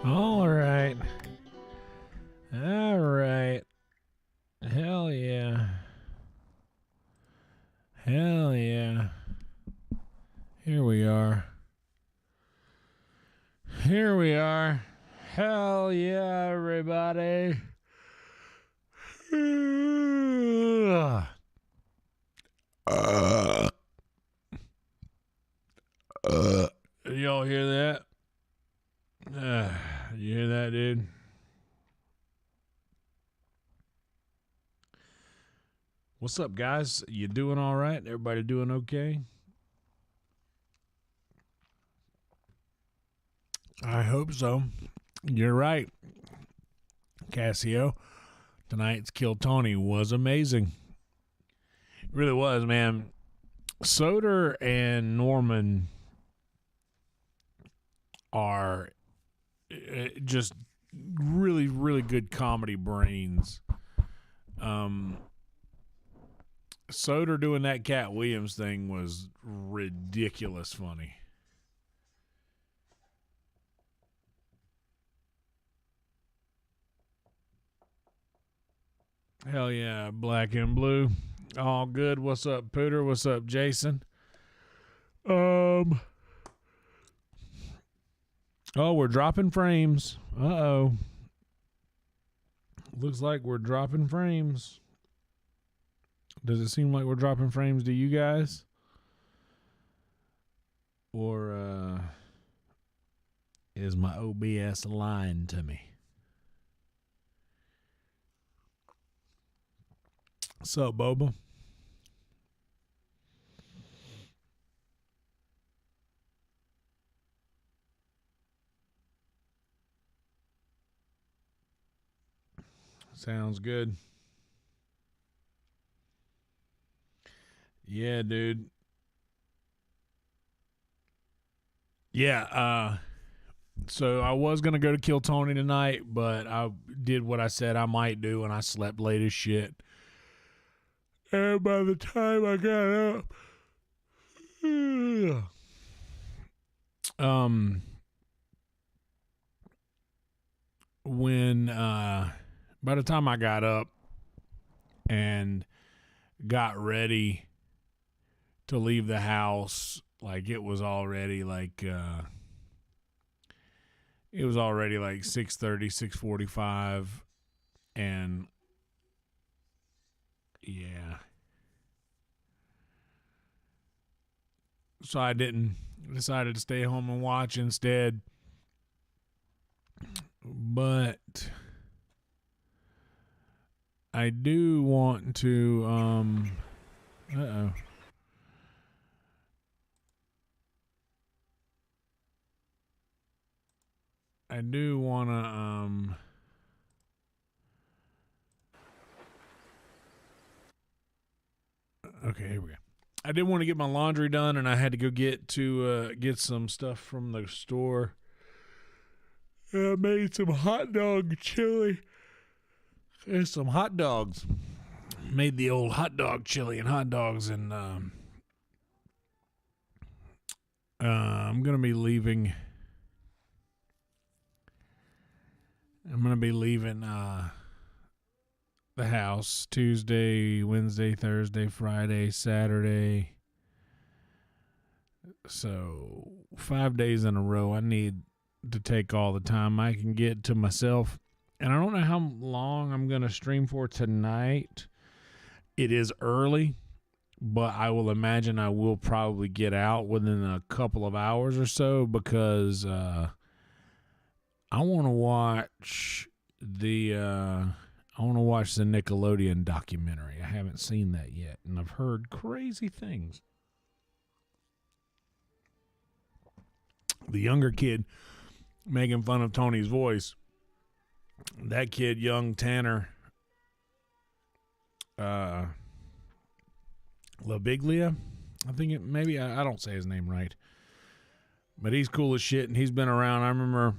All right. All right. Hell yeah. Hell yeah. Here we are. Here we are. Hell yeah, everybody. Y'all hear that? You hear that, dude? What's up, guys? You doing all right? Everybody doing okay? I hope so. You're right, Cassio. Tonight's Kill Tony was amazing. It really was, man. Soder and Norman are just really, really good comedy brains. Soder doing that Cat Williams thing was ridiculous funny. Hell yeah, black and blue. All good. What's up, Pooter? What's up, Jason? Oh, we're dropping frames. Uh-oh. Looks like we're dropping frames. Does it seem like we're dropping frames to you guys? Or is my OBS lying to me? What's up, Boba? Sounds good. Yeah, dude. Yeah, so I was going to go to Kill Tony tonight, but I did what I said I might do, and I slept late as shit. And by the time I got up, by the time I got up and got ready to leave the house, like it was already like 6:30, 6:45, and yeah. So I decided to stay home and watch instead. But I do want to I do want to okay, here we go. I did want to get my laundry done, and I had to go get some stuff from the store. I made some hot dog chili. There's some hot dogs. Made the old hot dog chili and hot dogs, and I'm gonna be leaving. I'm gonna be leaving the house Tuesday, Wednesday, Thursday, Friday, Saturday. So 5 days in a row. I need to take all the time I can get to myself. And I don't know how long I'm going to stream for tonight. It is early, but I will imagine I will probably get out within a couple of hours or so, because I want to watch the Nickelodeon documentary. I haven't seen that yet, and I've heard crazy things. The younger kid making fun of Tony's voice, that kid, young Tanner LaBiglia, I think I don't say his name right, but he's cool as shit, and he's been around.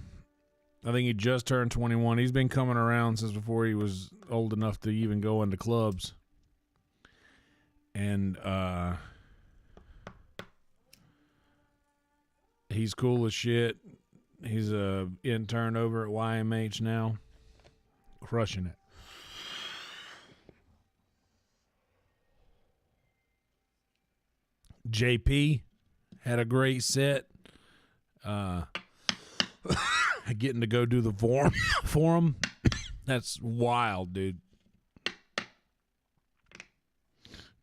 I think he just turned 21. He's been coming around since before he was old enough to even go into clubs. And he's cool as shit. He's a intern over at YMH now. Crushing it. JP had a great set. Getting to go do the forum. That's wild, dude.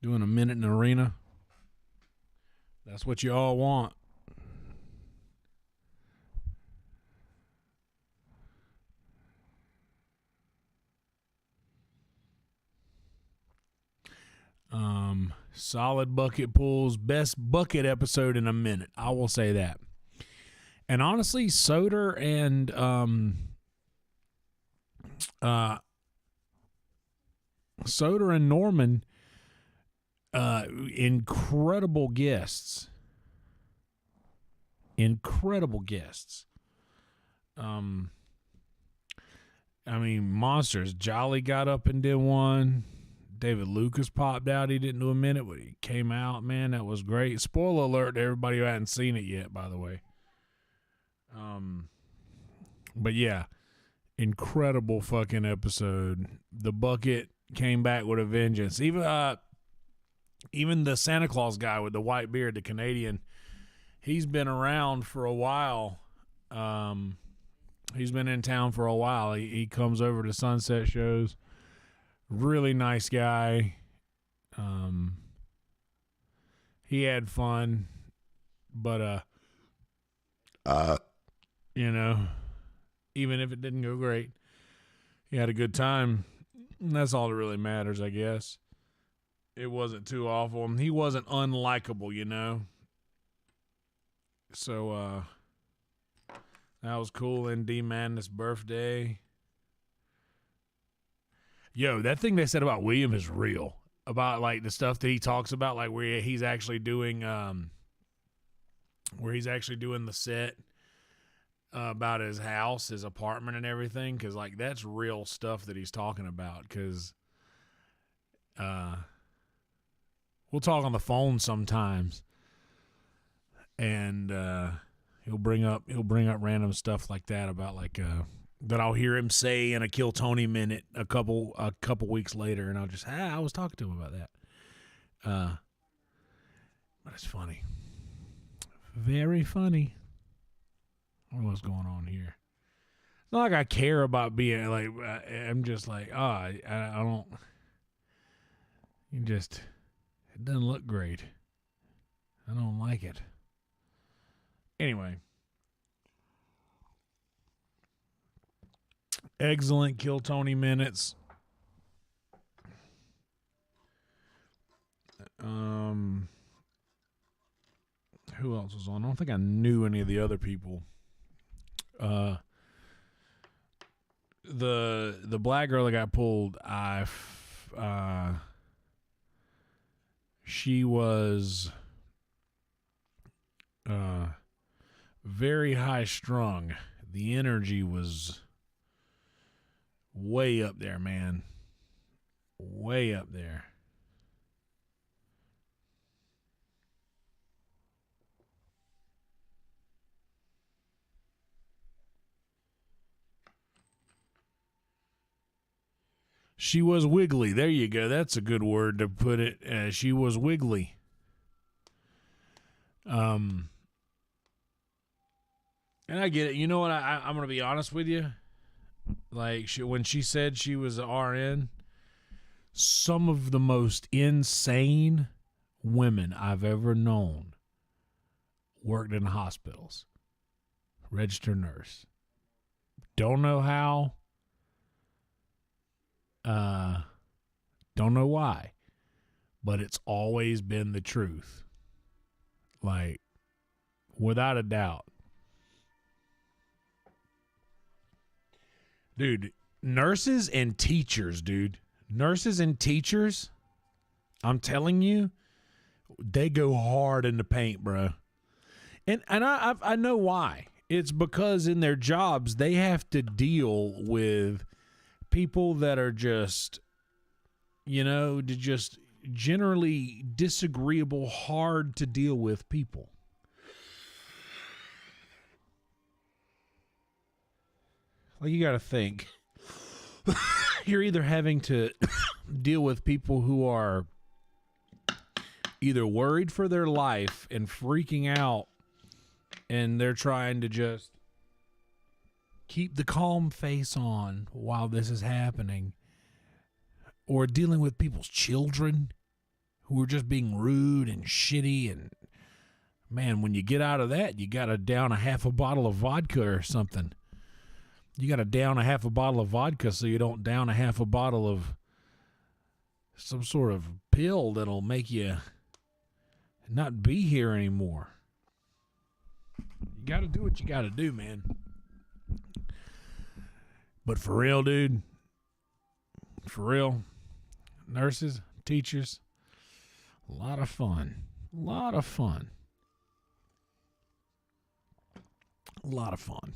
Doing a minute in the arena. That's what you all want. Solid bucket pulls. Best bucket episode in a minute. I will say that. And honestly, Soder and Norman, incredible guests. Incredible guests. I mean, monsters. Jolly got up and did one. David Lucas popped out. He didn't do a minute, but he came out. Man, that was great. Spoiler alert to everybody who hadn't seen it yet, by the way. But yeah, incredible fucking episode. The bucket came back with a vengeance. Even the Santa Claus guy with the white beard, the Canadian, he's been around for a while. He's been in town for a while. He comes over to sunset shows. Really nice guy. He had fun, but you know, even if it didn't go great, he had a good time. And that's all that really matters, I guess. It wasn't too awful. He wasn't unlikable, you know. So that was cool. And D Madness' birthday. Yo, that thing they said about William is real. About like the stuff that he talks about, like where he's actually doing the set about his house, his apartment, and everything. Because like that's real stuff that he's talking about. Because we'll talk on the phone sometimes, and he'll bring up random stuff like that about like that I'll hear him say in a Kill Tony minute a couple weeks later, and I'll just I was talking to him about that. But it's funny, very funny. I don't know what's going on here. It's not like I care about being like. I'm just like, I don't. It doesn't look great. I don't like it. Anyway. Excellent Kill Tony minutes. Who else was on? I don't think I knew any of the other people. The black girl that got pulled, she was very high strung. The energy was way up there, man. Way up there. She was wiggly. There you go. That's a good word to put it. She was wiggly. And I get it. You know what? I'm going to be honest with you. Like, when she said she was an RN, some of the most insane women I've ever known worked in hospitals. Registered nurse. Don't know how. Don't know why. But it's always been the truth. Like, without a doubt. Dude, nurses and teachers, dude. Nurses and teachers, I'm telling you, they go hard in the paint, bro. And I know why. It's because in their jobs, they have to deal with people that are just, just generally disagreeable, hard to deal with people. Like, you got to think. You're either having to deal with people who are either worried for their life and freaking out, and they're trying to just keep the calm face on while this is happening, or dealing with people's children who are just being rude and shitty. And man, when you get out of that, you got to down a half a bottle of vodka or something. You got to down a half a bottle of vodka so you don't down a half a bottle of some sort of pill that'll make you not be here anymore. You got to do what you got to do, man. But for real, dude, for real, nurses, teachers, a lot of fun. A lot of fun. A lot of fun.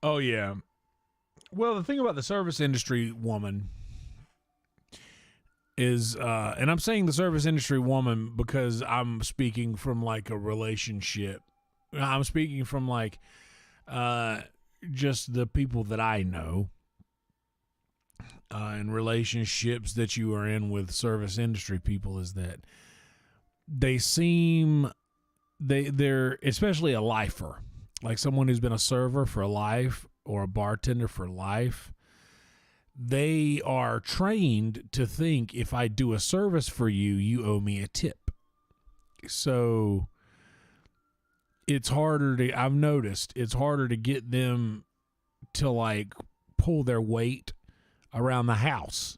Oh, yeah. Well, the thing about the service industry woman is, and I'm saying the service industry woman because I'm speaking from like a relationship. I'm speaking from like just the people that I know and relationships that you are in with service industry people, is that they're especially a lifer. Like someone who's been a server for life or a bartender for life, they are trained to think, if I do a service for you, you owe me a tip. So I've noticed it's harder to get them to like pull their weight around the house,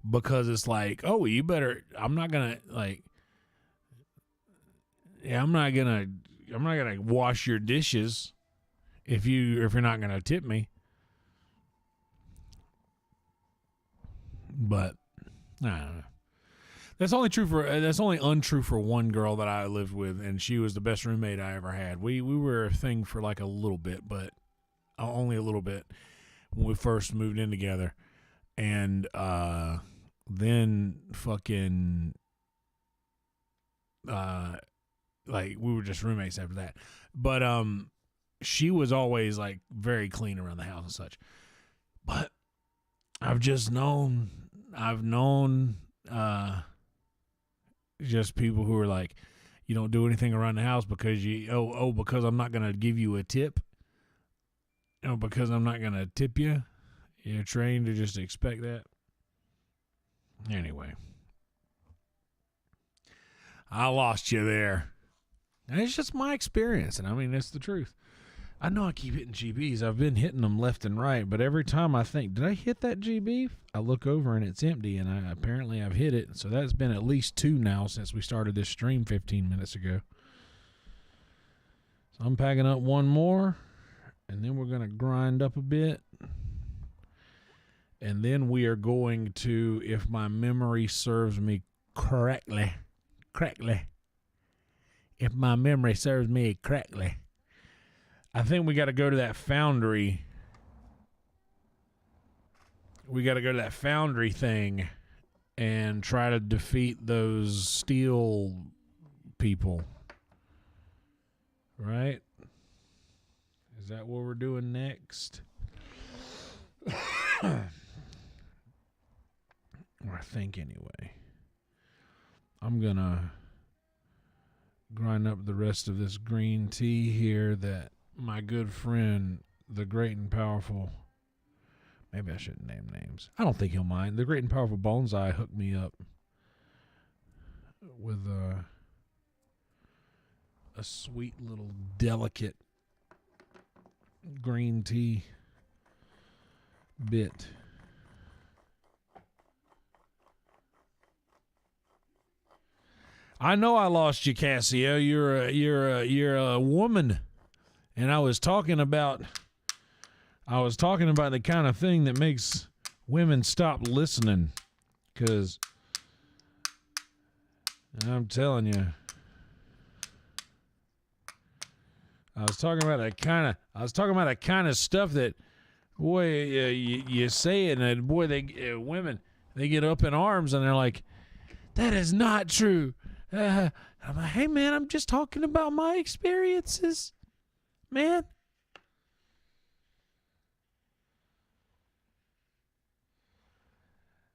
because it's like, oh, I'm not going to wash your dishes if you're not going to tip me. But I don't know. That's only untrue for one girl that I lived with, and she was the best roommate I ever had. We were a thing for like a little bit, but only a little bit when we first moved in together. And then fucking like we were just roommates after that. But she was always like very clean around the house and such. But I've known just people who are like, you don't do anything around the house because because I'm not gonna give you a tip. Because I'm not gonna tip you. You're trained to just expect that. Anyway, I lost you there. And it's just my experience, and I mean, it's the truth. I know I keep hitting GBs. I've been hitting them left and right, but every time I think, did I hit that GB? I look over and it's empty, and apparently I've hit it. So that's been at least 2 now since we started this stream 15 minutes ago. So I'm packing up one more, and then we're going to grind up a bit. And then we are going to, if my memory serves me correctly, if my memory serves me correctly, I think we got to go to that foundry we got to go to that foundry thing and try to defeat those steel people. Right? Is that what we're doing next? Or I think anyway. I'm going to grind up the rest of this green tea here that my good friend, the great and powerful, maybe I shouldn't name names. I don't think he'll mind. The great and powerful Bonsai hooked me up with a sweet little delicate green tea bit. I know I lost you, Cassio. You're a woman, and I was talking about the kind of thing that makes women stop listening. 'Cause I'm telling you, I was talking about that kind of stuff that, boy, you say it, and boy, women get up in arms and they're like, that is not true. I'm like, hey man, I'm just talking about my experiences, man.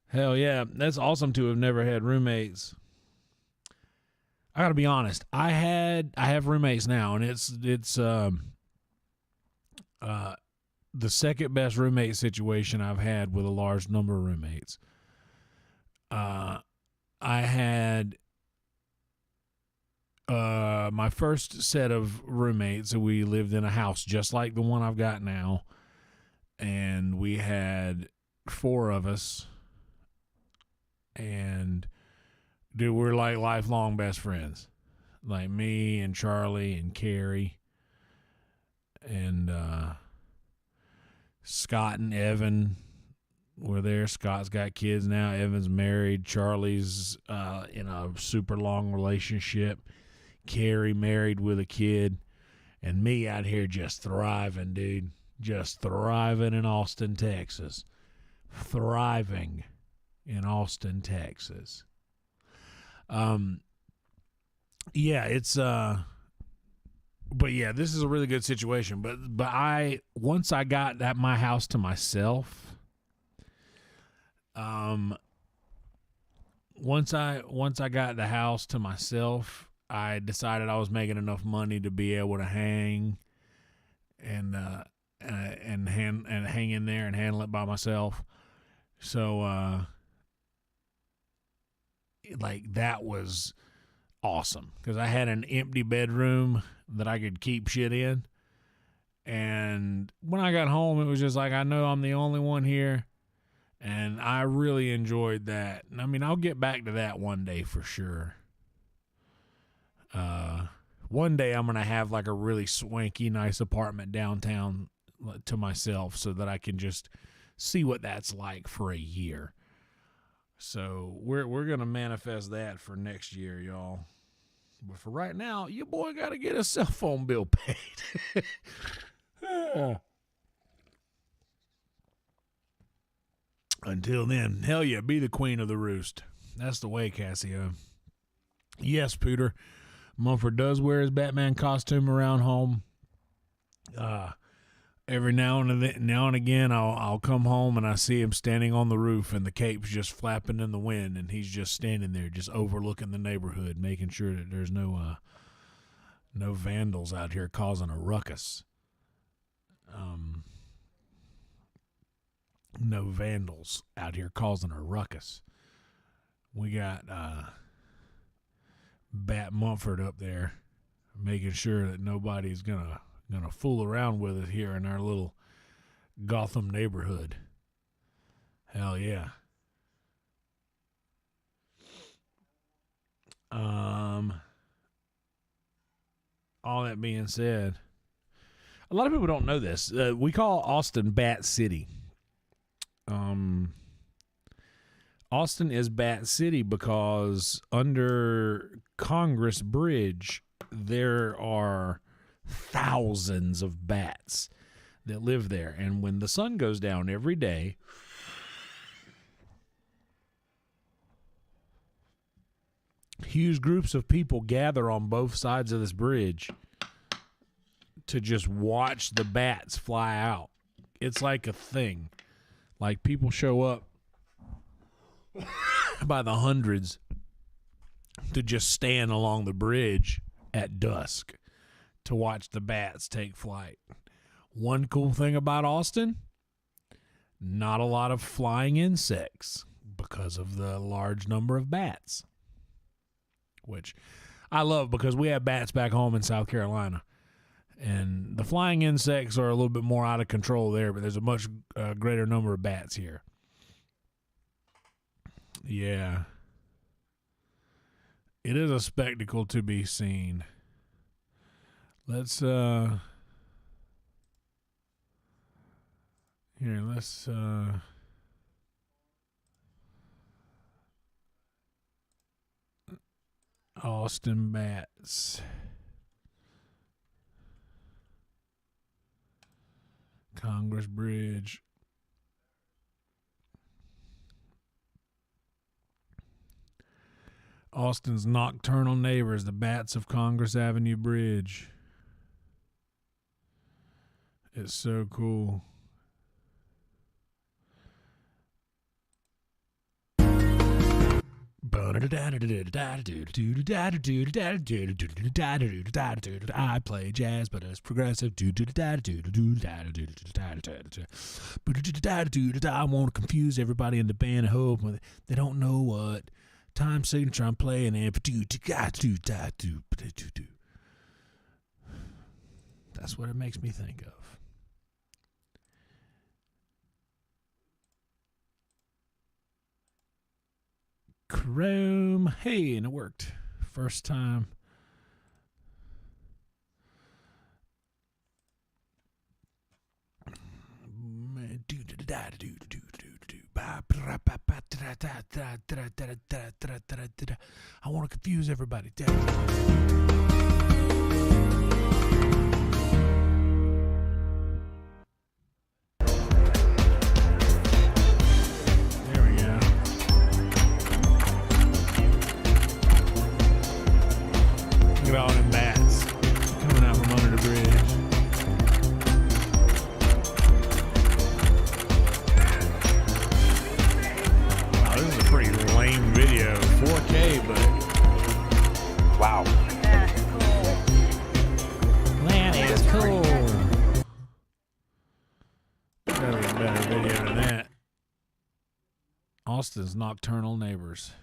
Hell yeah, that's awesome to have never had roommates. I gotta be honest, I have roommates now, and it's the second best roommate situation I've had with a large number of roommates. I had my first set of roommates, so we lived in a house just like the one I've got now, and we had 4 of us, and dude, we're like lifelong best friends, like me and Charlie and Carrie and Scott and Evan were there. Scott's got kids now. Evan's married. Charlie's in a super long relationship. Carrie married with a kid, and me out here just thriving, dude. Just thriving in Austin, Texas. Thriving in Austin, Texas. Yeah, it's but yeah, this is a really good situation. But once I got my house to myself, once I got the house to myself, I decided I was making enough money to be able to hang and hang in there and handle it by myself. So like that was awesome because I had an empty bedroom that I could keep shit in. And when I got home, it was just like, I know I'm the only one here. And I really enjoyed that. I mean, I'll get back to that one day for sure. One day I'm going to have like a really swanky, nice apartment downtown to myself so that I can just see what that's like for a year. So we're going to manifest that for next year, y'all. But for right now, your boy got to get a cell phone bill paid. Until then, hell yeah, be the queen of the roost. That's the way, Cassio. Yes, Pooter. Mumford does wear his Batman costume around home. Every now and again, I'll come home and I see him standing on the roof and the cape's just flapping in the wind, and he's just standing there, just overlooking the neighborhood, making sure that there's no vandals out here causing a ruckus. No vandals out here causing a ruckus. We got Bat Mumford up there, making sure that nobody's gonna fool around with it here in our little Gotham neighborhood. Hell yeah. All that being said, a lot of people don't know this. We call Austin Bat City. Austin is Bat City because under Congress Bridge, there are thousands of bats that live there. And when the sun goes down every day, huge groups of people gather on both sides of this bridge to just watch the bats fly out. It's like a thing. Like, people show up by the hundreds to just stand along the bridge at dusk to watch the bats take flight. One cool thing about Austin, not a lot of flying insects because of the large number of bats, which I love because we have bats back home in South Carolina. And the flying insects are a little bit more out of control there, but there's a much greater number of bats here. Yeah. It is a spectacle to be seen. Let's, here, let's, Austin bats. Congress Bridge. Austin's nocturnal neighbors, the bats of Congress Avenue Bridge. It's so cool. I play jazz, but it's progressive. I want to confuse everybody in the band and hope they don't know what time signature I'm playing. That's what it makes me think of. Chrome. Hey, and it worked. First time. I want to confuse everybody. Look at all them bats coming out from under the bridge. Wow, this is a pretty lame video. 4K, but wow. That is cool. That is cool. Gotta be a better video than that. Austin's nocturnal neighbors.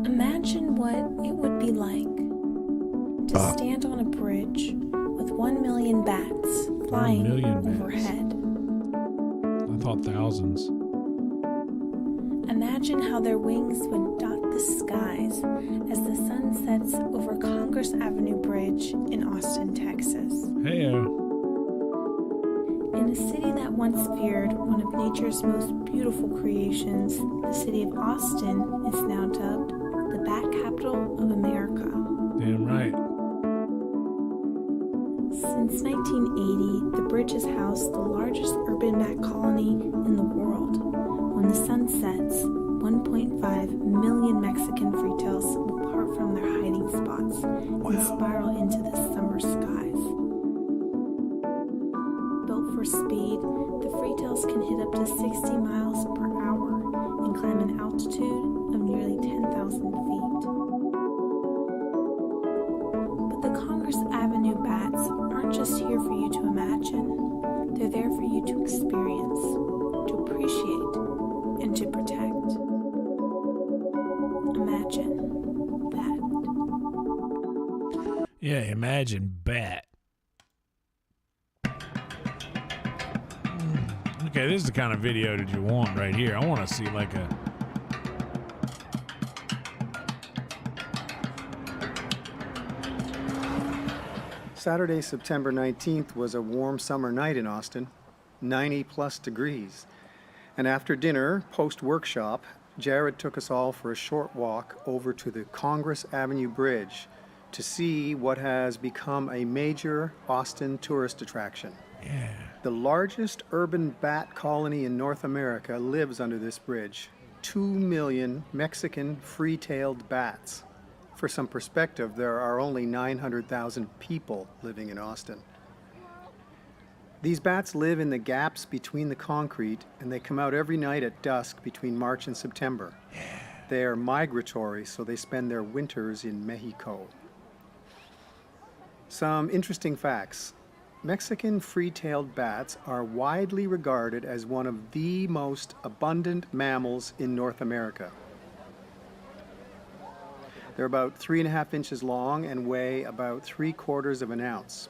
Imagine what it would be like to stand on a bridge with 1 million bats flying overhead. I thought thousands. Imagine how their wings would dot the skies as the sun sets over Congress Avenue Bridge in Austin, Texas. Hey-o. In a city that once feared one of nature's most beautiful creations, the city of Austin is now dubbed the Bat Capital of America. Damn right. Since 1980, the bridge has housed the largest urban bat colony in the world. When the sun sets, 1.5 million Mexican freetails will part from their hiding spots and spiral into the summer skies. Built for speed, the freetails can hit up to 60 miles per hour and climb an altitude of nearly 10,000 feet. But the Congress Avenue bats aren't just here for you to imagine. They're there for you to experience, to appreciate, and to protect. Imagine that. Yeah, imagine bat. Okay, this is the kind of video that you want right here. I want to see like a... Saturday, September 19th was a warm summer night in Austin, 90+ degrees. And after dinner, post-workshop, Jared took us all for a short walk over to the Congress Avenue Bridge to see what has become a major Austin tourist attraction. Yeah. The largest urban bat colony in North America lives under this bridge. 2 million Mexican free-tailed bats. For some perspective, there are only 900,000 people living in Austin. These bats live in the gaps between the concrete, and they come out every night at dusk between March and September. They are migratory, so they spend their winters in Mexico. Some interesting facts. Mexican free-tailed bats are widely regarded as one of the most abundant mammals in North America. They're about 3.5 inches long and weigh about 3/4 of an ounce.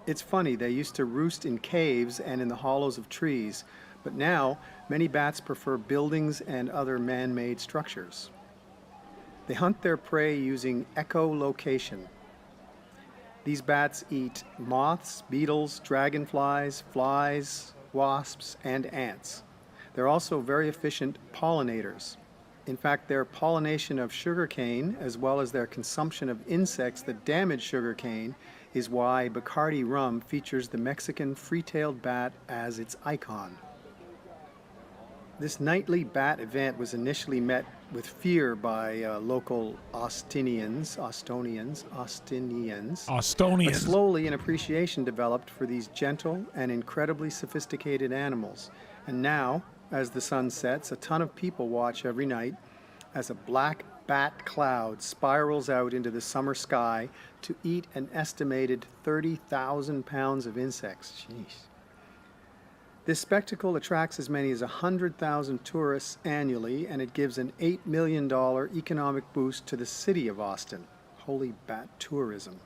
It's funny, they used to roost in caves and in the hollows of trees, but now many bats prefer buildings and other man-made structures. They hunt their prey using echolocation. These bats eat moths, beetles, dragonflies, flies, wasps, and ants. They're also very efficient pollinators. In fact, their pollination of sugarcane, as well as their consumption of insects that damage sugarcane, is why Bacardi rum features the Mexican free-tailed bat as its icon. This nightly bat event was initially met with fear by local Austinians. But slowly an appreciation developed for these gentle and incredibly sophisticated animals. And now, as the sun sets, a ton of people watch every night as a black bat cloud spirals out into the summer sky to eat an estimated 30,000 pounds of insects. Jeez. This spectacle attracts as many as 100,000 tourists annually, and it gives an $8 million economic boost to the city of Austin. Holy bat tourism.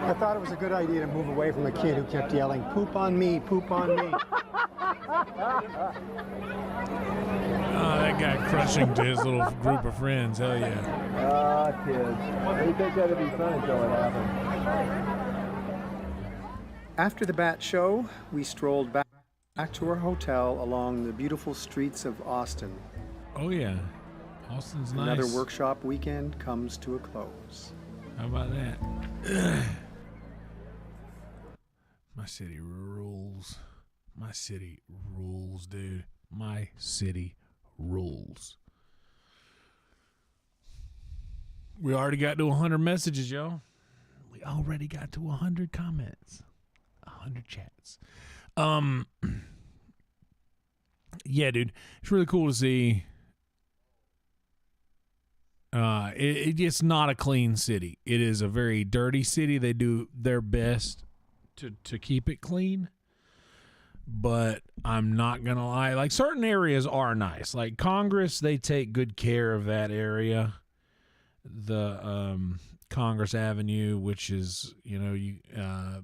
I thought it was a good idea to move away from a kid who kept yelling, "Poop on me, poop on me." Oh, that guy crushing to his little group of friends. Hell yeah. Kids. They think that'd be fun until it happens. After the bat show, we strolled back to our hotel along the beautiful streets of Austin. Oh yeah. Austin's nice. Another workshop weekend comes to a close. How about that? My city rules. My city rules, dude. My city rules. We already got to 100 messages, y'all. We already got to 100 comments. 100 chats. Yeah, dude. It's really cool to see. It's not a clean city. It is a very dirty city. They do their best to keep it clean. But I'm not going to lie. Like, certain areas are nice. Like Congress, they take good care of that area. The Congress Avenue, which is, the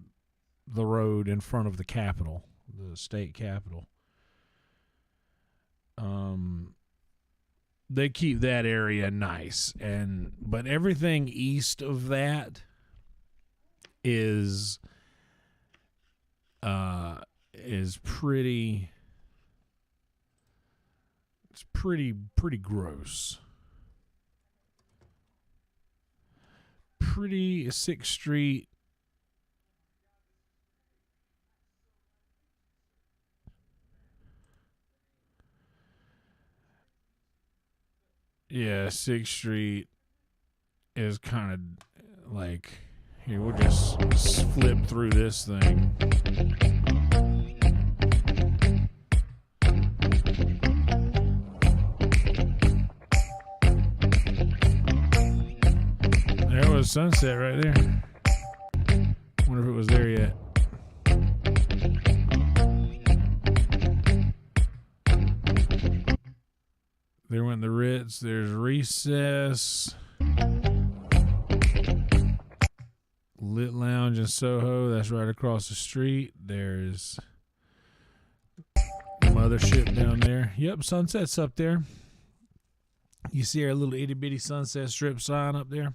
road in front of the Capitol, the state Capitol. They keep that area nice, but everything east of that is pretty. It's pretty gross. Pretty 6th Street. Yeah, 6th Street is kind of like, here, we'll just flip through this thing. There was sunset right there. Wonder if it was there yet. There went the Ritz. There's Recess. Lit Lounge in Soho. That's right across the street. There's Mothership down there. Yep, Sunset's up there. You see our little itty bitty Sunset Strip sign up there?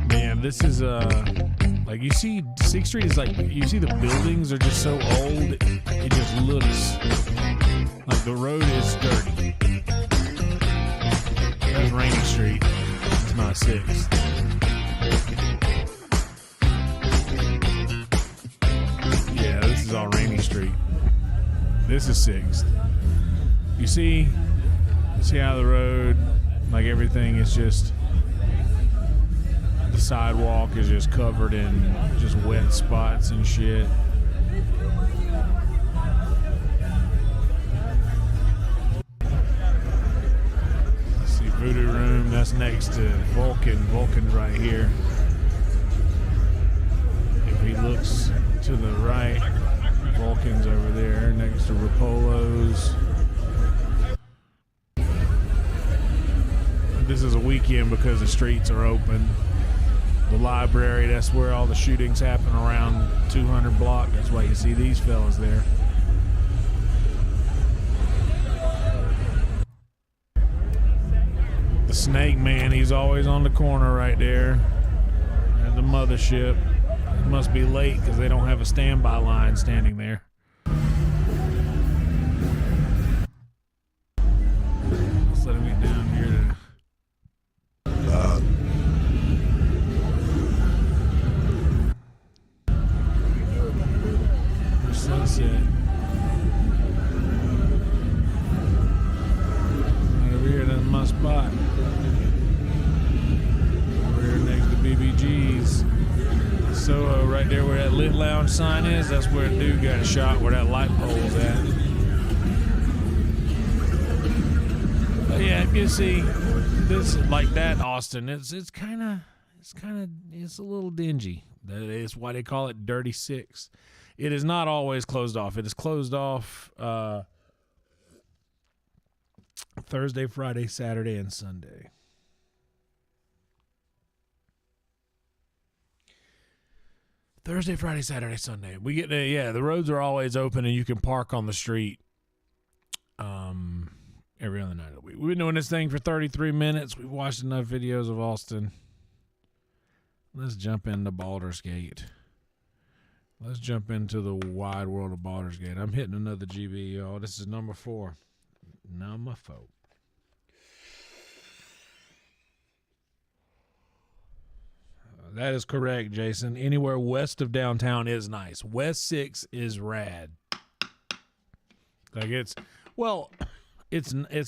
Man, this is like, you see 6th Street is like, you see the buildings are just so old, it just looks like the road is dirty. That's Rainy Street. It's not 6th. Yeah, this is all Rainy Street. This is 6th. You see how the road, like everything is just, the sidewalk is just covered in just wet spots and shit. Let's see, Voodoo Room, that's next to Vulcan. Vulcan's right here. If he looks to the right, Vulcan's over there next to Rapolo's. This is a weekend because the streets are open. The library, that's where all the shootings happen, around 200 block. That's why you see these fellas there. The Snake Man, he's always on the corner right there at the mothership. It must be late because they don't have a standby line standing there. Let's let him get down here to sunset. Right over here, that's my spot. Over here next to BBG's. So right there where that lit lounge sign is, that's where a dude got shot, where that light pole's at. But yeah, you see this like that, Austin. It's a little dingy. That is why they call it Dirty 6. It is not always closed off. It is closed off Thursday, Friday, Saturday, and Sunday. Thursday, Friday, Saturday, Sunday. We get to, the roads are always open and you can park on the street every other night of the week. We've been doing this thing for 33 minutes. We've watched enough videos of Austin. Let's jump into Baldur's Gate. Let's jump into the wide world of Baldur's Gate. I'm hitting another GB, y'all. This is number 4. Number 4. That is correct, Jason. Anywhere west of downtown is nice. West 6 is rad. Like it's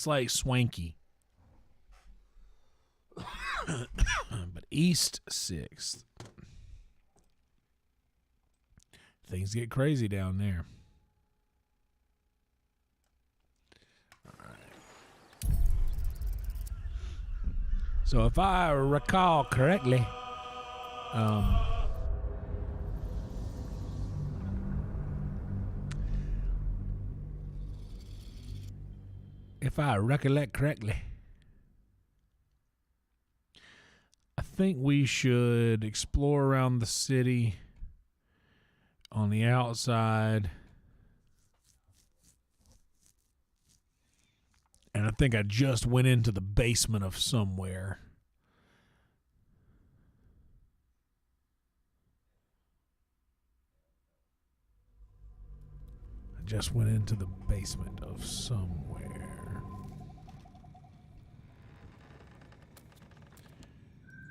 like swanky. But East 6th, things get crazy down there. All right. So if I recall correctly, if I recollect correctly, I think we should explore around the city on the outside. And I think I just went into the basement of somewhere. Just went into the basement of somewhere.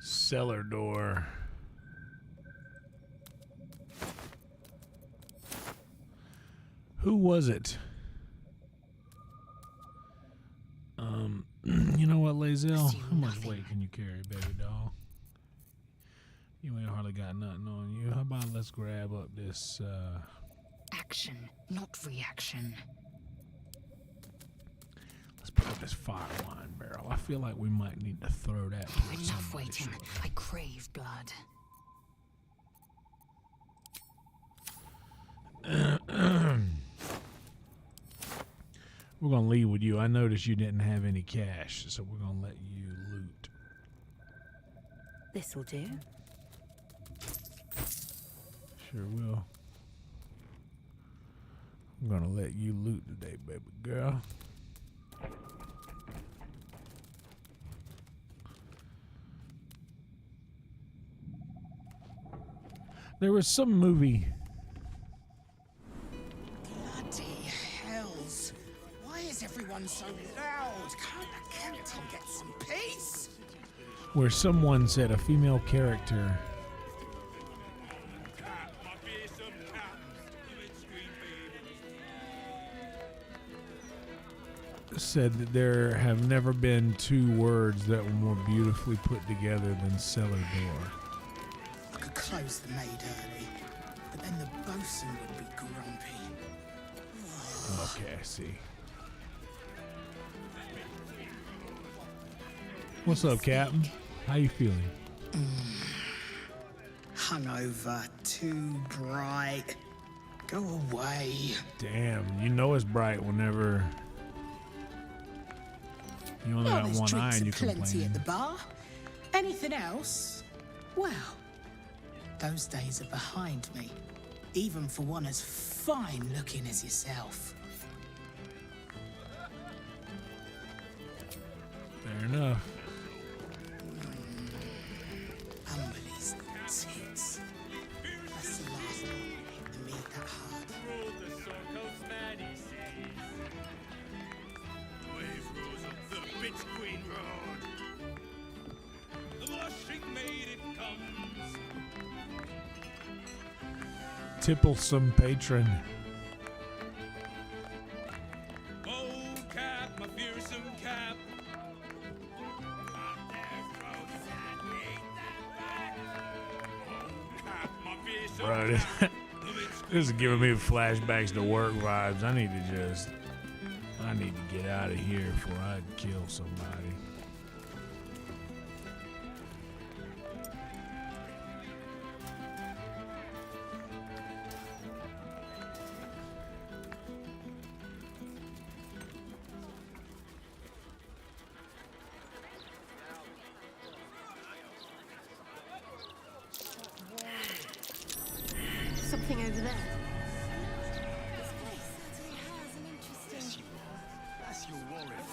Cellar door. Who was it? You know what, Lazelle? How much weight can you carry, baby doll? You ain't hardly got nothing on you. How about let's grab up this, Action, not reaction. let's pick up this fire wine barrel. I feel like we might need to throw that towards Enough somebody. waiting. I crave blood. We're going to leave with you. I noticed you didn't have any cash, so we're going to let you loot. This'll do. Sure will. I'm going to let you loot today, baby girl. There was some movie. Bloody hells. Why is everyone on so loud? Can't the captain get some peace? Where someone said a female character said that there have never been two words that were more beautifully put together than cellar door. I could close the maid early, but then the bosun would be grumpy. Okay, I see. What's up, Captain? How you feeling? Hungover, too bright. Go away. Damn, you know it's bright whenever you only got There's one eye drinks and you aplenty at the complain. bar. Anything else? Well, those days are behind me. Even for one as fine looking as yourself. Fair enough. Umberly's tits. That's the last one that made that hard. Wave rose up the bitch queen road. The washing maid it comes. Tipplesome patron. Oh, Cap, my fearsome Cap. Out there, Roseanne, beat that back. Oh, Cap, my fearsome Bro, Cap. this is giving me flashbacks to work vibes. I need to get out of here before I kill somebody. Something over there. That's your warrior.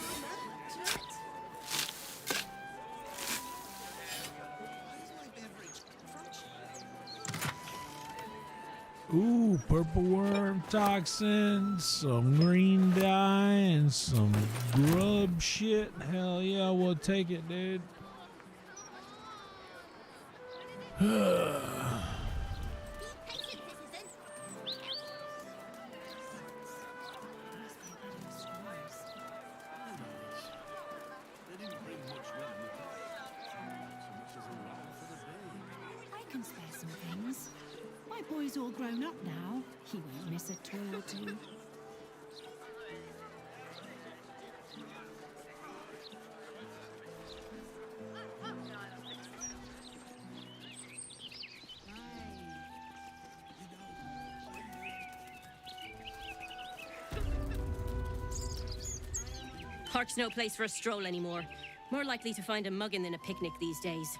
Ooh, purple worm toxin, some green dye, and some grub shit. Hell yeah, we'll take it, dude. I can spare some things. My boy's all grown up now. He won't miss a toy or two. Park's no place for a stroll anymore. More likely to find a muggin than a picnic these days.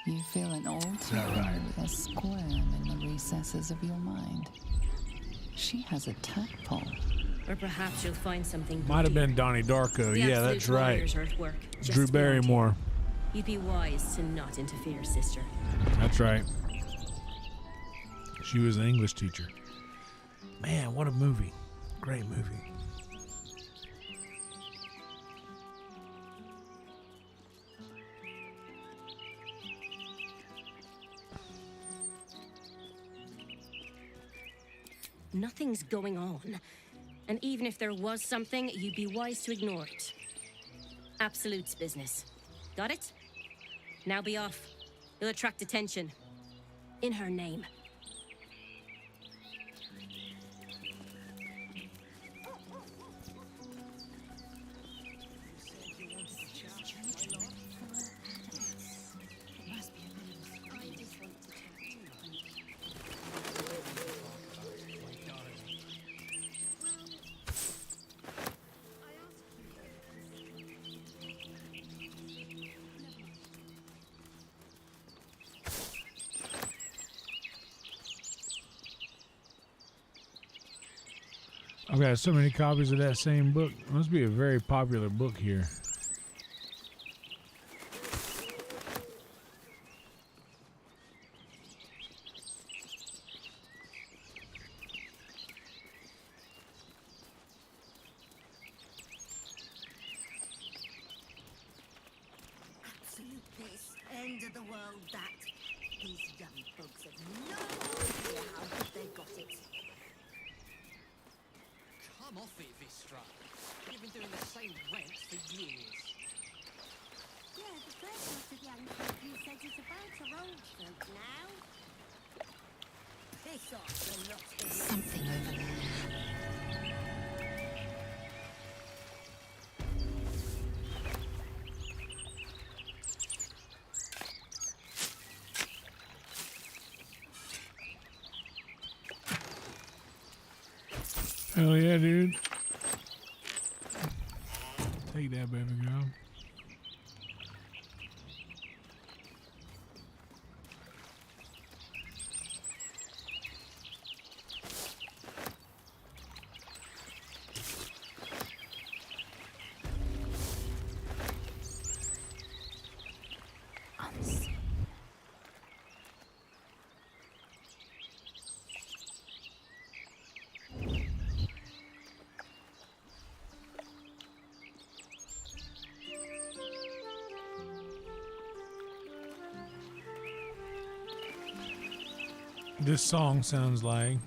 You feel an old time a squirm in the recesses of your mind. She has a tadpole. Or perhaps you'll find something. Might have bloodier. been Donnie Darko. The Yeah, absolute that's right. warriors are at work, just Drew beyond you. Barrymore. You'd be wise to not interfere, sister. That's right. She was an English teacher. Man, what a movie. Great movie. Nothing's going on. And even if there was something, you'd be wise to ignore it. Absolute's business. Got it? Now be off. You'll attract attention. In her name. I've got so many copies of that same book. It must be a very popular book here. the world that. These young folks have no idea how good they got it. Come off it, Vistra. You've been doing the same rent for years. Yeah, the first lot of young folk who said it's about our old folk now. Piss off, the lot of you. Something over there. Hell yeah, dude. Take that, baby girl. This song sounds like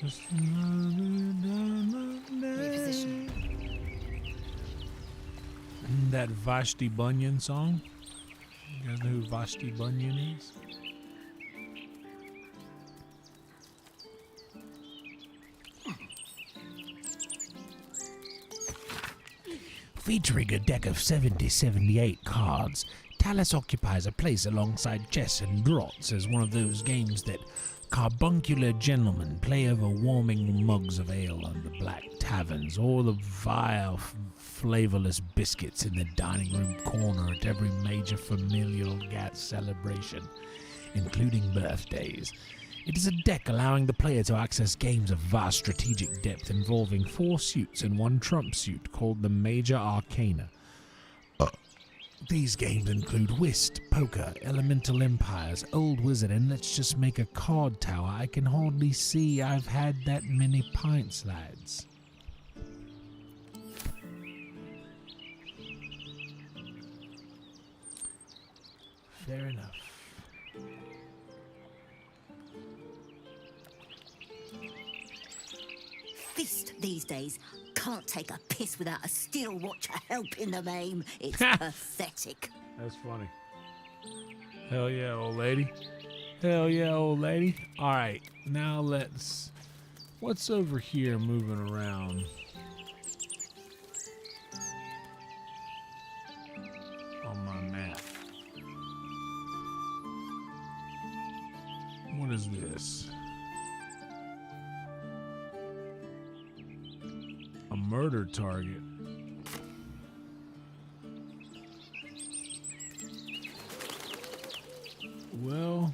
just Reposition. that Vashti Bunyan song. You guys know who Vashti Bunyan is? Featuring a deck of 78 cards, Talus occupies a place alongside chess and draughts as one of those games that carbuncular gentlemen play over warming mugs of ale under black taverns, or the vile, flavorless biscuits in the dining room corner at every major familial celebration, including birthdays. It is a deck allowing the player to access games of vast strategic depth involving 4 suits and 1 trump suit called the Major Arcana. These games include Whist, Poker, Elemental Empires, Old Wizard, and Let's Just Make a Card Tower. I can hardly see I've had that many pints, lads. Fair enough. Fist these days can't take a piss without a steel watcher helping them aim. It's pathetic. That's funny. Hell yeah, old lady. Hell yeah, old lady. All right, now let's... What's over here moving around? On my map. What is this? A murder target. Well,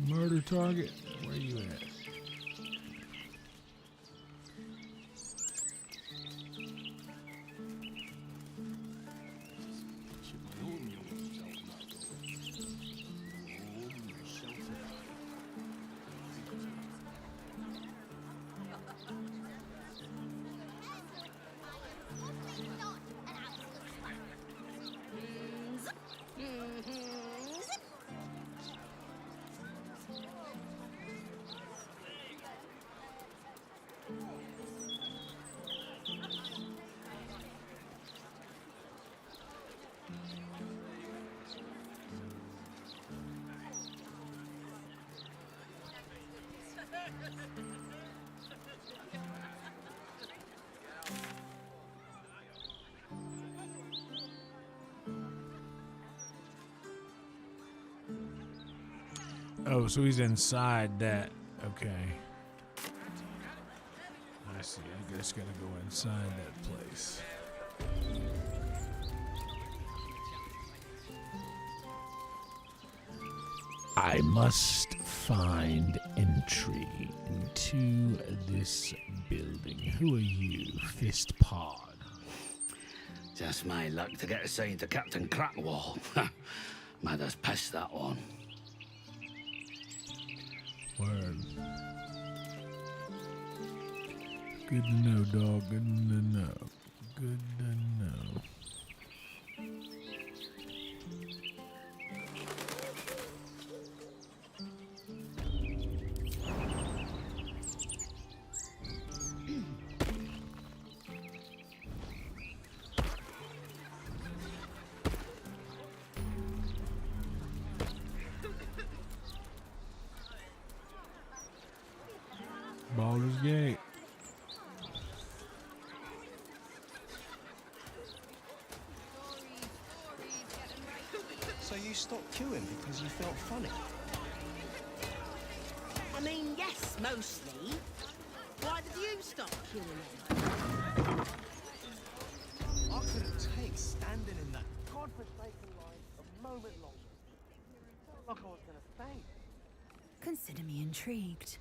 murder target, where you at? Oh, so he's inside that. Okay. I see. I just gotta go inside that place. I must find entry into this building. Who are you, Fist Pod? Just my luck to get assigned to Captain Crackwall. Mad as piss, that one. Word. Good to know, dog. Good to know. Good to know. Baldur's Gate. So you stopped queuing because you felt funny? I mean, yes, mostly. Why did you stop queuing? I couldn't take standing in that godforsaken line a moment longer. It felt like I was gonna faint. Consider me intrigued.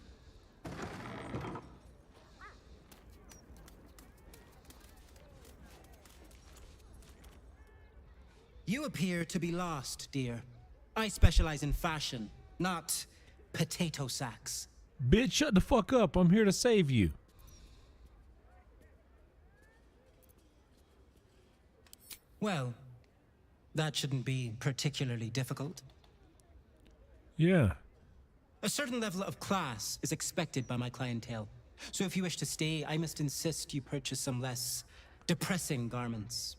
You appear to be lost, dear. I specialize in fashion, not potato sacks. Bitch, shut the fuck up. I'm here to save you. Well, that shouldn't be particularly difficult. Yeah. A certain level of class is expected by my clientele. So if you wish to stay, I must insist you purchase some less depressing garments.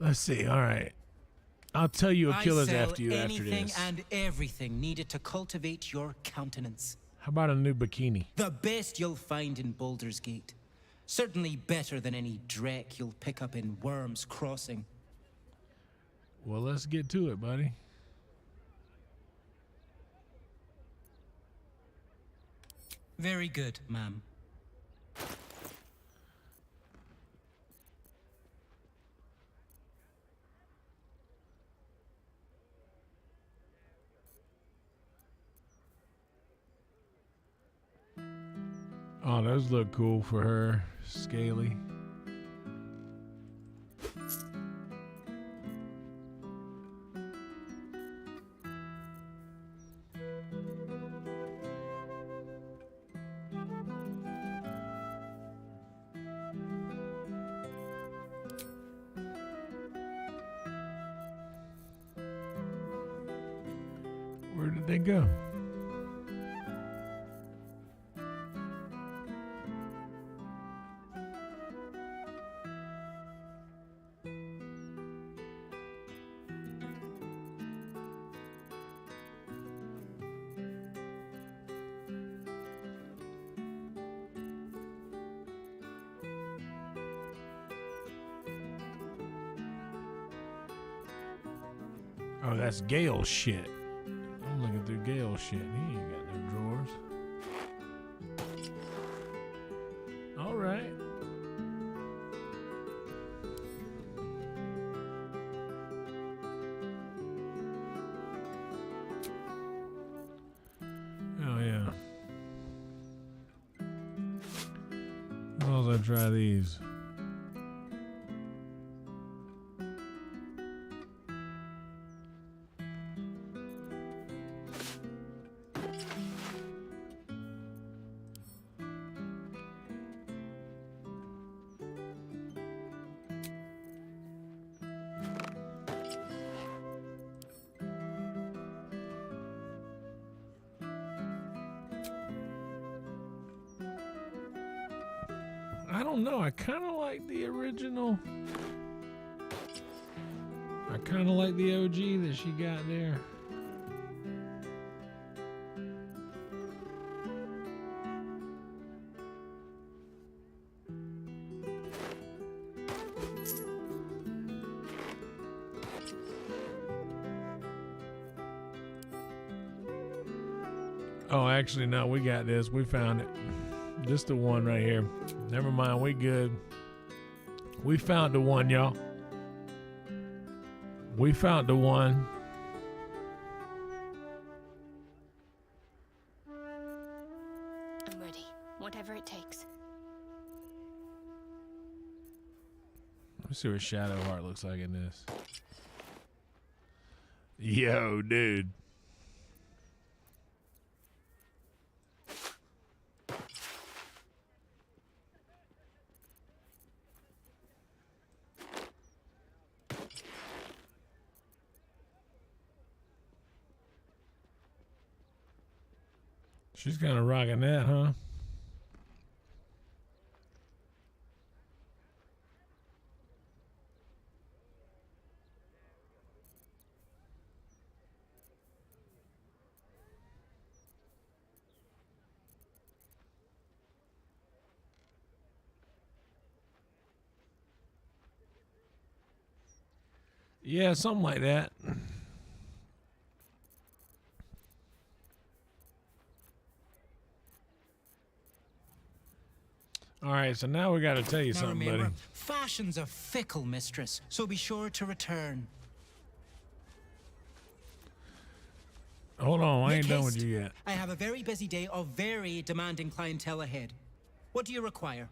Let's see. All right. I'll tell you a killer's I sell after you after anything this. and everything needed to cultivate your countenance. How about a new bikini? The best you'll find in Baldur's Gate. Certainly better than any dreck you'll pick up in Worm's Crossing. Well, let's get to it, buddy. Very good, ma'am. Oh, those look cool for her. Scaly. Where did they go? Oh, that's Gale shit. I'm looking through Gale shit. He ain't got no drawers. All right. Oh, yeah. As long as I try these. I don't know. I kind of like the original. I kind of like the OG that she got there. Oh, actually, no. We got this. We found it. Just the one right here. Never mind, we good. We found the one, y'all. We found the one. I'm ready. Whatever it takes. Let's see what Shadowheart looks like in this. Yo, dude. She's kind of rocking that, huh? Yeah, something like that. All right, so now we got to tell you Now something, remember, buddy. fashions are fickle, mistress, so be sure to return. Hold on, I ain't Make done with haste. you yet. I have a very busy day of very demanding clientele ahead. What do you require?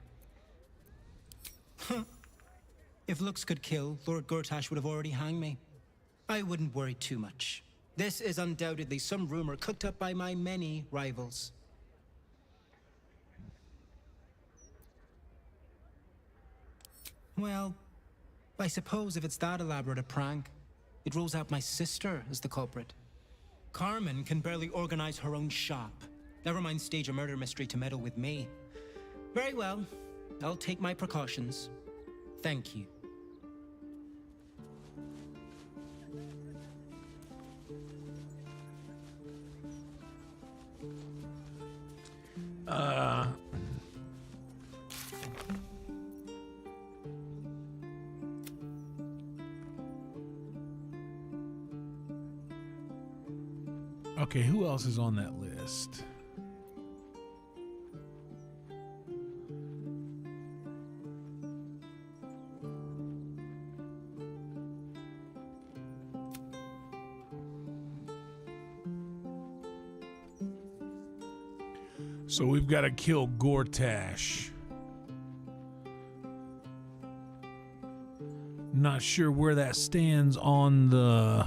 If looks could kill, Lord Gortash would have already hanged me. I wouldn't worry too much. This is undoubtedly some rumor cooked up by my many rivals. Well, I suppose if it's that elaborate a prank, it rules out my sister as the culprit. Carmen can barely organize her own shop. Never mind stage a murder mystery to meddle with me. Very well. I'll take my precautions. Thank you. Okay, who else is on that list? So we've got to kill Gortash. Not sure where that stands on the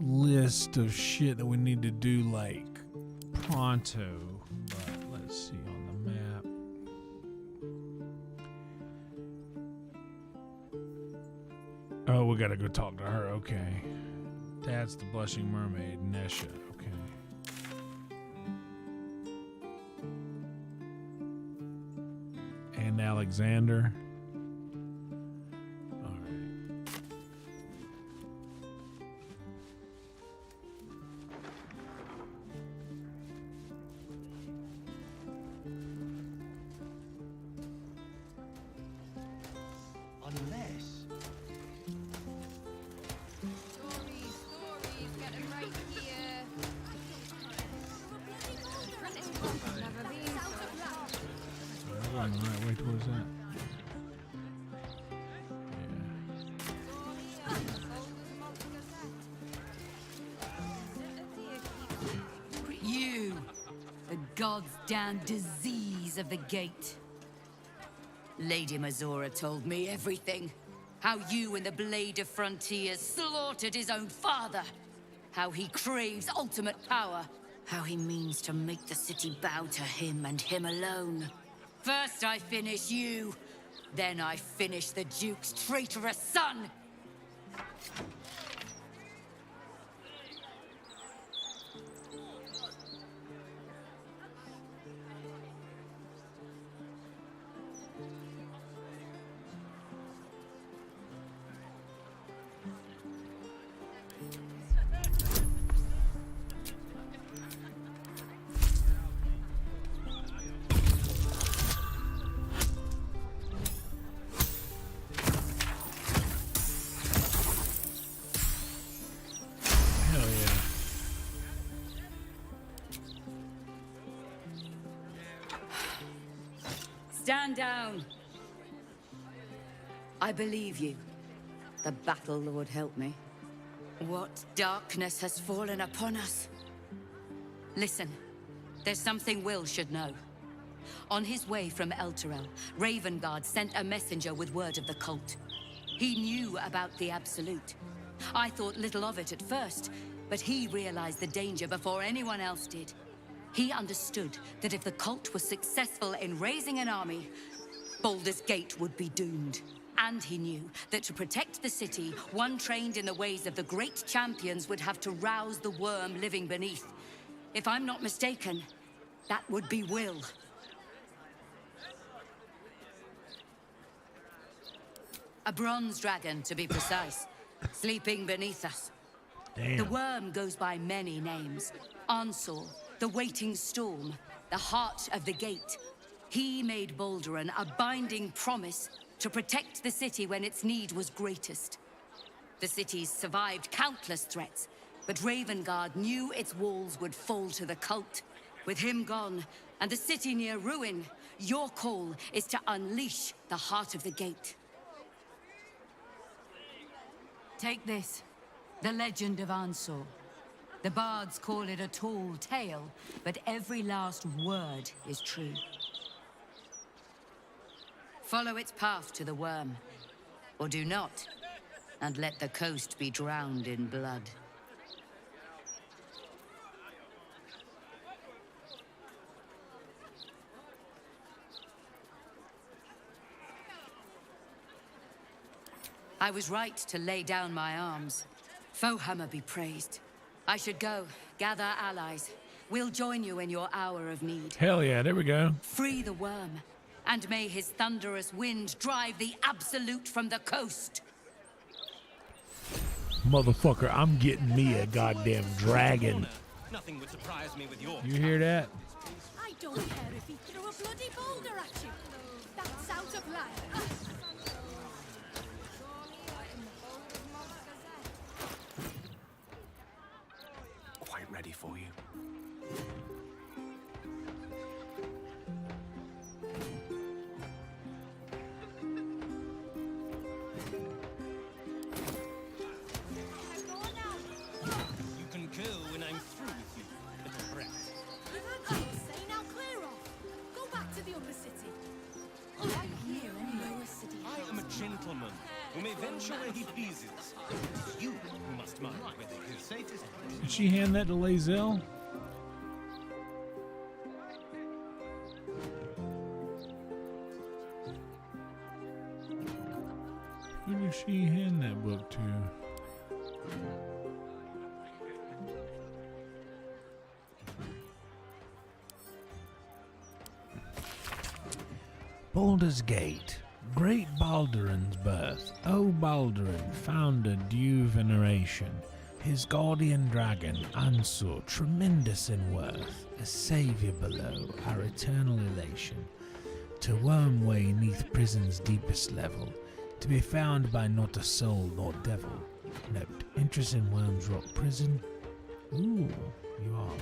list of shit that we need to do like pronto, but let's see on the map. Oh, we gotta go talk to her. Okay, that's the blushing mermaid, Nesha. Okay, and Alexander. You, the god's damn disease of the gate. Lady Mazora told me everything. How you and the Blade of Frontiers slaughtered his own father. How he craves ultimate power. How he means to make the city bow to him and him alone. First I finish you, then I finish the Duke's traitorous son! Stand down. I believe you. The Battle Lord help me. What darkness has fallen upon us? Listen, there's something Will should know. On his way from Elturel, Ravengard sent a messenger with word of the cult. He knew about the Absolute. I thought little of it at first, but he realized the danger before anyone else did. He understood that if the cult was successful in raising an army, Baldur's Gate would be doomed. And he knew that to protect the city, one trained in the ways of the great champions would have to rouse the worm living beneath. If I'm not mistaken, that would be Will. A bronze dragon, to be precise, sleeping beneath us. Damn. The worm goes by many names. Ansor, the waiting storm, the heart of the gate. He made Balduran a binding promise to protect the city when its need was greatest. The city's survived countless threats, but Ravengard knew its walls would fall to the cult. With him gone, and the city near ruin, your call is to unleash the heart of the gate. Take this, the legend of Ansor. The bards call it a tall tale, but every last word is true. Follow its path to the worm, or do not, and let the coast be drowned in blood. I was right to lay down my arms. Fohammer be praised. I should go, gather allies. We'll join you in your hour of need. Hell yeah, there we go. Free the worm, and may his thunderous wind drive the absolute from the coast. Motherfucker, I'm getting me a goddamn dragon. Nothing would surprise me with your. You hear that? I don't care if he threw a bloody boulder at you. That's out of line. Quite ready for you. You can go when I'm through with you, little brat. You've had your say, now clear off. Go back to the upper city. Right here in lower city. I am a gentleman who may venture where he pleases. It's you who must mind whether his safe is. Did she hand that to Lazelle? Who did she hand that book to? Baldur's Gate. Great Balduran's birth. O Balduran, founder due veneration. His guardian dragon, Ansur, tremendous in worth. A saviour below, our eternal elation. To worm way neath prison's deepest level. To be found by not a soul nor devil. Note, interest in Worm's Rock Prison? Ooh, you are.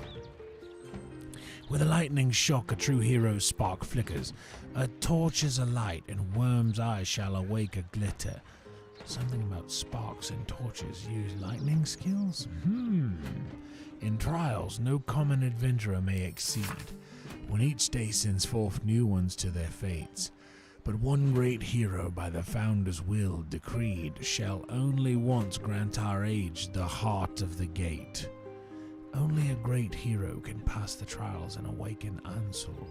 With a lightning shock, a true hero's spark flickers. A torch is alight, and Worm's eye shall awake a glitter. Something about sparks and torches use lightning skills? In trials, no common adventurer may exceed, when each day sends forth new ones to their fates. But one great hero by the founder's will decreed shall only once grant our age the heart of the gate. Only a great hero can pass the trials and awaken Ansur.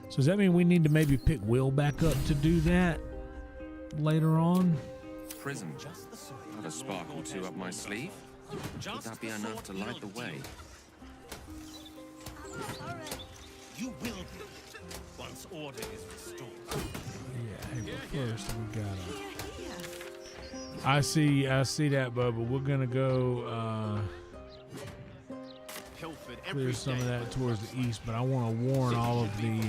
So does that mean we need to maybe pick Will back up to do that later on? Prison. Have a spark or two up my sleeve? Would that be enough to light the way? You will be once order is restored. Yeah, hey, but first we gotta. I see that, Bubba. We're gonna go clear some of that towards the east, but I want to warn all of the.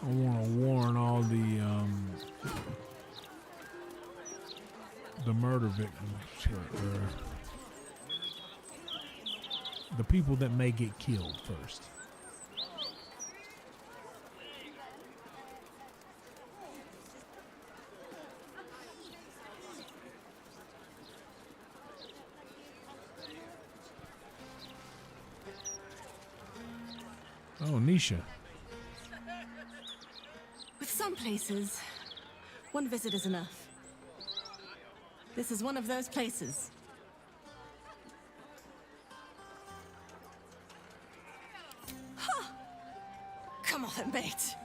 I want to warn all the murder victims here, the people that may get killed first. Oh, Nisha. With some places, one visit is enough. This is one of those places. Come on, mate.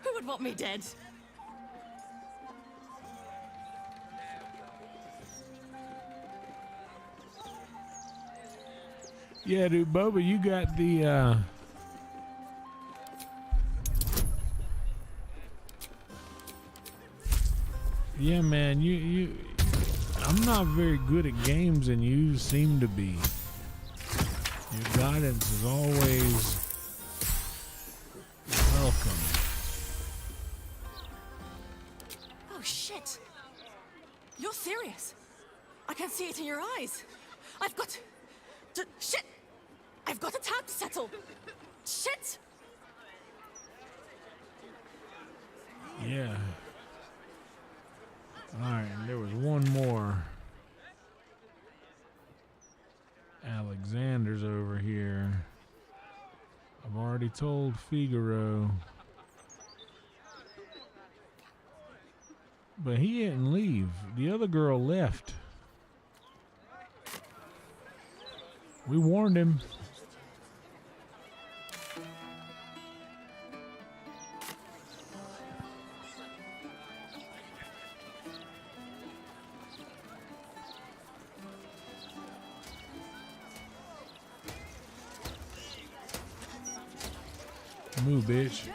Who would want me dead? Yeah, dude, Bubba, you got the, yeah, man, I'm not very good at games, and you seem to be. Your guidance is always welcome. Oh, shit. You're serious. I can see it in your eyes. I've got to... Shit! I've got a tab to settle. Shit! Yeah. Alright, and there was one more. Alexander's over here. I've already told Figaro. But he didn't leave. The other girl left. We warned him. Move, bitch.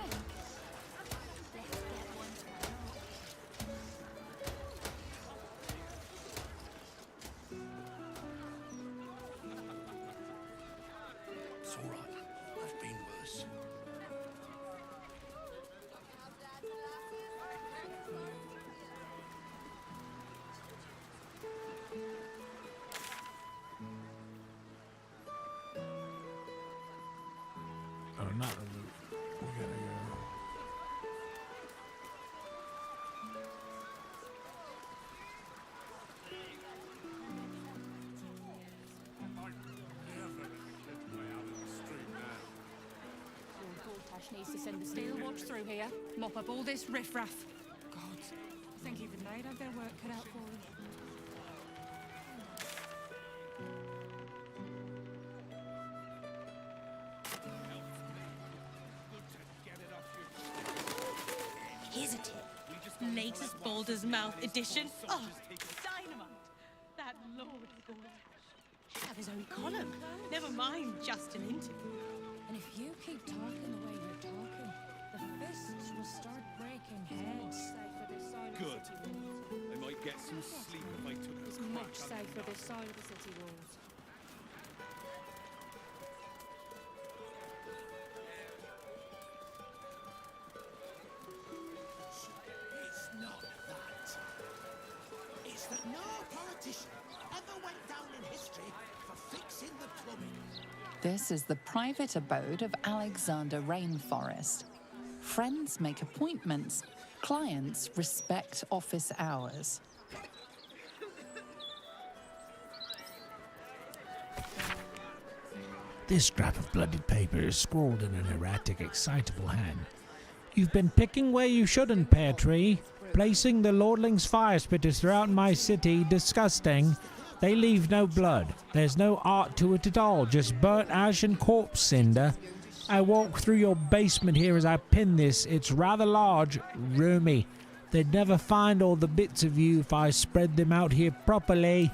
It's all right. I've been worse. Oh, not remove. We gotta go. Tash needs to send the steel watch through here, mop up all this riffraff. God, I think even they'd have their work cut out for them. Here's a tip. Latest Baldur's Mouth edition. Oh, dynamite. That Lord's gonna should have his own column. Never mind just an interview. And if you keep talking the way you're talking, the fists will start breaking heads. Good. I might get some sleep if I took It's a crack much safer this side of the city walls. It's not that. It's that no politician ever went down in history for fixing the plumbing. This is the private abode of Alexander Rainforest. Friends make appointments. Clients respect office hours. This scrap of bloody paper is scrawled in an erratic, excitable hand. You've been picking where you shouldn't, Pear Tree. Placing the lordling's fire spitters throughout my city, disgusting. They leave no blood. There's no art to it at all, just burnt ash and corpse cinder. I walk through your basement here as I pin this. It's rather large, roomy. They'd never find all the bits of you if I spread them out here properly.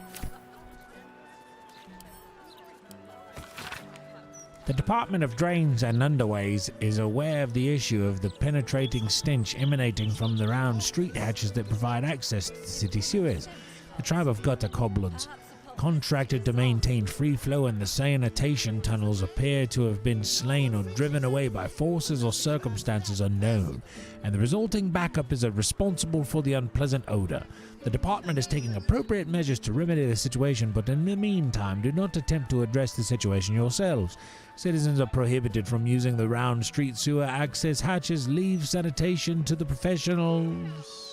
The Department of Drains and Underways is aware of the issue of the penetrating stench emanating from the round street hatches that provide access to the city sewers. The tribe of gutter kobolds, contracted to maintain free flow in the sanitation tunnels, appear to have been slain or driven away by forces or circumstances unknown, and the resulting backup is responsible for the unpleasant odor. The department is taking appropriate measures to remedy the situation, but in the meantime, do not attempt to address the situation yourselves. Citizens are prohibited from using the round street sewer access hatches. Leave sanitation to the professionals.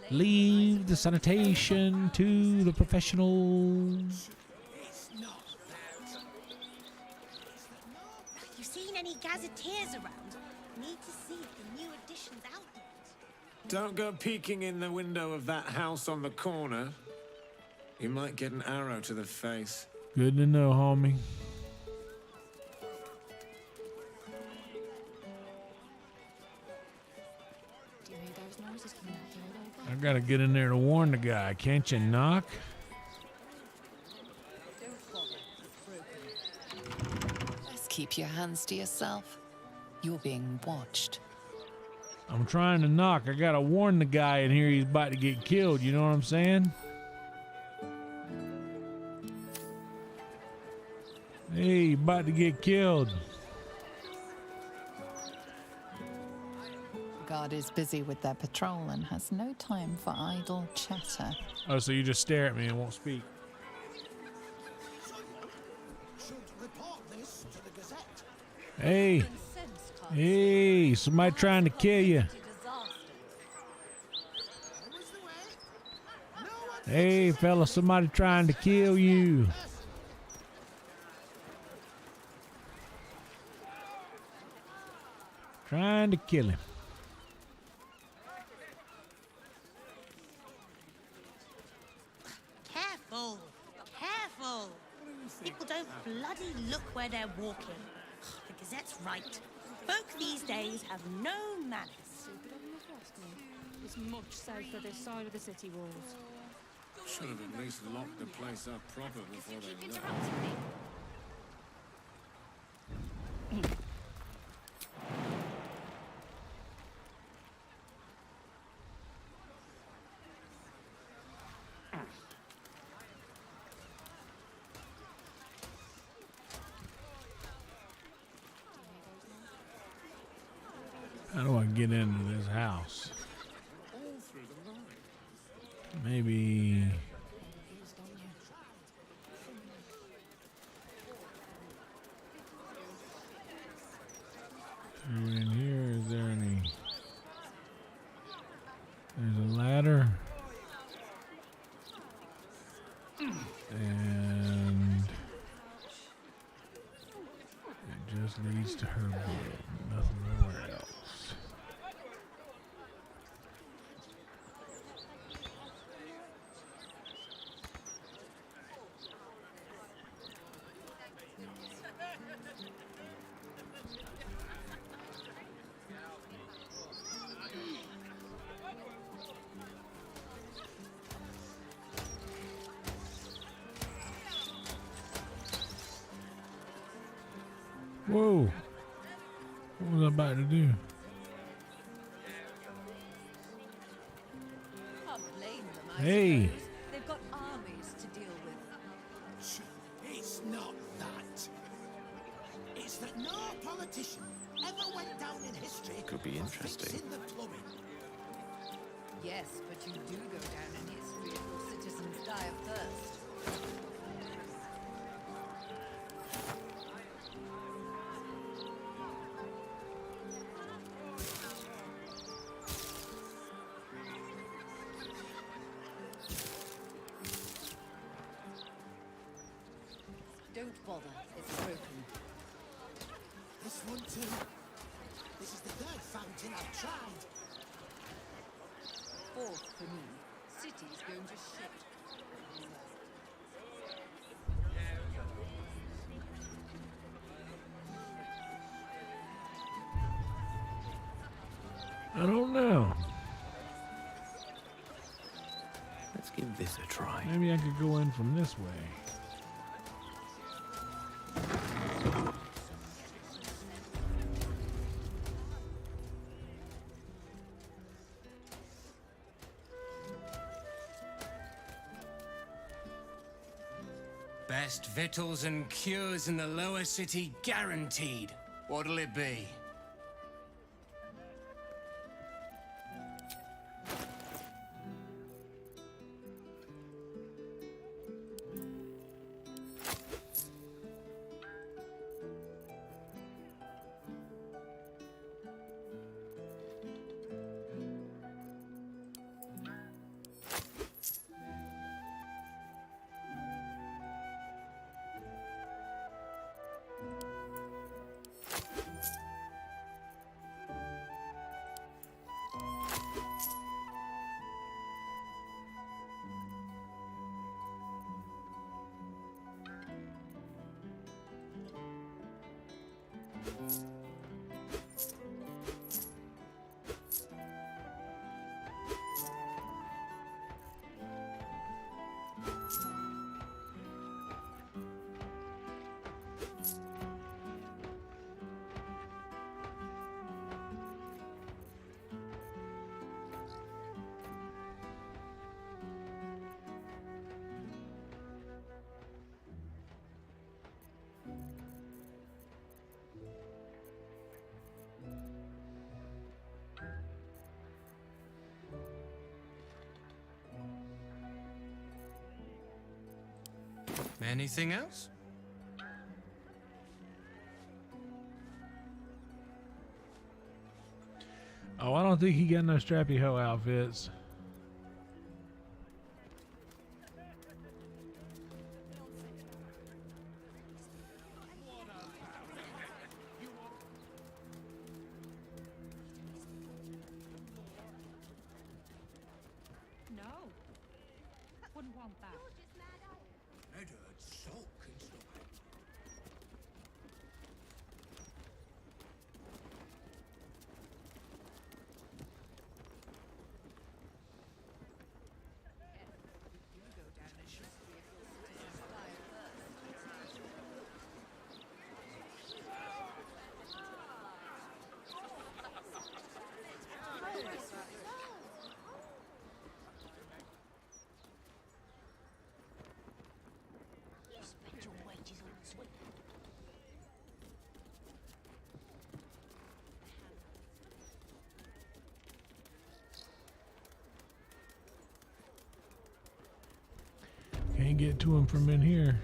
Leave the sanitation to the professionals. You seen any gazetteers around? Need to see if the new edition's out yet. Don't go peeking in the window of that house on the corner. You might get an arrow to the face. Good to know, homie. Do you hear those noises coming out the old I gotta get in there to warn the guy. Can't you knock? Let's keep your hands to yourself. You're being watched. I'm trying to knock. I gotta warn the guy in here he's about to get killed. You know what I'm saying? Hey, he's about to get killed. The guard is busy with their patrol and has no time for idle chatter. Oh, so you just stare at me and won't speak. Hey. Hey, somebody trying to kill you. Hey, fella, somebody trying to kill you. Trying to kill him. Careful! Careful! People don't bloody look where they're walking. The Gazette's right. Folk these days have no manners. It's much safer this side of the city walls. Should have at least locked the place up proper before they left. How do I get into this house? Maybe. Through in here, is there any? There's a ladder. And it just leads to her bed. Nothing nowhere else. Whoa. What was I about to do? Hey. They've got armies to deal with. It's not that. It's that no politician ever went down in history. Could be interesting. fixing the plumbing. Yes, but you do go down in history if your citizens die of thirst. Don't bother, it's broken. This one too. This is the third fountain I've tried. Fourth for me. City's going to shit. I don't know. Let's give this a try. Maybe I could go in from this way. Best victuals and cures in the lower city guaranteed. What'll it be? Anything else? Oh, I don't think he got no strappy hoe outfits. No. Wouldn't want that. You spent your wages on the sweet. Can't get to him from in here.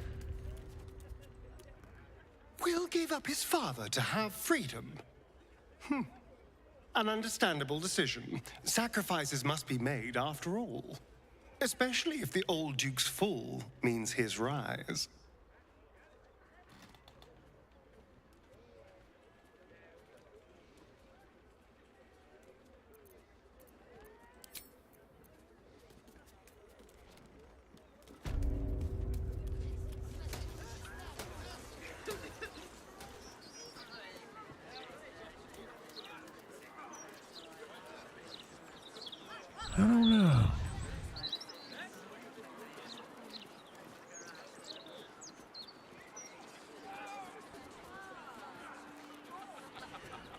Will gave up his father to have freedom. An understandable decision. Sacrifices must be made after all. Especially if the old Duke's fall means his rise. I don't know.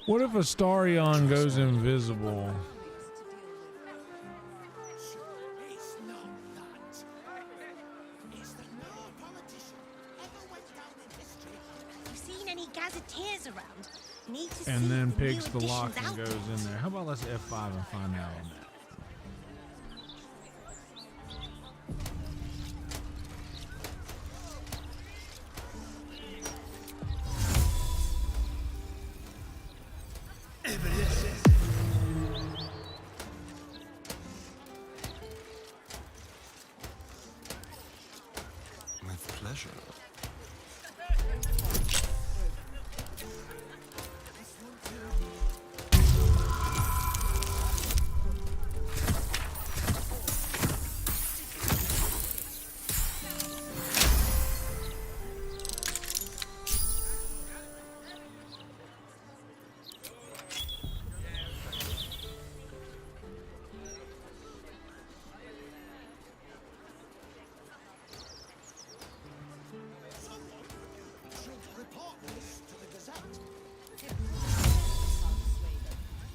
What if Astarion goes invisible? Have you seen any gazetteers around? Need to And see then the new picks the lock editions and out. goes in there. How about let's F5 and find out on that? With pleasure.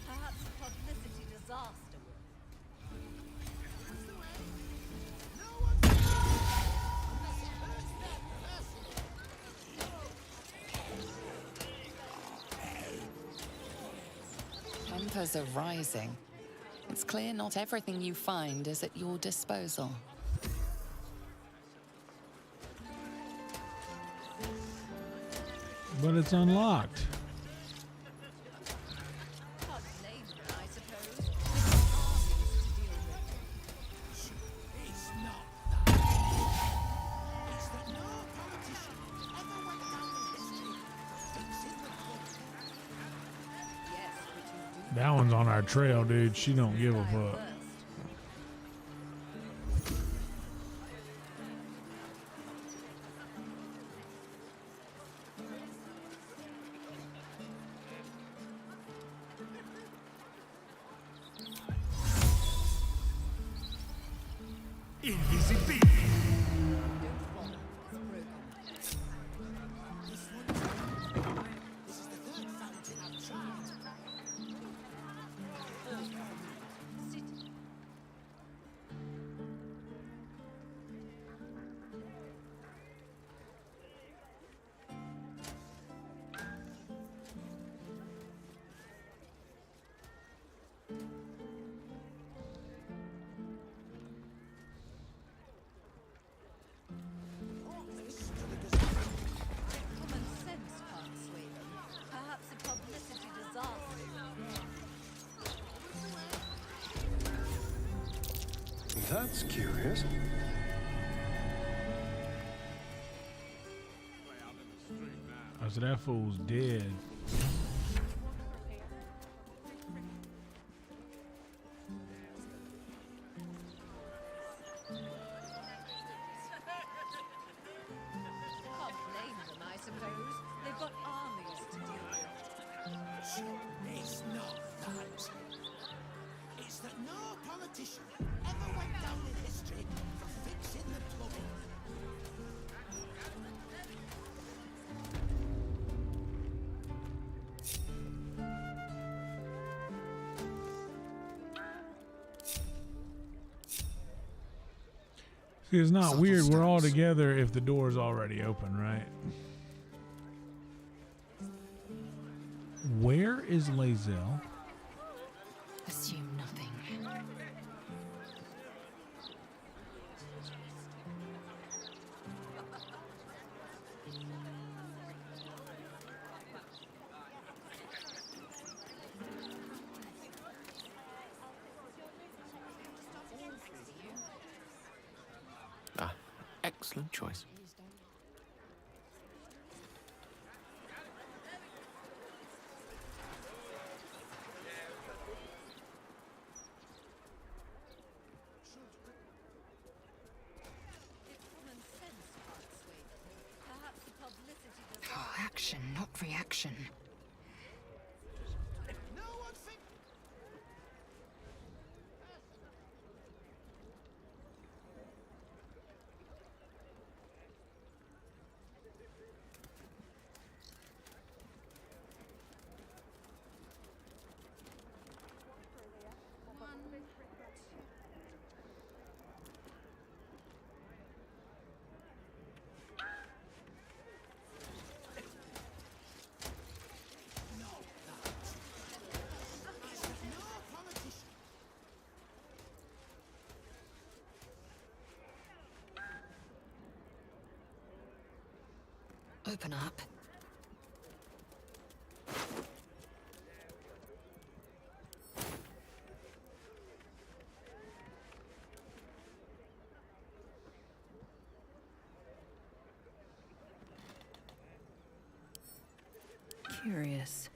Perhaps a publicity disaster Tempers are rising. It's clear not everything you find is at your disposal. But it's unlocked. That one's on our trail, dude. She don't give a fuck. Invisibility. That's curious. Oh, so that fool's dead. Can't blame them, I suppose. They've got armies to deal with. It's not that. It's that no politician ever went down in history for fixing the plumbing. See, it's not weird. We're all together if the door's already open, right? Where is Lae'zel? Assume nothing. Ah, excellent choice. Oh, action, not reaction. Open up. Curious.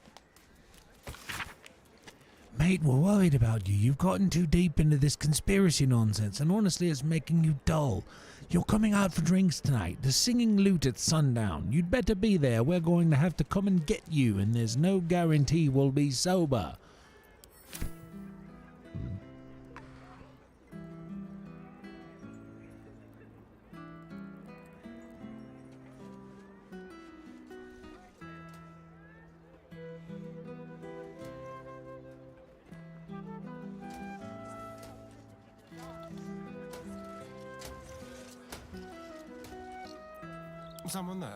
Mate, we're worried about you. You've gotten too deep into this conspiracy nonsense, and honestly, it's making you dull. You're coming out for drinks tonight. The singing lute at sundown. You'd better be there. We're going to have to come and get you, and there's no guarantee we'll be sober. Someone there?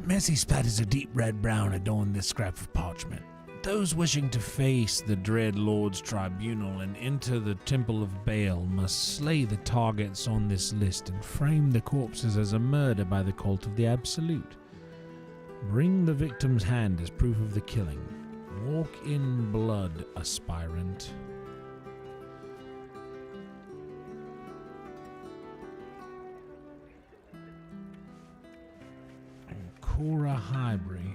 Messy spatters of deep red-brown adorn this scrap of parchment. Those wishing to face the dread Lord's tribunal and enter the Temple of Baal must slay the targets on this list and frame the corpses as a murder by the cult of the Absolute. Bring the victim's hand as proof of the killing. Walk in blood, aspirant. Cora Highbury.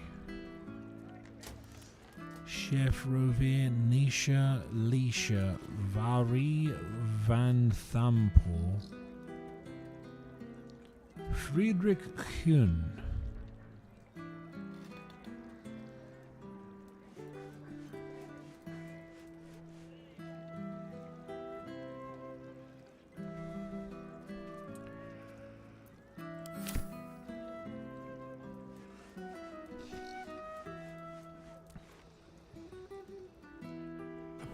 Chef Rovier Nisha Leisha Vari Van Thampel Friedrich Kuhn.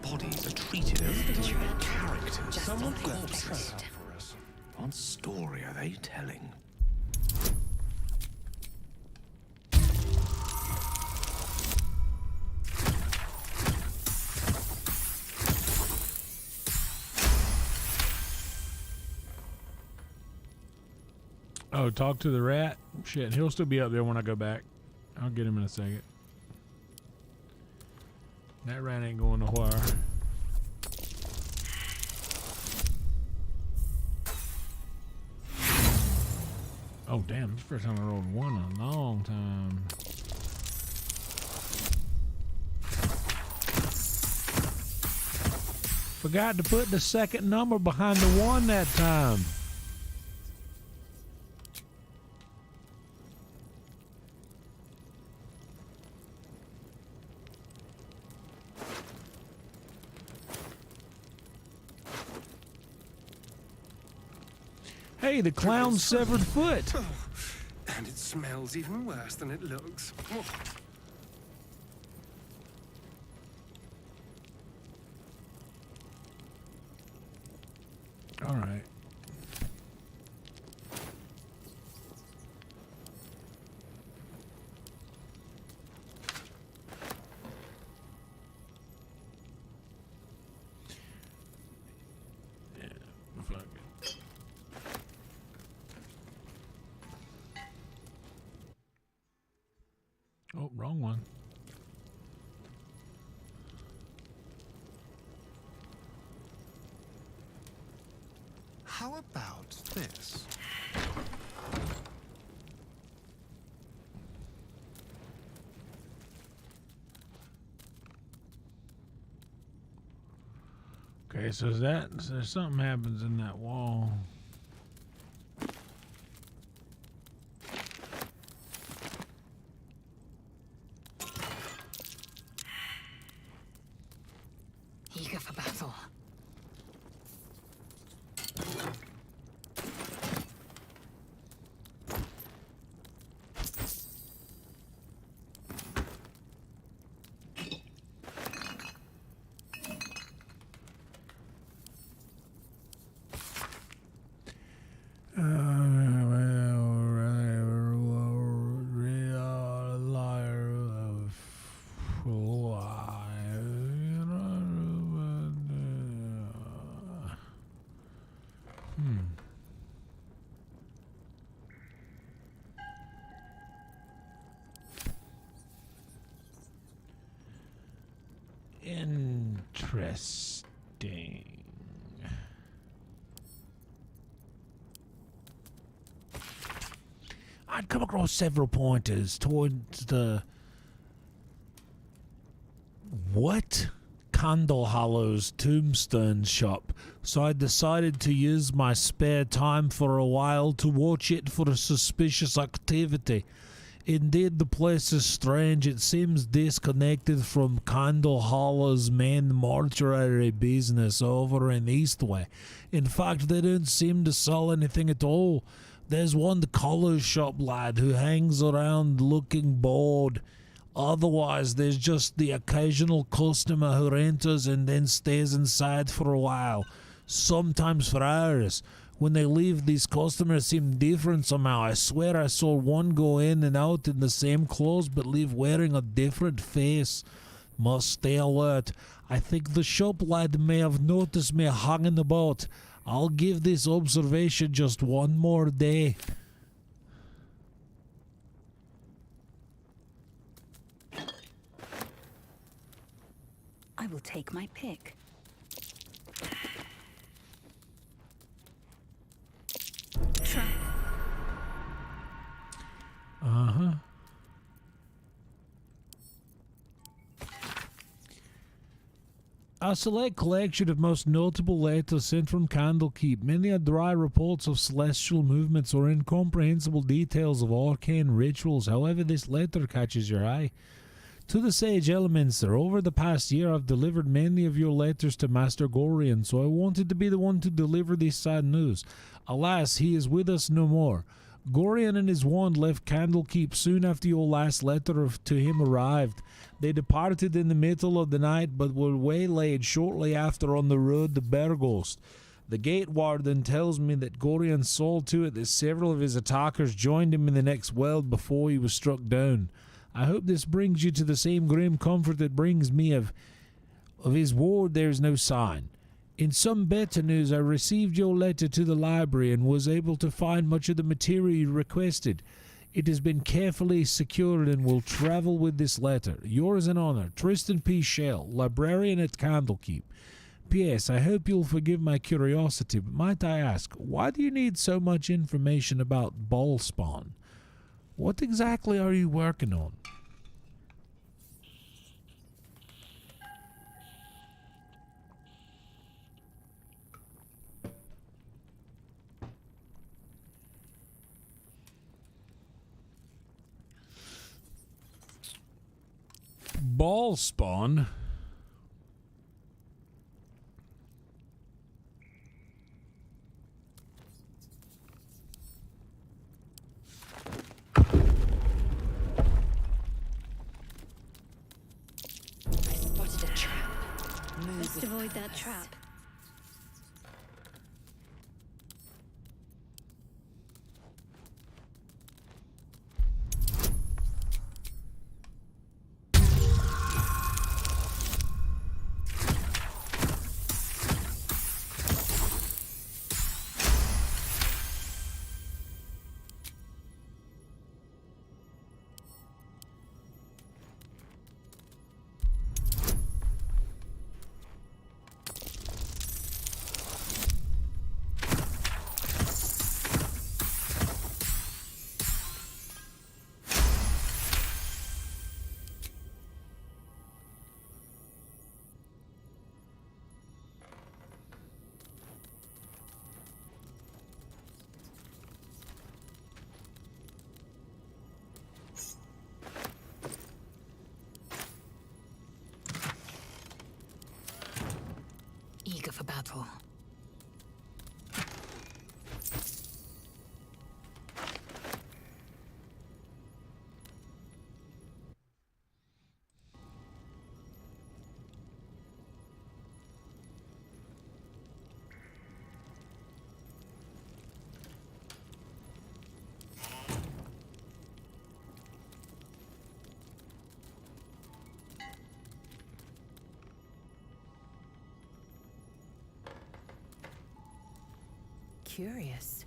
Bodies are treated as literary characters. Someone corpses. What story are they telling? Oh, talk to the rat? Shit, he'll still be up there when I go back. I'll get him in a second. That rat ain't going nowhere. Oh, damn. This is the first time I rolled one in a long time. Forgot to put the second number behind the one that time. Hey, the clown's severed foot. Oh, and it smells even worse than it looks. Oh. All right. Oh, wrong one. How about this? Okay, so there's something happens in that wall. Eager for battle. Interesting. I'd come across several pointers towards the Candle Hollow's tombstone shop, so I decided to use my spare time for a while to watch it for suspicious activity. Indeed, the place is strange. It seems disconnected from Candle Hollow's main mortuary business over in Eastway. In fact, they don't seem to sell anything at all. There's one collar shop lad who hangs around looking bored. Otherwise, there's just the occasional customer who enters and then stays inside for a while, sometimes for hours. When they leave, these customers seem different somehow. I swear I saw one go in and out in the same clothes but leave wearing a different face. Must stay alert. I think the shop lad may have noticed me hanging about. I'll give this observation just one more day. I will take my pick. Try. Uh-huh. A select collection of most notable letters sent from Candlekeep. Many are dry reports of celestial movements or incomprehensible details of arcane rituals. However, this letter catches your eye. To the Sage Elementor, over the past year I've delivered many of your letters to Master Gorian, so I wanted to be the one to deliver this sad news. Alas, he is with us no more. Gorian and his wand left Candlekeep soon after your last letter to him arrived. They departed in the middle of the night, but were waylaid shortly after on the road to Berghost. The gate warden tells me that Gorian saw to it that several of his attackers joined him in the next world before he was struck down. I hope this brings you to the same grim comfort that brings me. Of his ward there is no sign. In some better news, I received your letter to the library and was able to find much of the material you requested. It has been carefully secured and will travel with this letter. Yours in honor, Tristan P. Shell, librarian at Candlekeep. P.S. I hope you'll forgive my curiosity, but might I ask, why do you need so much information about Ballspawn? What exactly are you working on? Ballspawn? I spotted a trap. Best avoid that trap. Eager for battle. Curious.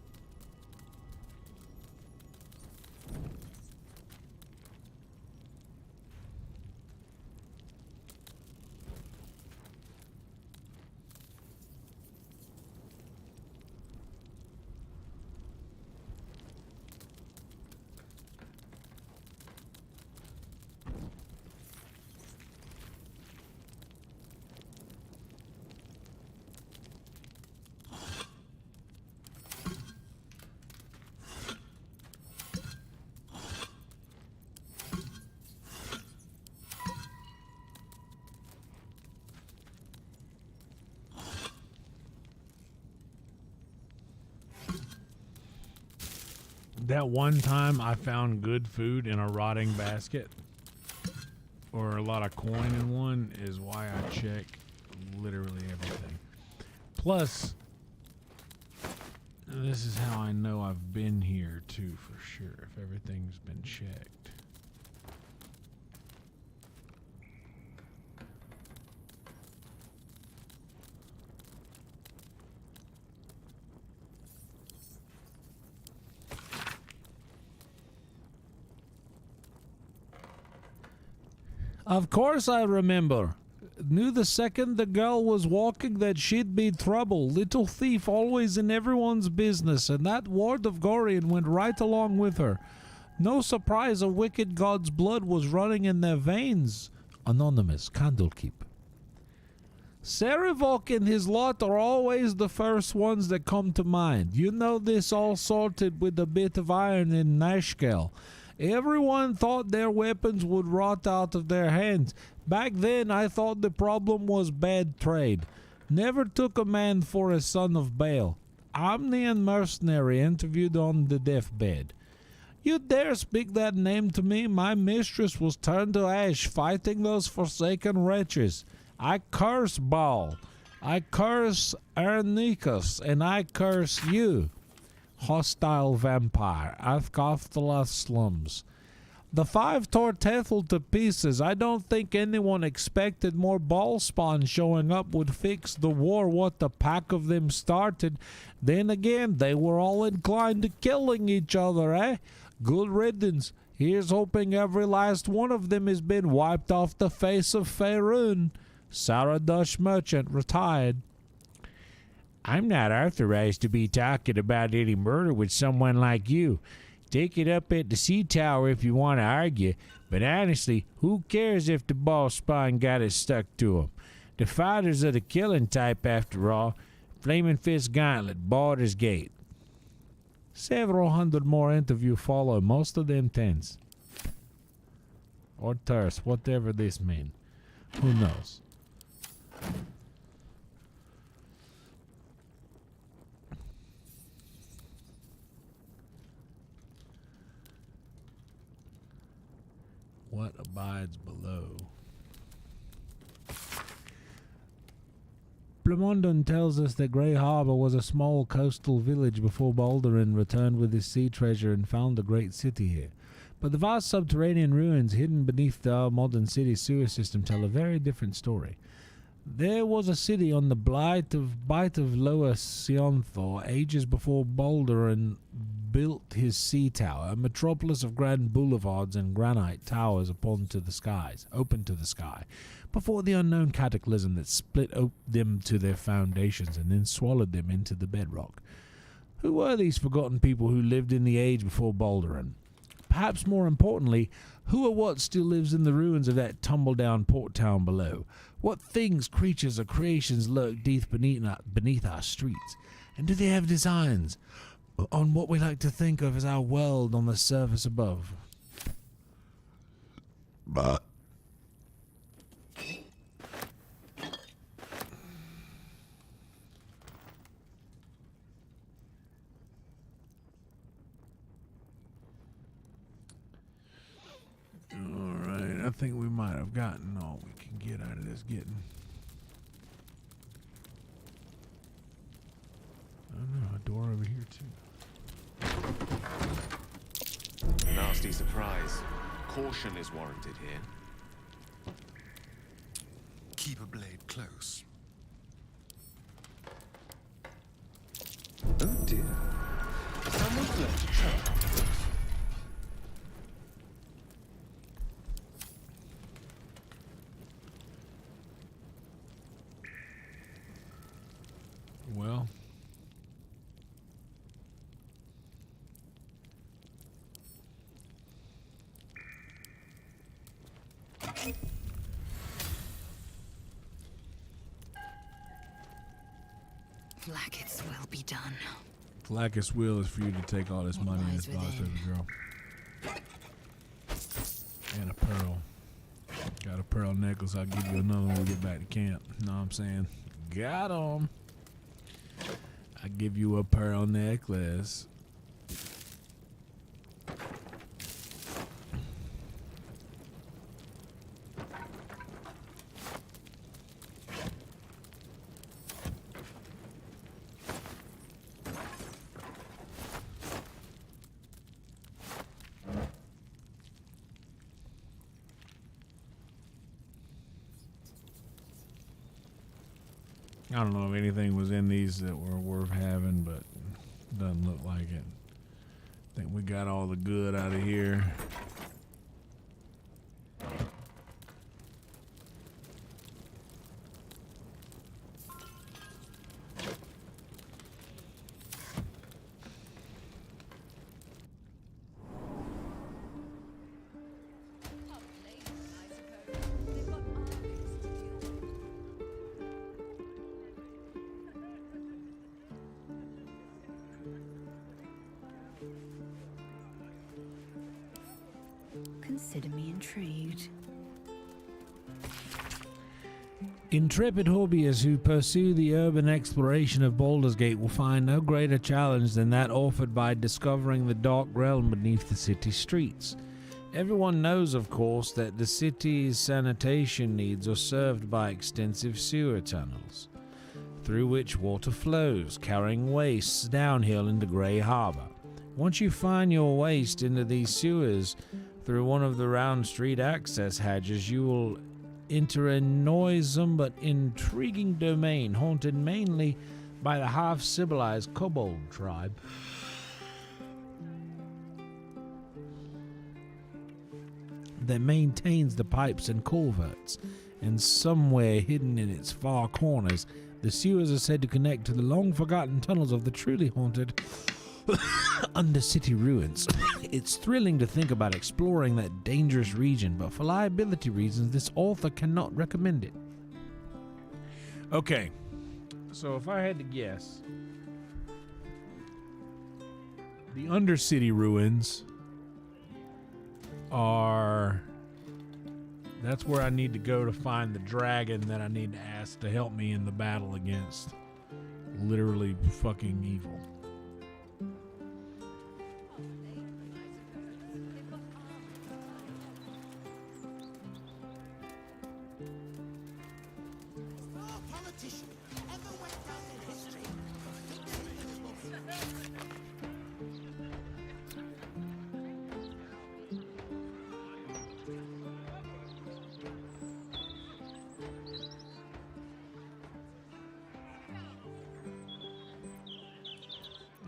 That one time I found good food in a rotting basket or a lot of coin in one is why I check literally everything. Plus, this is how I know I've been here too for sure, if everything's been checked. Of course I remember. Knew the second the girl was walking that she'd be trouble. Little thief always in everyone's business, and that ward of Gorian went right along with her. No surprise a wicked god's blood was running in their veins. Anonymous, Candlekeep. Sarivok and his lot are always the first ones that come to mind. You know this all sorted with a bit of iron in Nashkel. Everyone thought their weapons would rot out of their hands. Back then, I thought the problem was bad trade. Never took a man for a son of Baal. Omnian mercenary interviewed on the deathbed. You dare speak that name to me? My mistress was turned to ash fighting those forsaken wretches. I curse Baal. I curse Ernicus, and I curse you. Hostile vampire, Athgofthala slums. The 5 tore Tethel to pieces. I don't think anyone expected more ball spawn showing up would fix the war what the pack of them started. Then again, they were all inclined to killing each other, eh? Good riddance. Here's hoping every last one of them has been wiped off the face of Faerun. Sarah Dush Merchant, retired. I'm not authorized to be talking about any murder with someone like you. Take it up at the Sea Tower if you want to argue, but honestly, who cares if the ball spawn got it stuck to him? The fighters are the killing type after all. Flaming Fist Gauntlet, Baldur's Gate. Several hundred more interviews follow, most of them tense. Or terse, whatever this means. Who knows? What abides below? Blamondon tells us that Grey Harbor was a small coastal village before Baldurin returned with his sea treasure and found the great city here. But the vast subterranean ruins hidden beneath our modern city sewer system tell a very different story. There was a city on the bight of Lower Sionthor ages before Baldurin built his sea tower, a metropolis of grand boulevards and granite towers open to the sky, before the unknown cataclysm that split them to their foundations and then swallowed them into the bedrock. Who were these forgotten people who lived in the age before Baldurin? Perhaps more importantly, who or what still lives in the ruins of that tumble-down port town below? What things, creatures, or creations lurk deep beneath our streets? And do they have designs on what we like to think of as our world on the surface above? But alright, I think we might have gotten all we can get out of this getting. I don't know, a door over here too. Nasty surprise. Caution is warranted here. Keep a blade close. Oh dear. Someone's left a trap. Well, Flackett's will be done. Flackett's will is for you to take all this money and this box to the girl. And a pearl. Got a pearl necklace. I'll give you another one when we get back to camp. Know what I'm saying? Got 'em. I give you a pearl necklace. I don't know if anything was in these that were worth having, but doesn't look like it. I think we got all the good out of here. Consider me intrigued. Intrepid hobbyists who pursue the urban exploration of Baldur's Gate will find no greater challenge than that offered by discovering the dark realm beneath the city streets. Everyone knows, of course, that the city's sanitation needs are served by extensive sewer tunnels, through which water flows, carrying wastes downhill into Grey Harbor. Once you find your waste into these sewers, Through one of the round street access hatches, you will enter a noisome but intriguing domain haunted mainly by the half-civilized kobold tribe. That maintains the pipes and culverts, and somewhere hidden in its far corners, the sewers are said to connect to the long-forgotten tunnels of the truly haunted Undercity ruins. It's thrilling to think about exploring that dangerous region, but for liability reasons, this author cannot recommend it. Okay, so if I had to guess, the Undercity ruins are... That's where I need to go to find the dragon that I need to ask to help me in the battle against literally fucking evil.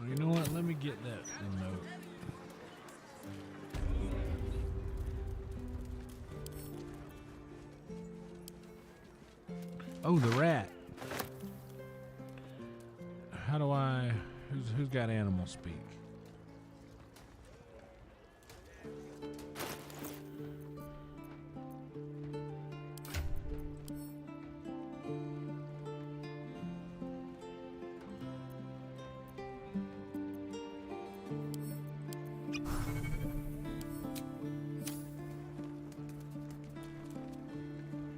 You know what? Let me get that remote. Oh, the rat. How do I... Who's got animal speak?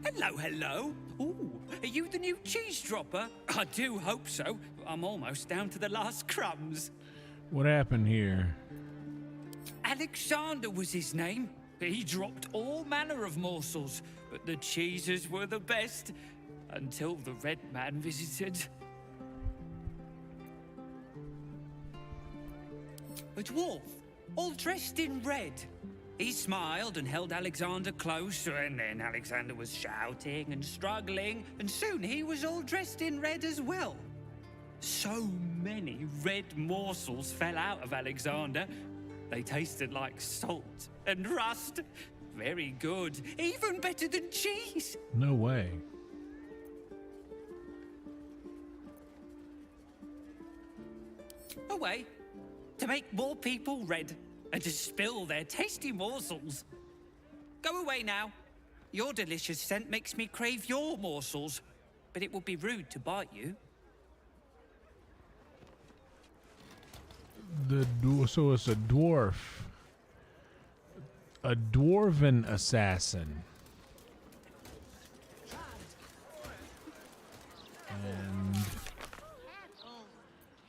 Hello, hello. Ooh, are you the new cheese dropper? I do hope so. I'm almost down to the last crumbs. What happened here? Alexander was his name. He dropped all manner of morsels, but the cheeses were the best until the Red Man visited. A dwarf, all dressed in red. He smiled and held Alexander close, and then Alexander was shouting and struggling, and soon he was all dressed in red as well. So many red morsels fell out of Alexander. They tasted like salt and rust. Very good, even better than cheese. No way. A way to make more people red and to spill their tasty morsels. Go away now. Your delicious scent makes me crave your morsels, but it would be rude to bite you. So it's a dwarf. A dwarven assassin. And...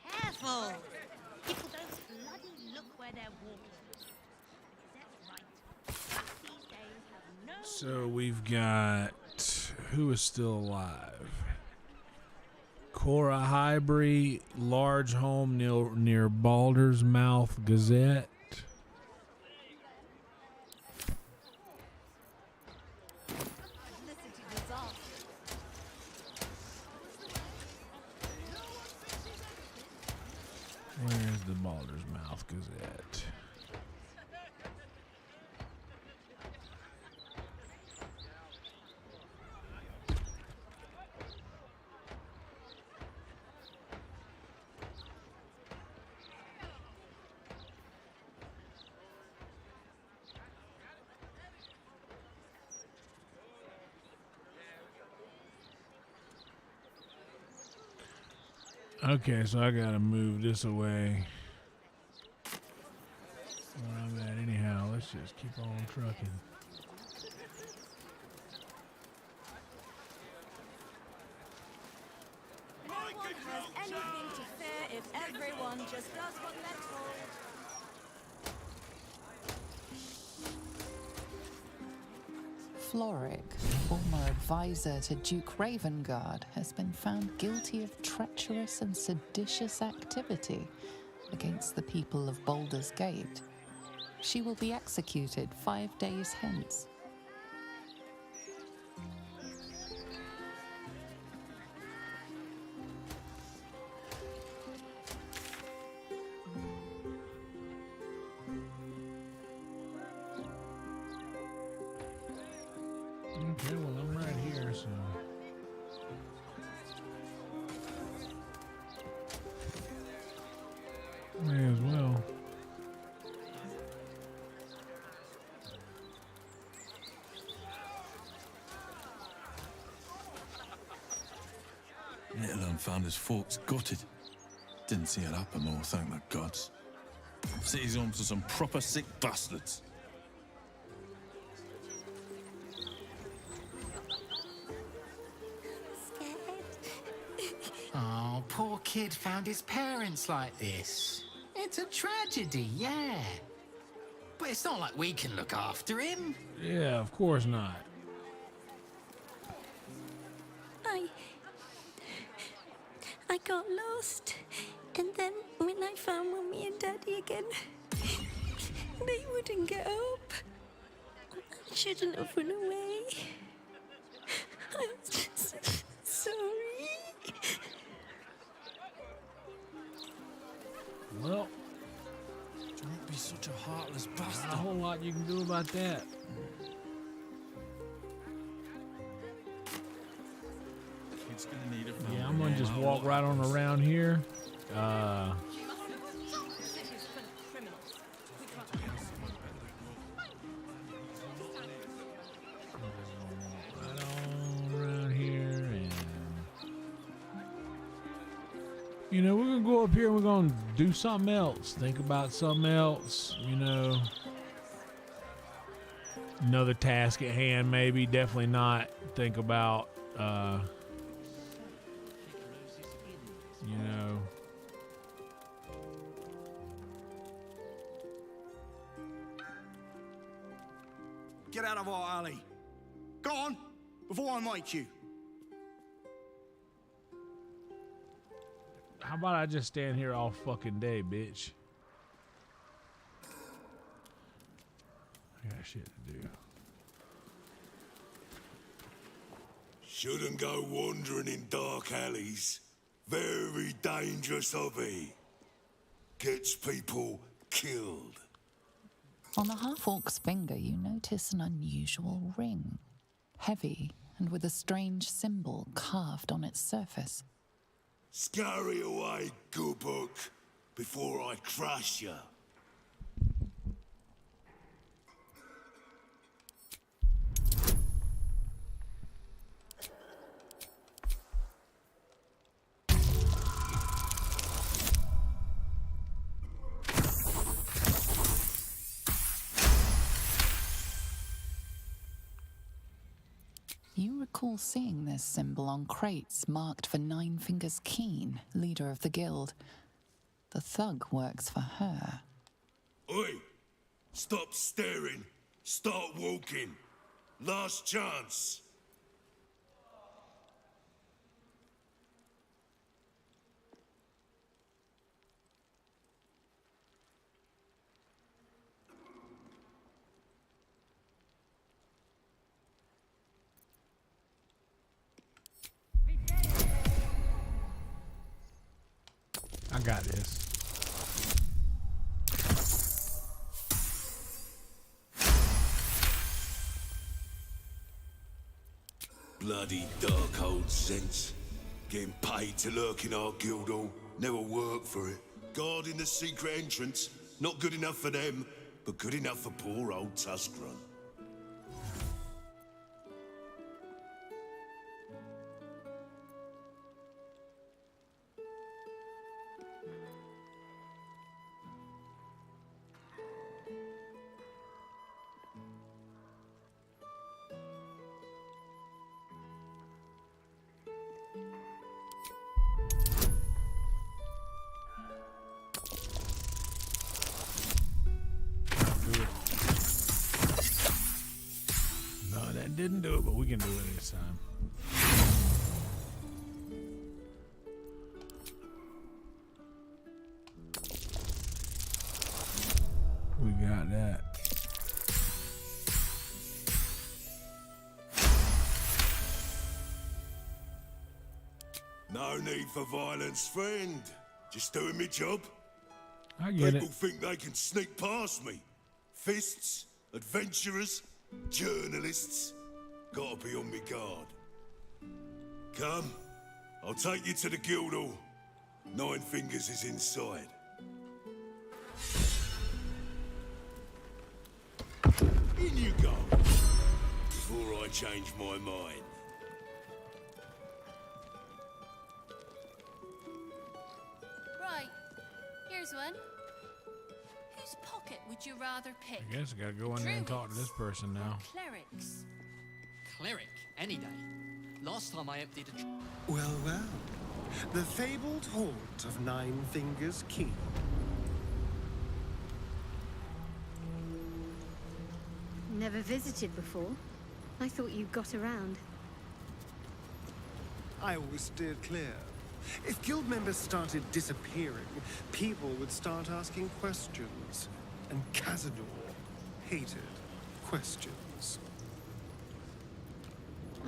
Careful! People don't bloody look where they're walking. That's right. These days have no... So we've got... Who is still alive? Cora Highbury, large home near Baldur's Mouth Gazette. Where's the Baldur's Mouth Gazette? Okay, so I gotta move this away. Where I'm at anyhow, let's just keep on trucking. No one has anything to fear if everyone just does what they're told. Floric, former advisor to Duke Ravengard, has been found guilty of treacherous and seditious activity against the people of Baldur's Gate. She will be executed 5 days hence. Okay, well, I'm right here, so. May as well. Little found his forks gutted. Didn't see it happen though, thank the gods. City's home to some proper sick bastards. Oh, poor kid found his parents like this. It's a tragedy, yeah. But it's not like we can look after him. Yeah, of course not. I got lost. And then when I found Mummy and Daddy again, they wouldn't get up. I shouldn't have run away. I'm just sorry. Well, don't be such a heartless bastard. Not a whole lot you can do about that. Kid's gonna need a Yeah, I'm gonna just walk right on around here. You know, we're gonna go up here and we're gonna do something else. Think about something else, you know. Another task at hand, maybe. Definitely not think about, you know. Get out of our alley. Go on, before I make you. How about I just stand here all fucking day, bitch? I got shit to do. Shouldn't go wandering in dark alleys. Very dangerous hobby. Gets people killed. On the half-orc's finger, you notice an unusual ring. Heavy and with a strange symbol carved on its surface. Scurry away, good book, before I crush you. You recall seeing this symbol on crates marked for Nine Fingers Keen, leader of the guild. The thug works for her. Oi! Stop staring. Start walking. Last chance. I got this. Bloody dark old sense. Getting paid to lurk in our guild hall. Never worked for it. Guarding the secret entrance. Not good enough for them, but good enough for poor old Tuskrun. No, that didn't do it, but we can do it this time. We got that. No need for violence, friend. Just doing my job. I get People it. think they can sneak past me. Fists, adventurers, journalists. Gotta be on me guard. Come, I'll take you to the Guildhall. Nine Fingers is inside. In you go. Before I change my mind. Right, here's one. Whose pocket would you rather pick? I guess I gotta go in there and talk to this person now. Clerics. Cleric, any day. Last time I emptied a... Well, well. The fabled haunt of Nine Fingers Key. Never visited before. I thought you got around. I always steered clear. If guild members started disappearing, people would start asking questions. And Cazador hated questions.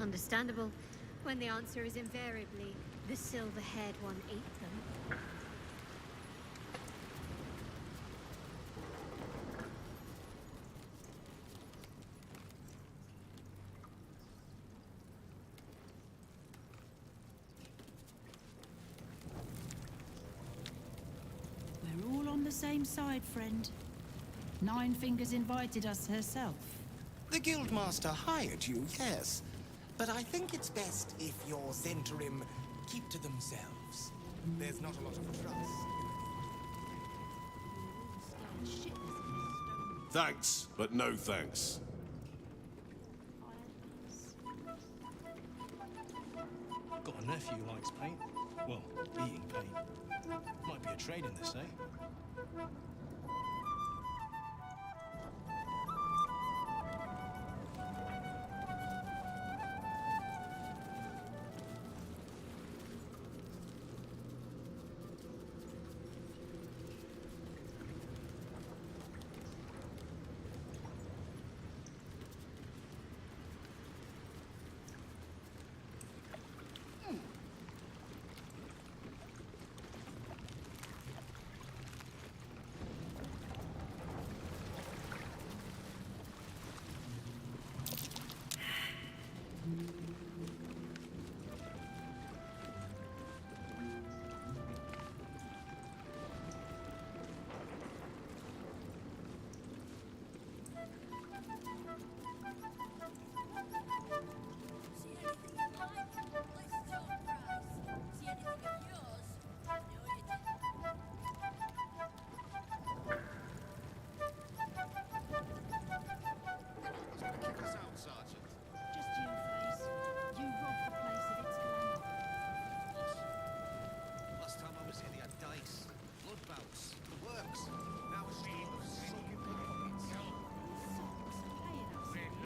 Understandable, when the answer is invariably, the silver-haired one ate them. We're all on the same side, friend. Nine Fingers invited us herself. The Guildmaster hired you, yes. But I think it's best if your Zentrim keep to themselves. There's not a lot of trust. Thanks, but no thanks. Got a nephew who likes paint. Well, eating paint. Might be a trade in this, eh?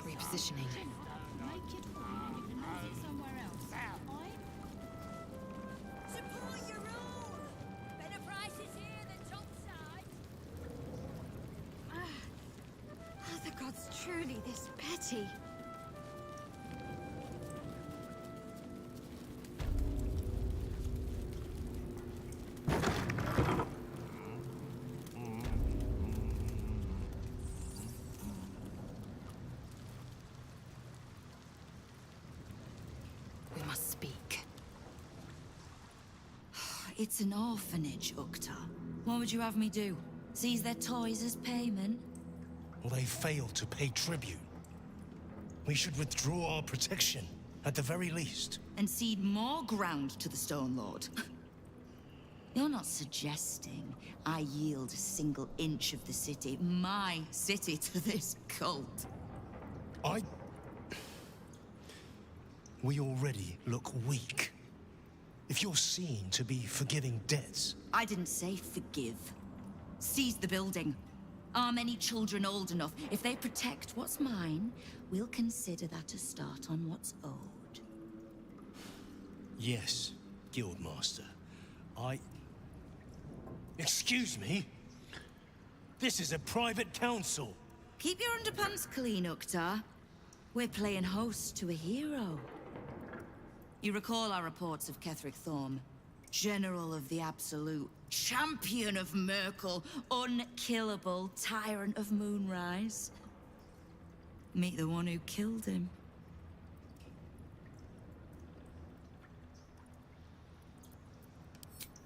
Repositioning. Support your own! Better prices here than topside. Are the gods truly this petty? We must speak. It's an orphanage, Ukta. What would you have me do? Seize their toys as payment? Well, they failed to pay tribute. We should withdraw our protection, at the very least. And cede more ground to the Stone Lord? You're not suggesting I yield a single inch of the city, my city, to this cult? We already look weak. If you're seen to be forgiving debts... I didn't say forgive. Seize the building. Arm any children old enough. If they protect what's mine, we'll consider that a start on what's owed. Yes, Guildmaster. Excuse me? This is a private council. Keep your underpants clean, Uktar. We're playing host to a hero. You recall our reports of Ketheric Thorm, General of the Absolute, Champion of Merkel, unkillable Tyrant of Moonrise. Meet the one who killed him.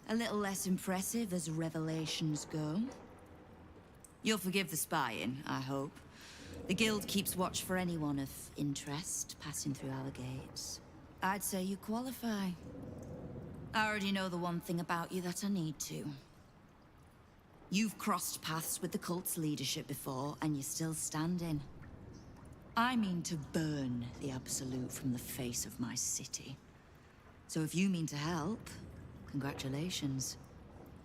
A little less impressive as revelations go. You'll forgive the spying, I hope. The Guild keeps watch for anyone of interest passing through our gates. I'd say you qualify. I already know the one thing about you that I need to. You've crossed paths with the cult's leadership before, and you're still standing. I mean to burn the Absolute from the face of my city. So if you mean to help, congratulations.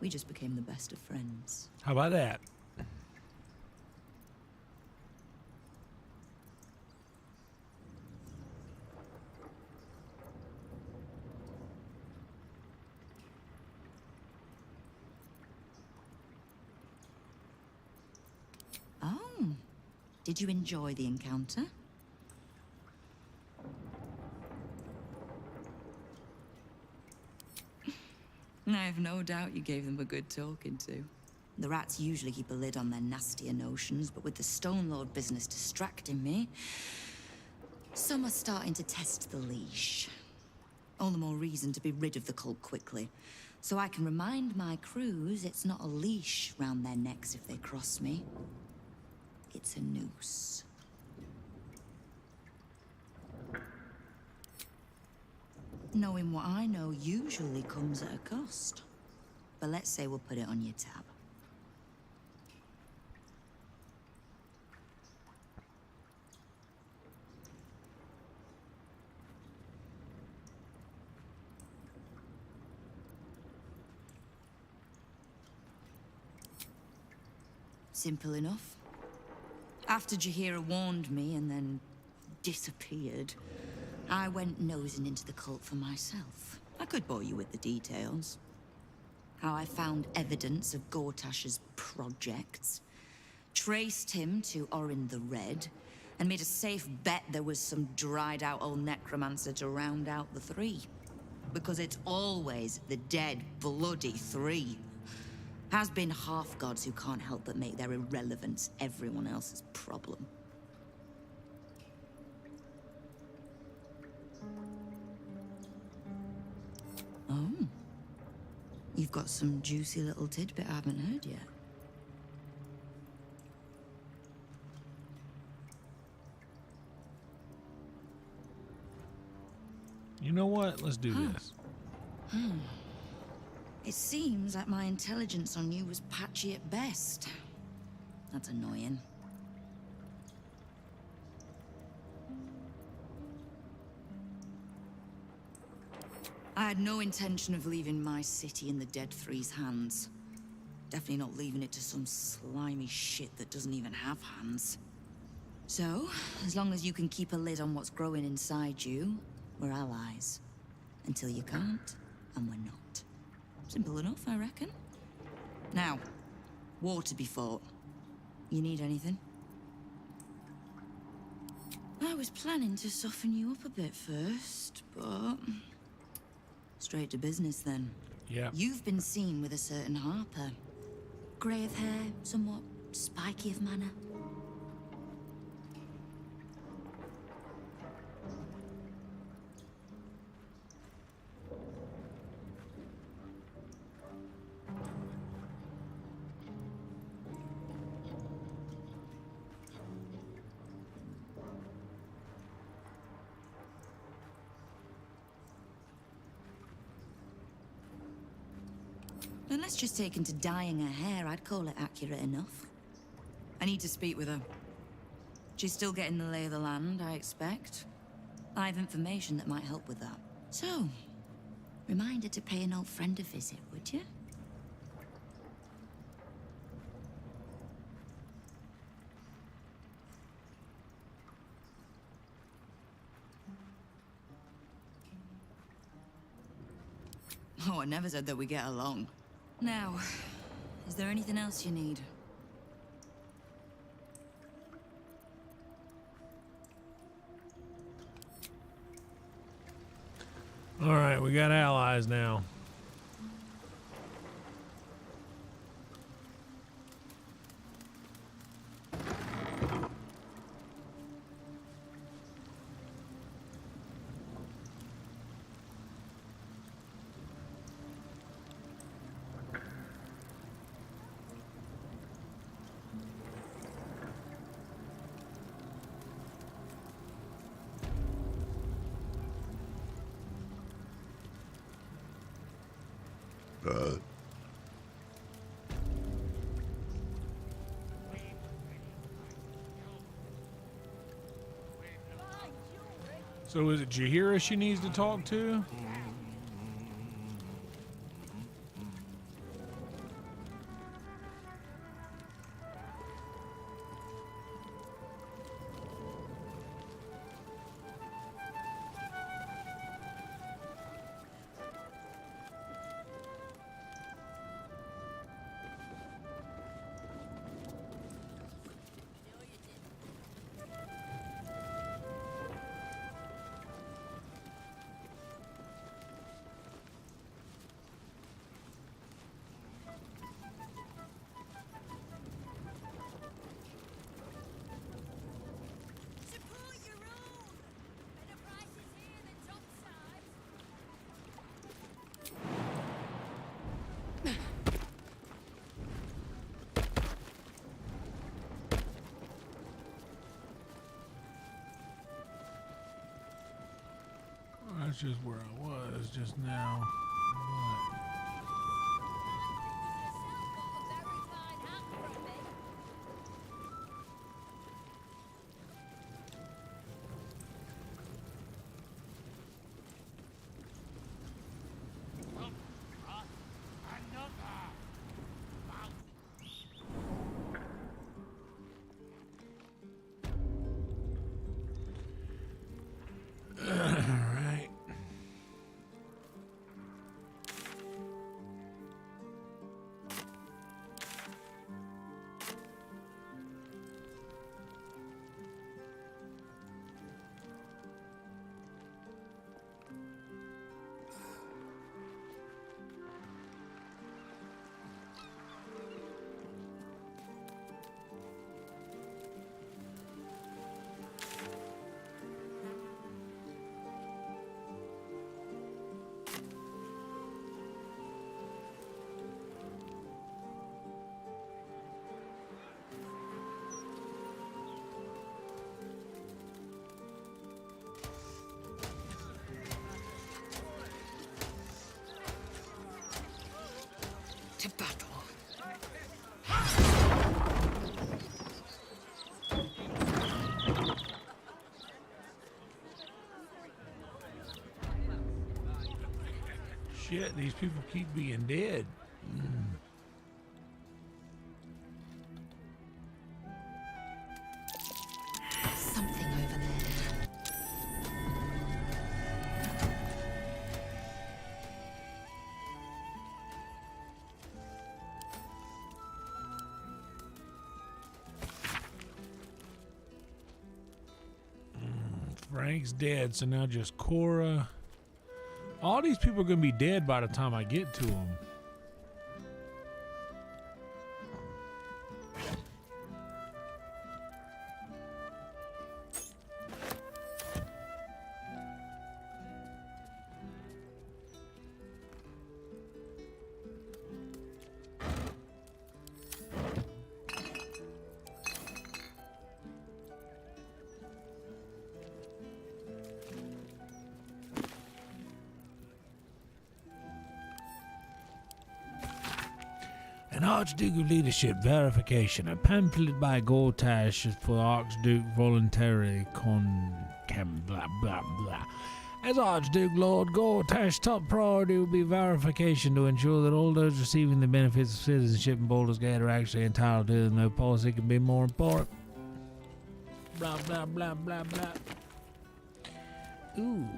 We just became the best of friends. How about that? Oh, did you enjoy the encounter? I have no doubt you gave them a good talking to. The rats usually keep a lid on their nastier notions, but with the Stone Lord business distracting me, some are starting to test the leash. All the more reason to be rid of the cult quickly, so I can remind my crews it's not a leash round their necks if they cross me. It's a noose. Knowing what I know usually comes at a cost. But let's say we'll put it on your tab. Simple enough. After Jaheira warned me and then disappeared, I went nosing into the cult for myself. I could bore you with the details. How I found evidence of Gortash's projects, traced him to Orin the Red, and made a safe bet there was some dried-out old necromancer to round out the three. Because it's always the dead, bloody three. Has been half-gods who can't help but make their irrelevance everyone else's problem. Oh. You've got some juicy little tidbit I haven't heard yet. You know what? Let's do this. It seems like my intelligence on you was patchy at best. That's annoying. I had no intention of leaving my city in the Dead Three's hands. Definitely not leaving it to some slimy shit that doesn't even have hands. So, as long as you can keep a lid on what's growing inside you, we're allies. Until you can't, and we're not. Simple enough, I reckon. Now, war to be fought. You need anything? I was planning to soften you up a bit first, but... straight to business, then. Yeah. You've been seen with a certain Harper. Grey of hair, somewhat spiky of manner. Unless just taken to dyeing her hair, I'd call it accurate enough. I need to speak with her. She's still getting the lay of the land, I expect. I have information that might help with that. So, remind her to pay an old friend a visit, would you? Oh, I never said that we get along. Now, is there anything else you need? All right, we got allies now. So is it Jahira she needs to talk to? That's just where I was just now. To battle. Shit, these people keep being dead. Something over there. Frank's dead, so now just Cora. All these people are going to be dead by the time I get to them. An Archduke of Leadership verification. A pamphlet by Gortash for Archduke voluntarily blah blah blah. As Archduke Lord Gortash's top priority will be verification to ensure that all those receiving the benefits of citizenship in Baldur's Gate are actually entitled to them. No policy can be more important. Blah blah blah blah blah. Ooh,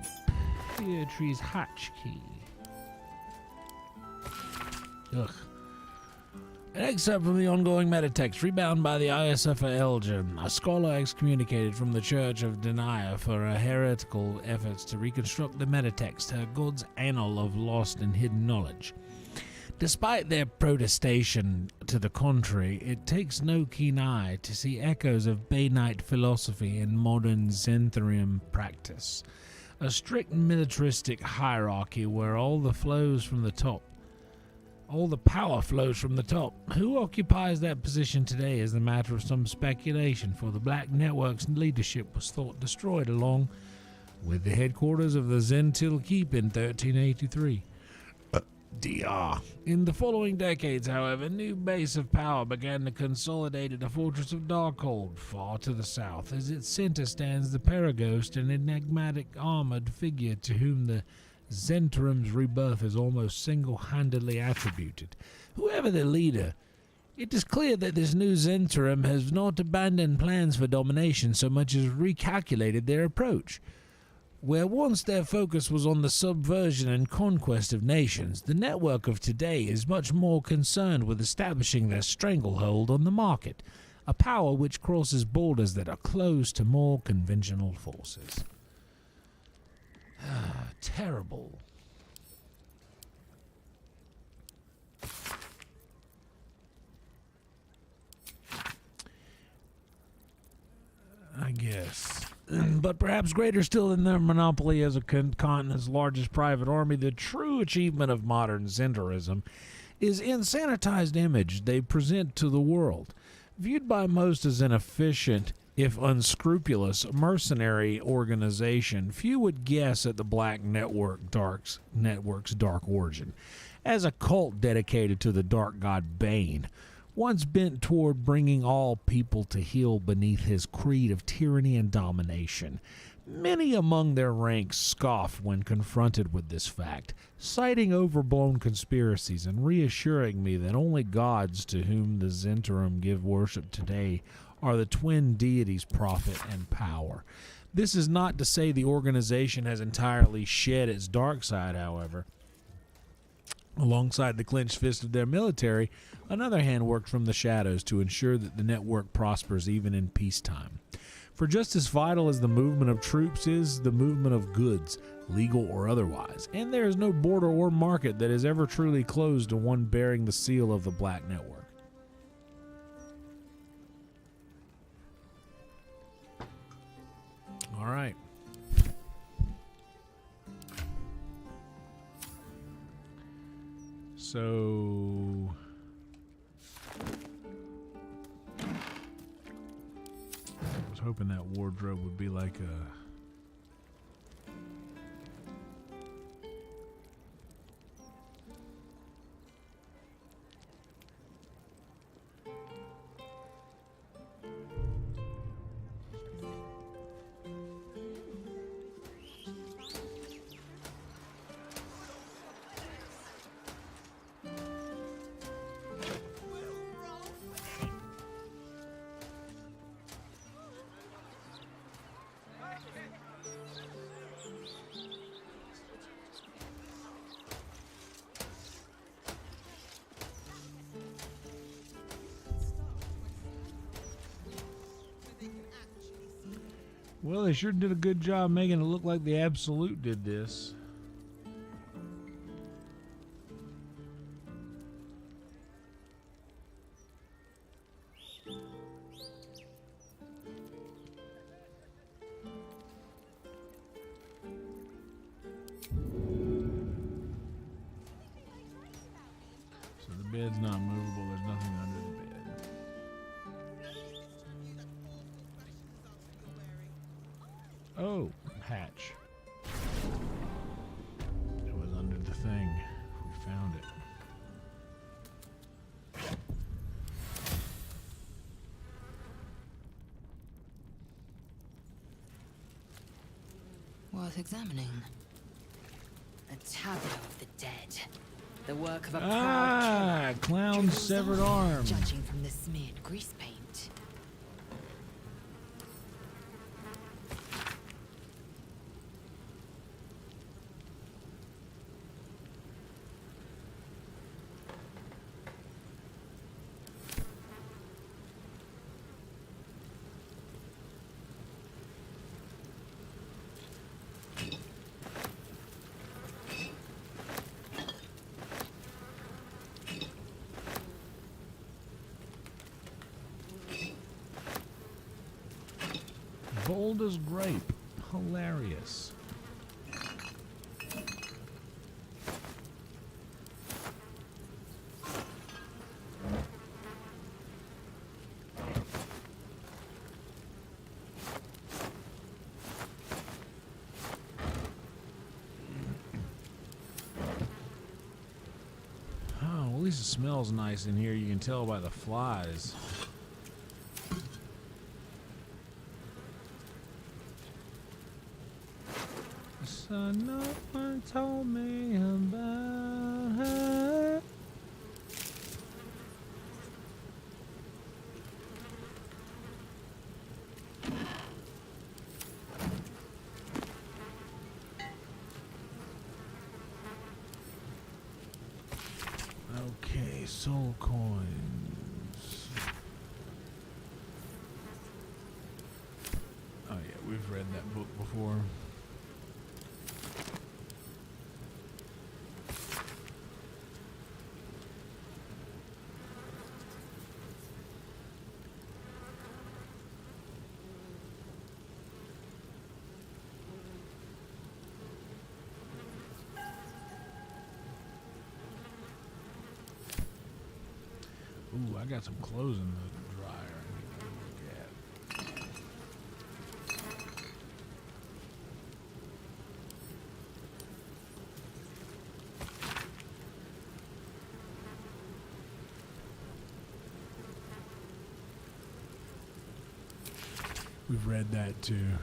Beatrice's hatch key. Ugh. An excerpt from the ongoing metatext, rebound by the ISF Elgin, a scholar excommunicated from the Church of Denia for her heretical efforts to reconstruct the metatext, her God's annal of lost and hidden knowledge. Despite their protestation to the contrary, it takes no keen eye to see echoes of Bainite philosophy in modern Zentharium practice, a strict militaristic hierarchy where all the power flows from the top. Who occupies that position today is the matter of some speculation, for the Black Network's leadership was thought destroyed along with the headquarters of the Zentil Keep in 1383. DR. In the following decades, however, a new base of power began to consolidate at the fortress of Darkhold, far to the south. As its center stands the Paragost, an enigmatic armored figure to whom the Zentarium's rebirth is almost single-handedly attributed. Whoever the leader, it is clear that this new Zentarium has not abandoned plans for domination so much as recalculated their approach. Where once their focus was on the subversion and conquest of nations, the network of today is much more concerned with establishing their stranglehold on the market, a power which crosses borders that are closed to more conventional forces. Terrible. I guess. But perhaps greater still than their monopoly as a continent's largest private army, the true achievement of modern Zentarism is in sanitized image they present to the world. Viewed by most as an efficient, if unscrupulous, mercenary organization, few would guess at the Black Network's dark origin. As a cult dedicated to the dark god Bane, once bent toward bringing all people to heel beneath his creed of tyranny and domination. Many among their ranks scoff when confronted with this fact, citing overblown conspiracies and reassuring me that only gods to whom the Zentarium give worship today are the twin deities Prophet and Power. This is not to say the organization has entirely shed its dark side, however. Alongside the clenched fist of their military, another hand worked from the shadows to ensure that the network prospers even in peacetime. For just as vital as the movement of troops is the movement of goods, legal or otherwise, and there is no border or market that is ever truly closed to one bearing the seal of the Black Network. All right. So I was hoping that wardrobe would be like a well, they sure did a good job making it look like the Absolute did this. So the bed's not movable, there's nothing under the bed. Oh, hatch. It was under the thing. We found it. Worth examining. A tableau of the dead. The work of a proud Ah, clown's severed arm. judging from the smeared grease paint. Bold as grape. Hilarious. Oh, at least it smells nice in here. You can tell by the flies. So no one told me about her. Okay, soul coins. Oh yeah, we've read that book before. Ooh, I got some clothes in the dryer I need to look at. We've read that too.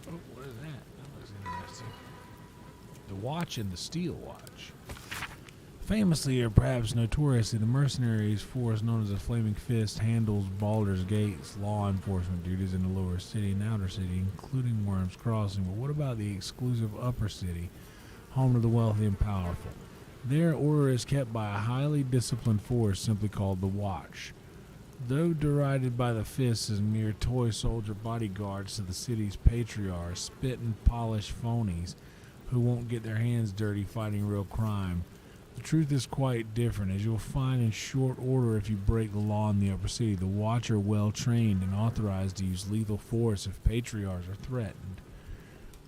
Oh, what is that? That looks interesting. The watch and the steel watch. Famously, or perhaps notoriously, the mercenaries force known as the Flaming Fist handles Baldur's Gate's law enforcement duties in the lower city and outer city, including Worm's Crossing. But what about the exclusive upper city, home to the wealthy and powerful? Their order is kept by a highly disciplined force simply called the Watch. Though derided by the Fists as mere toy soldier bodyguards to the city's patriarchs, spit and polished phonies who won't get their hands dirty fighting real crime, the truth is quite different, as you'll find in short order if you break the law in the upper city. The Watch are well trained and authorized to use lethal force if patriarchs are threatened.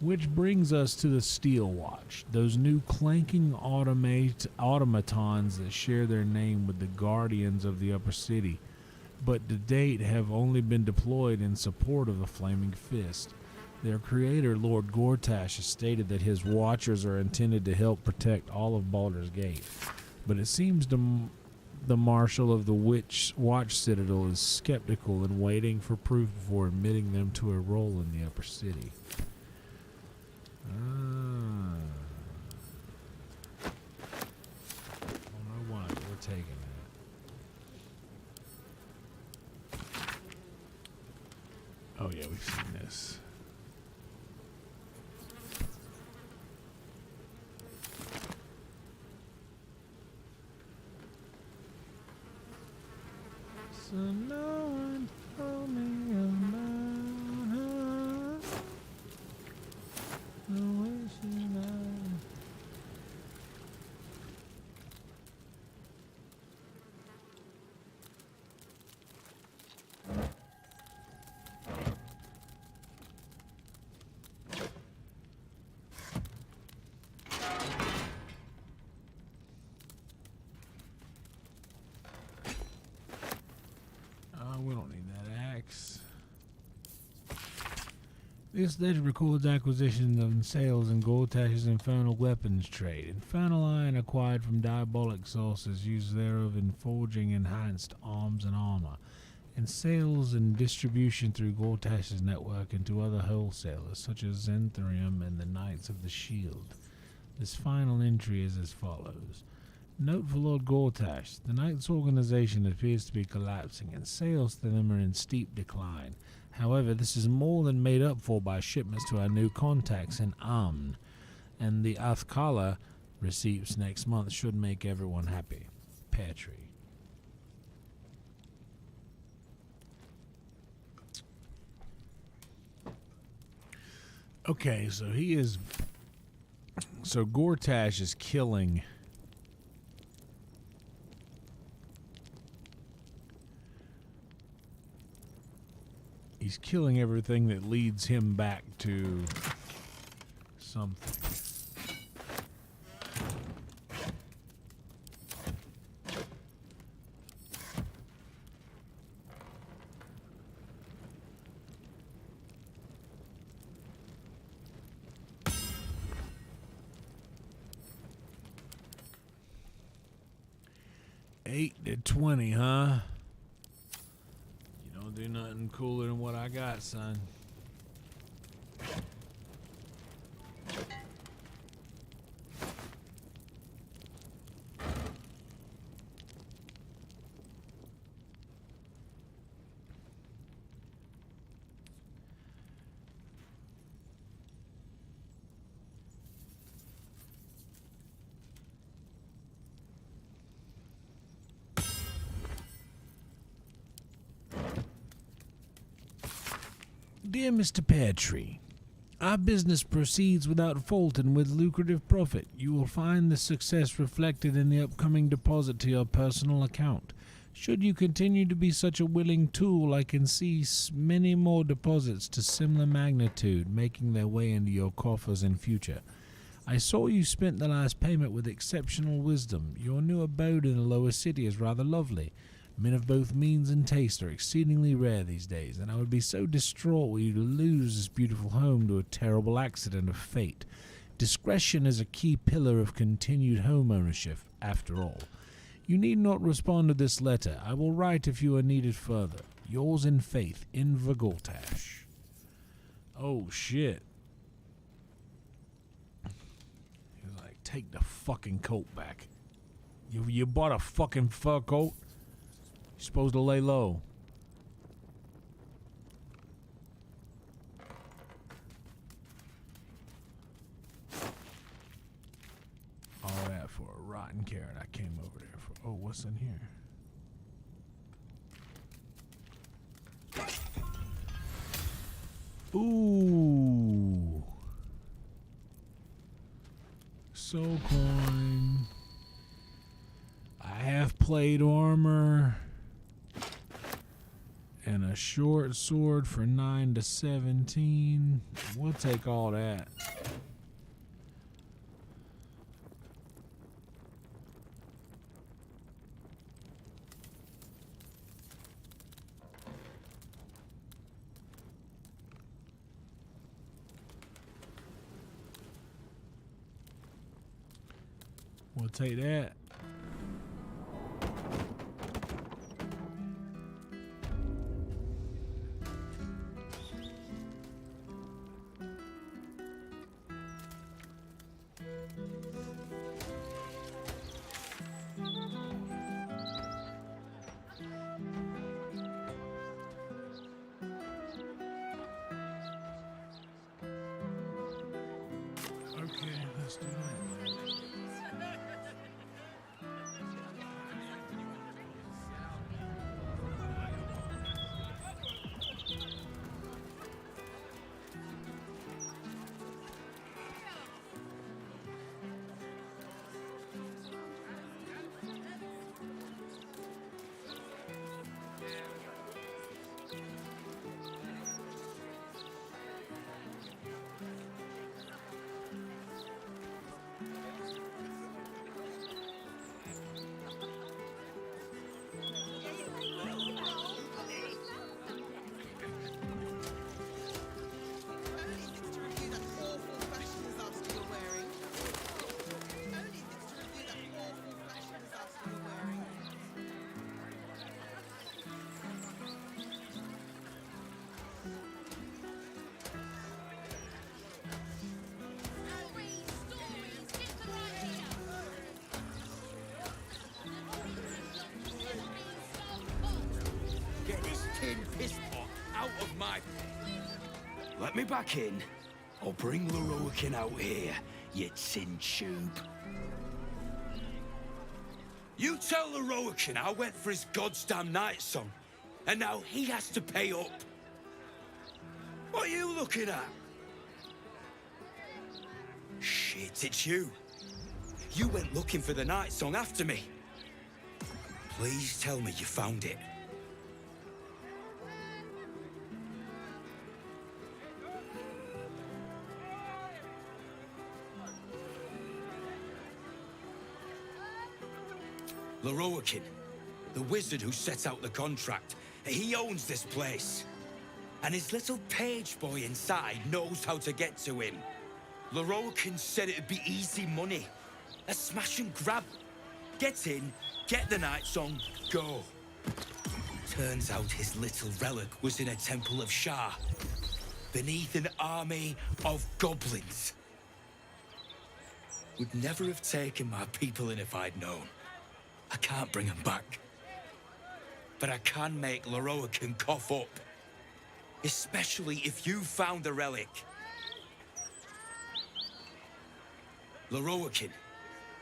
Which brings us to the Steel Watch, those new clanking automatons that share their name with the Guardians of the upper city, but to date have only been deployed in support of the Flaming Fist. Their creator, Lord Gortash, has stated that his Watchers are intended to help protect all of Baldur's Gate, but it seems the Marshal of the Watch Citadel is skeptical and waiting for proof before admitting them to a role in the upper city. Oh, no wonder we're taking that. Oh yeah, we've seen this. So no one told me about her. No way she lied. We don't need that axe. This ledger records acquisitions of sales and Gortash's infernal weapons trade. Infernal iron acquired from diabolic sources, used thereof in forging enhanced arms and armor. and sales and distribution through Gortash's network and to other wholesalers such as Zentharium and the Knights of the Shield. This final entry is as follows. Note for Lord Gortash, the Knights organization appears to be collapsing and sales to them are in steep decline. However, this is more than made up for by shipments to our new contacts in Amn, and the Athkala receipts next month should make everyone happy. Petri. Okay, so Gortash is killing everything that leads him back to something. $8 to $20, huh? You don't do nothing cooler than what I got, son. Dear Mr. Peartree, our business proceeds without fault and with lucrative profit. You will find the success reflected in the upcoming deposit to your personal account. Should you continue to be such a willing tool, I can see many more deposits to similar magnitude making their way into your coffers in future. I saw you spent the last payment with exceptional wisdom. Your new abode in the lower city is rather lovely. Men of both means and taste are exceedingly rare these days, and I would be so distraught were you to lose this beautiful home to a terrible accident of fate. Discretion is a key pillar of continued home ownership, after all. You need not respond to this letter. I will write if you are needed further. Yours in faith, Inver Gortash. Oh, shit. He's like, take the fucking coat back. You bought a fucking fur coat? You're supposed to lay low. All that for a rotten carrot I came over there for. Oh, what's in here? Ooh. Soul coin. I have plate armor. And a short sword for 9 to 17. We'll take all that. We'll take that. Okay, let's do that. Let me back in. I'll bring Leroican out here, you tin tube. You tell Leroican I went for his goddamn night song, and now he has to pay up. What are you looking at? Shit, it's you. You went looking for the night song after me. Please tell me you found it. Leroican, the wizard who set out the contract, he owns this place. And his little page boy inside knows how to get to him. Leroican said it'd be easy money. A smash and grab. Get in, get the night song, go. Turns out his little relic was in a temple of Shah, beneath an army of goblins. Would never have taken my people in if I'd known. I can't bring them back. But I can make Leroican cough up. Especially if you found the relic. Leroican,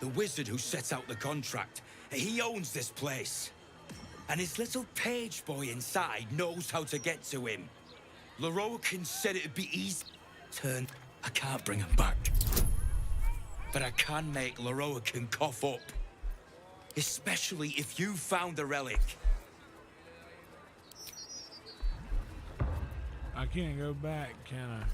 the wizard who set out the contract, he owns this place. And his little page boy inside knows how to get to him. Leroican said it'd be easy. I can't bring him back. But I can make Leroican cough up. Especially if you found the relic. I can't go back, can I?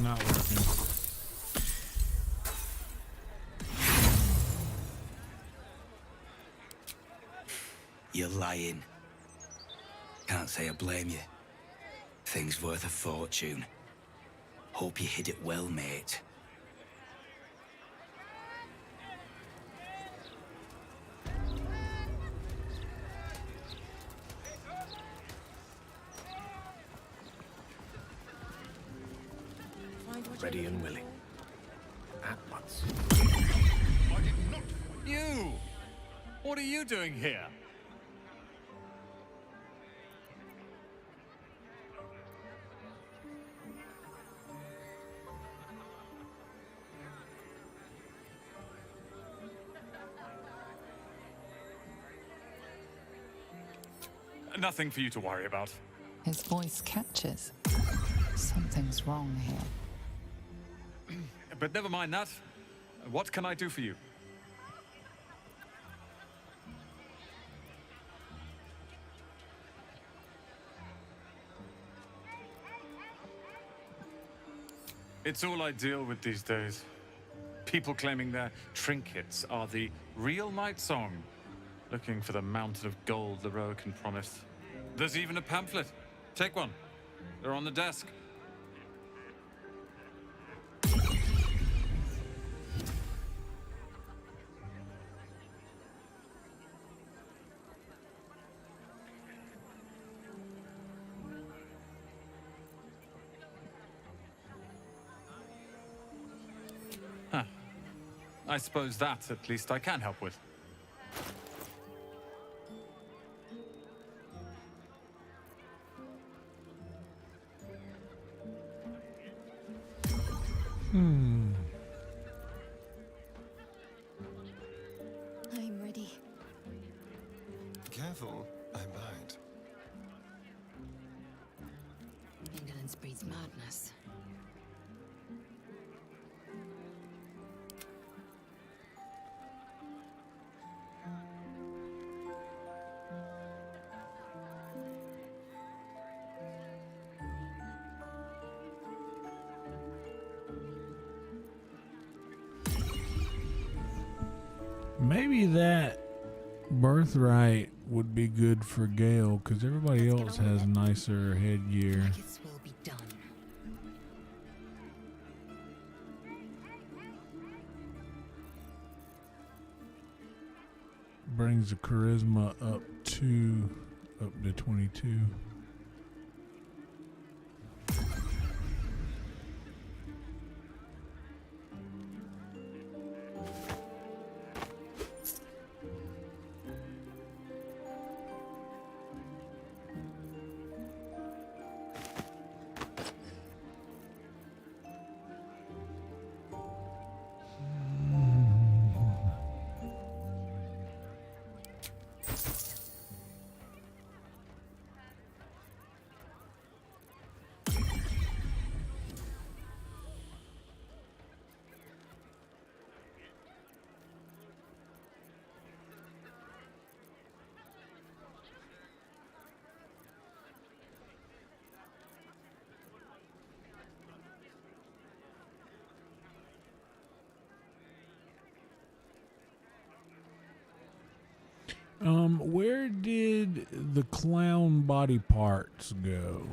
Not working. You're lying. Can't say I blame you. Thing's worth a fortune. Hope you hid it well, mate. Ready and willing. At once. I did not. You! What are you doing here? Nothing for you to worry about. His voice catches. Something's wrong here. But never mind that. What can I do for you? It's all I deal with these days. People claiming their trinkets are the real night song, looking for the mountain of gold Leroican promised. There's even a pamphlet. Take one. They're on the desk. Huh. I suppose that, at least, I can help with. I'm ready. Careful, I might. Indolence breeds madness. Maybe that birthright would be good for Gale, because everybody else has nicer headgear. This will be done. Brings the charisma up to 22. Where did the clown body parts go?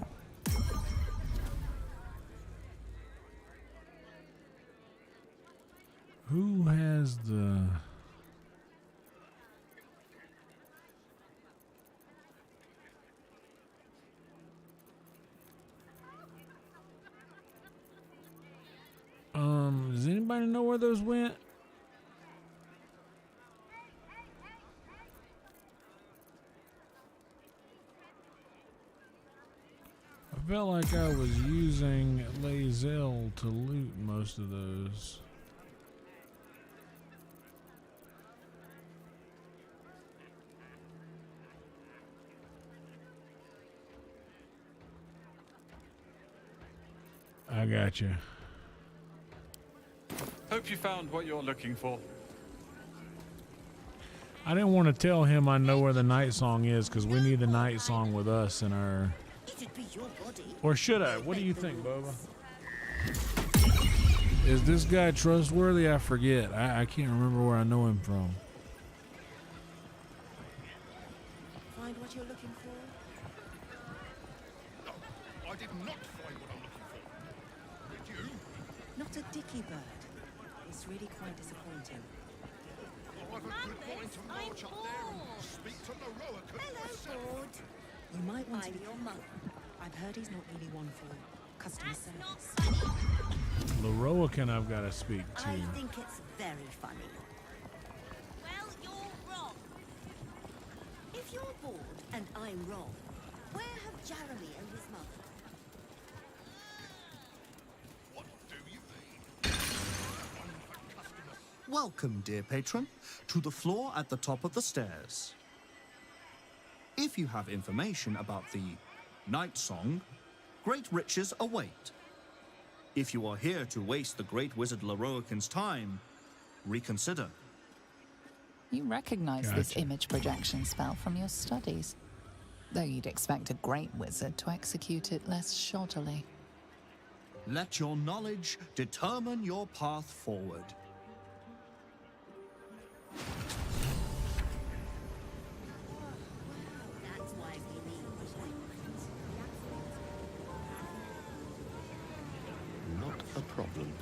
Who has the... does anybody know where those went? I felt like I was using Lazel to loot most of those. I got you. Hope you found what you're looking for. I didn't want to tell him I know where the night song is because we need the night song with us in our... Or should I? What do you think, Boba? Is this guy trustworthy? I forget. I can't remember where I know him from. Find what you're looking for? No, I did not find what I'm looking for. Did you? Not a dicky bird. It's really quite disappointing. I've a good point to march up there and speak to Laroa. Hello, Board. You might want to be your mother. I've heard he's not really one for customer service. Laroa I've got to speak to. I think it's very funny. Well, you're wrong. If you're bored and I'm wrong, where have Jeremy and his mother? What do you mean? Welcome, dear patron, to the floor at the top of the stairs. If you have information about the night song, great riches await. If you are here to waste the great wizard Laroakin's time, reconsider. You recognize this image projection spell from your studies, though you'd expect a great wizard to execute it less shoddily. Let your knowledge determine your path forward. Not a problem.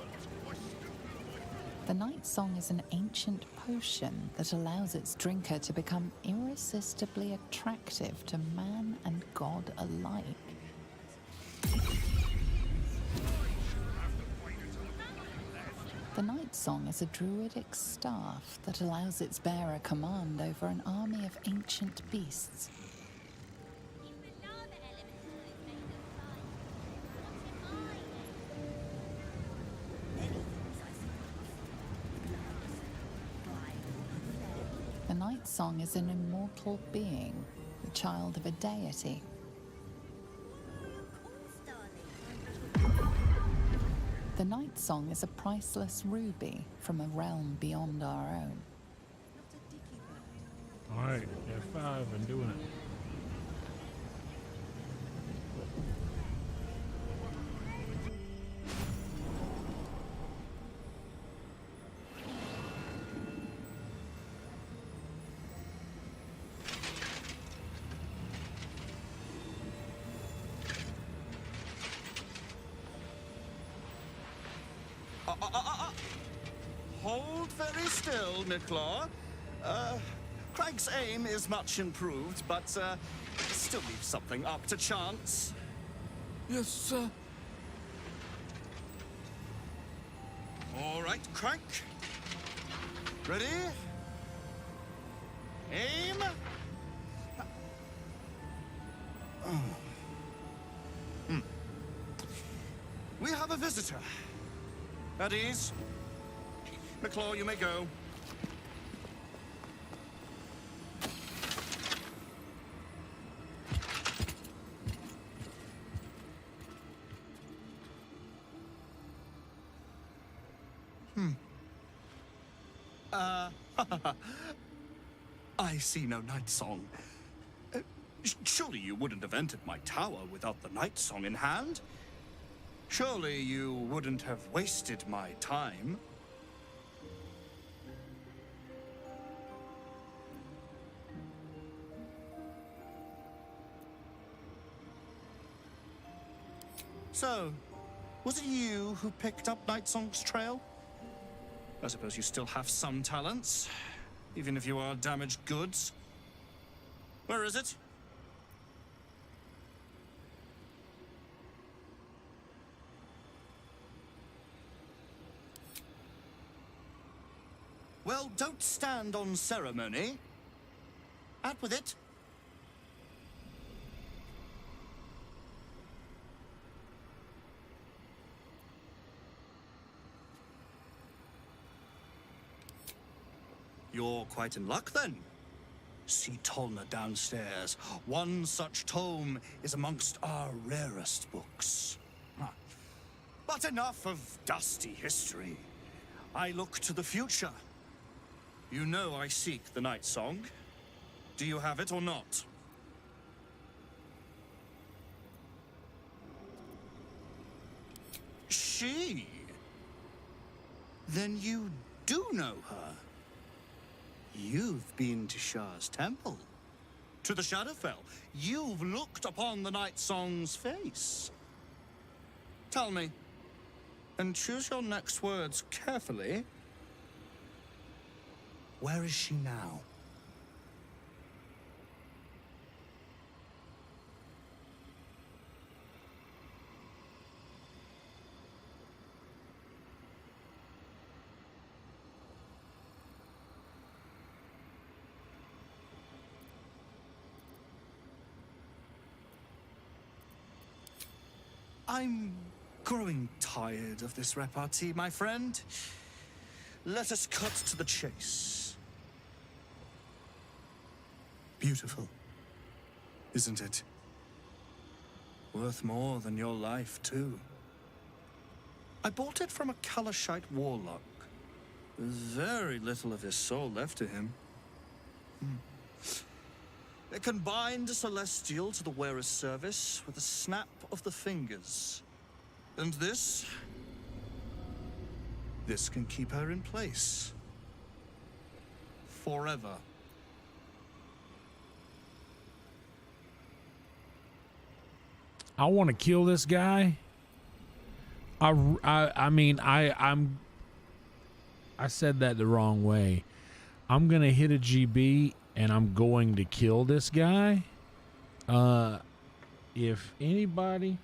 The night song is an ancient potion that allows its drinker to become irresistibly attractive to man and god alike. The night song is a druidic staff that allows its bearer command over an army of ancient beasts. The night song is an immortal being, the child of a deity. The night song is a priceless ruby from a realm beyond our own. All right, F5 and doing it. Hold very still, Nicola. Craig's aim is much improved, but still leaves something up to chance. Yes, sir. All right, Crank. Ready? Aim. We have a visitor. At ease. McClaw, you may go. I see no night song. Surely you wouldn't have entered my tower without the night song in hand? Surely you wouldn't have wasted my time? So, was it you who picked up Nightsong's trail? I suppose you still have some talents, even if you are damaged goods. Where is it? Well, don't stand on ceremony. Out with it. You're quite in luck, then. See Tolna downstairs. One such tome is amongst our rarest books. But enough of dusty history. I look to the future. You know I seek the Night Song. Do you have it or not? She? Then you do know her. You've been to Shah's temple. To the Shadowfell. You've looked upon the Night Song's face. Tell me, and choose your next words carefully. Where is she now? I'm growing tired of this repartee, my friend. Let us cut to the chase. Beautiful, isn't it? Worth more than your life, too. I bought it from a Kalashite warlock. There's very little of his soul left to him. It can bind a celestial to the wearer's service with a snap of the fingers. And this can keep her in place. Forever. I want to kill this guy. I said that the wrong way. I'm gonna hit a GB and I'm going to kill this guy. If anybody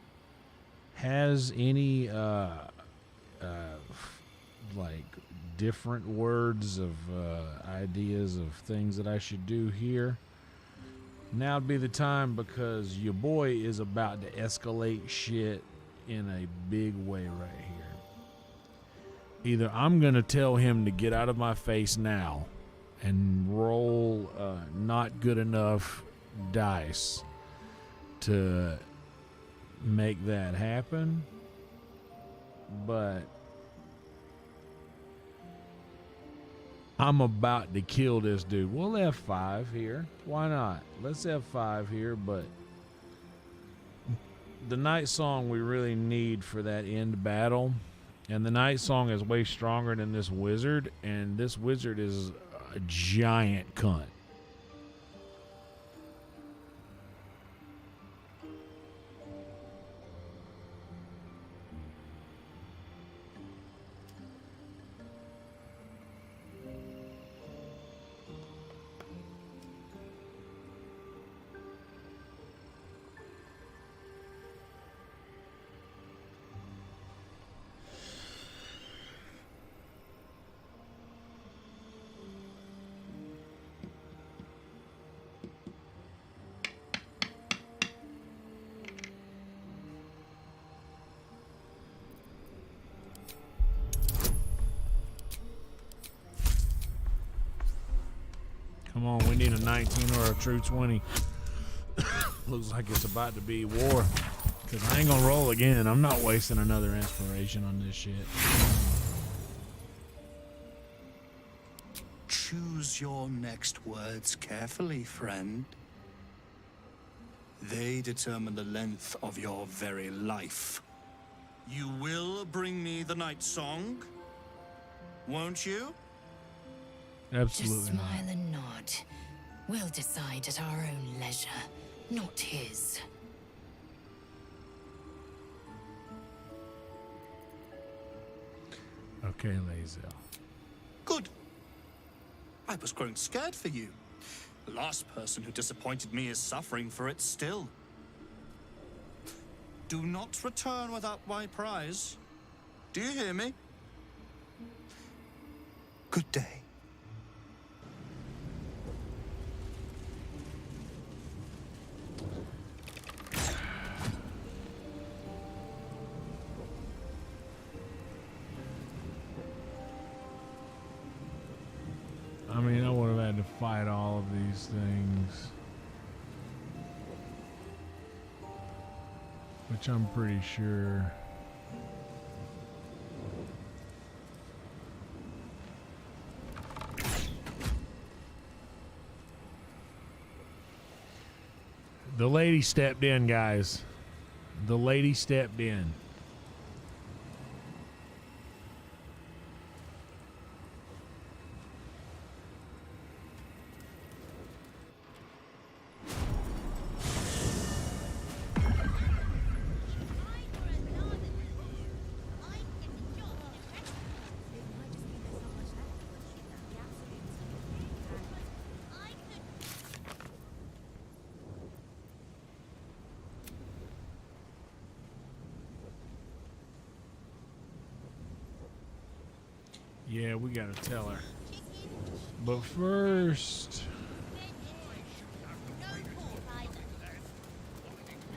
has any like different words of ideas of things that I should do here, now'd be the time, because your boy is about to escalate shit in a big way right here. Either I'm gonna tell him to get out of my face now and roll not good enough dice to make that happen, but I'm about to kill this dude. We'll F5 here. Why not? Let's F5 here, but the Night Song we really need for that end battle. And the Night Song is way stronger than this wizard, and this wizard is a giant cunt. Come on, we need a 19 or a true 20. Looks like it's about to be war. Because I ain't going to roll again. I'm not wasting another inspiration on this shit. Choose your next words carefully, friend. They determine the length of your very life. You will bring me the Night Song, won't you? Absolutely Just smile and nod. We'll decide at our own leisure, not his. okay, Lazel. Good. I was growing scared for you. The last person who disappointed me is suffering for it still. Do not return without my prize. Do you hear me? Good day. I mean, I would have had to fight all of these things. Which I'm pretty sure. The lady stepped in, guys. The lady stepped in. Yeah, we gotta tell her. But first...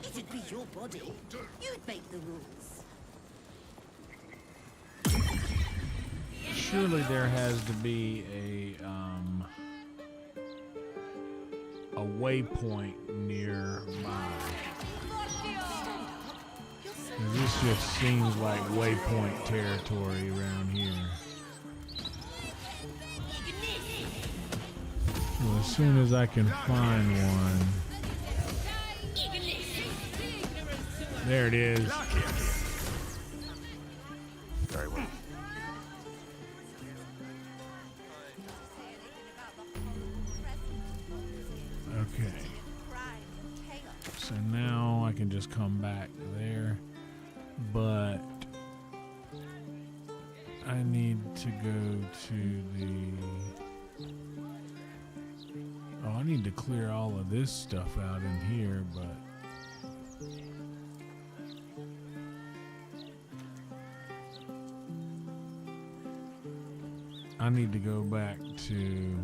It'd be your body. You'd make the rules. Surely there has to be a waypoint nearby. This just seems like waypoint territory around here. Well, as soon as I can find one. There it is. Very well. Okay. So now I can just come back there. But I need to go to the... Oh, I need to clear all of this stuff out in here, but... I need to go back to...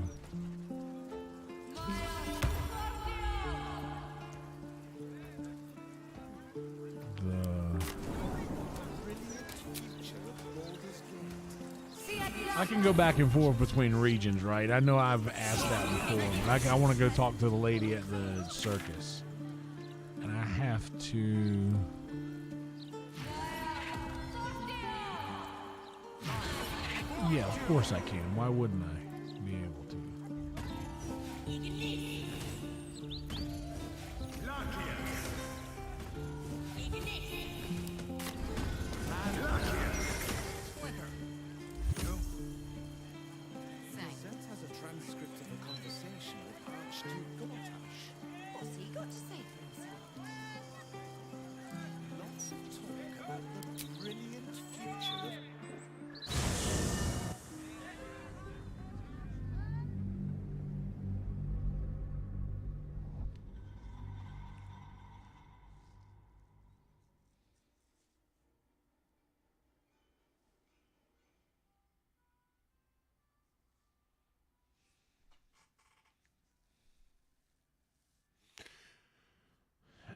I can go back and forth between regions, right? I know I've asked that before, but I want to go talk to the lady at the circus. And I have to... Yeah, of course I can. Why wouldn't I be able to?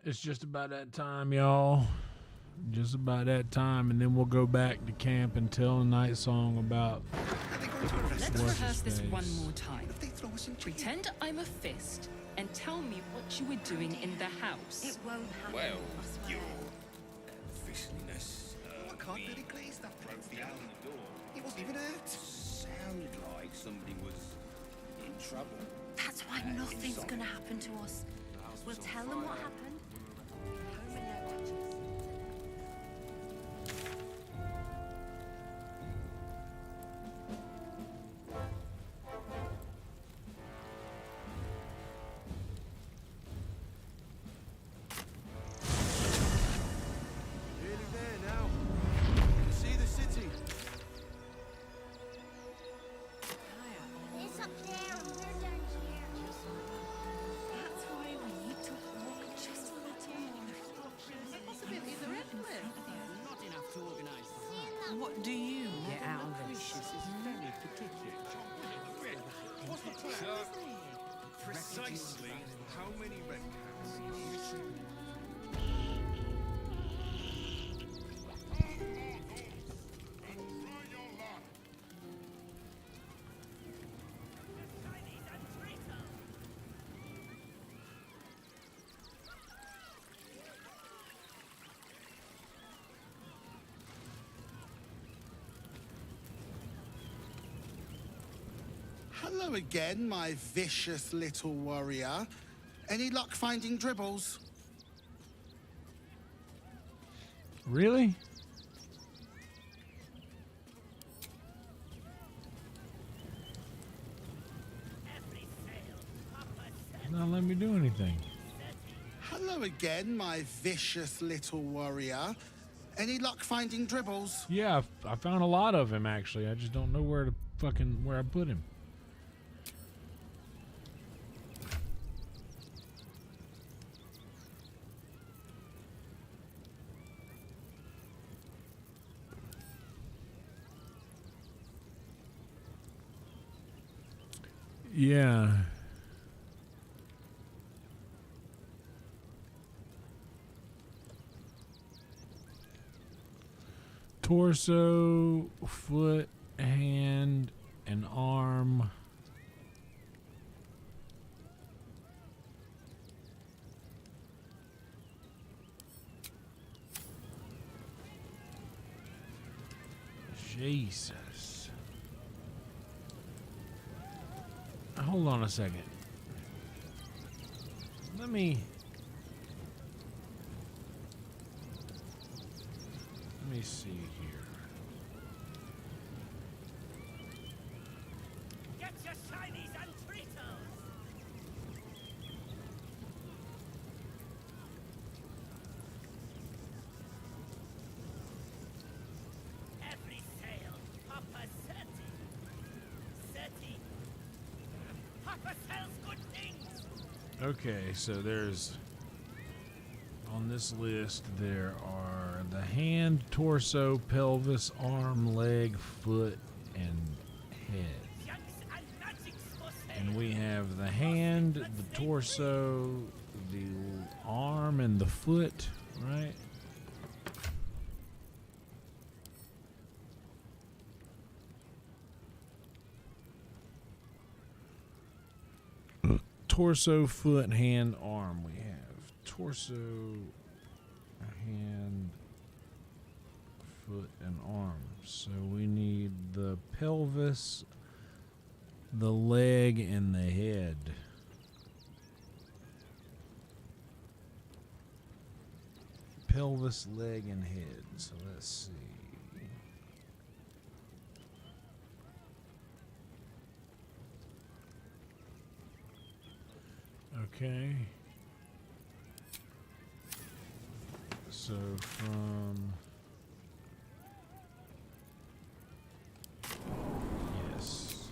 It's just about that time, y'all. Just about that time, and then we'll go back to camp and tell a night song about... Let's rehearse this one more time. Pretend I'm a fist and tell me what you were doing in the house. It won't happen. Well, your fistliness. I can't really glaze that trophy out the door. He wasn't even hurt. Sounded like somebody was in trouble. That's why nothing's gonna happen to us. We'll tell them what happened. Home and no touches. Nearly there now. You can see the city. Precisely how many red cats are missing? Hello again, my vicious little warrior. Any luck finding dribbles? Really? Not let me do anything. Hello again, my vicious little warrior. Any luck finding dribbles? Yeah, I found a lot of him actually. I just don't know where I put him. Yeah. Torso, foot, hand, and arm. Jesus. Hold on a second. Let me see here. Get your shinies and treatos! Every sale, Papa Seti. Seti. Papa sells good things! Okay, so there's on this list there are the hand, torso, pelvis, arm, leg, foot, and head. And we have the hand, the torso, the arm, and the foot, right? Torso, foot, hand, arm. We have torso, hand, foot, and arm. So we need the pelvis, the leg, and the head. Pelvis, leg, and head. So let's see. Okay. So from yes.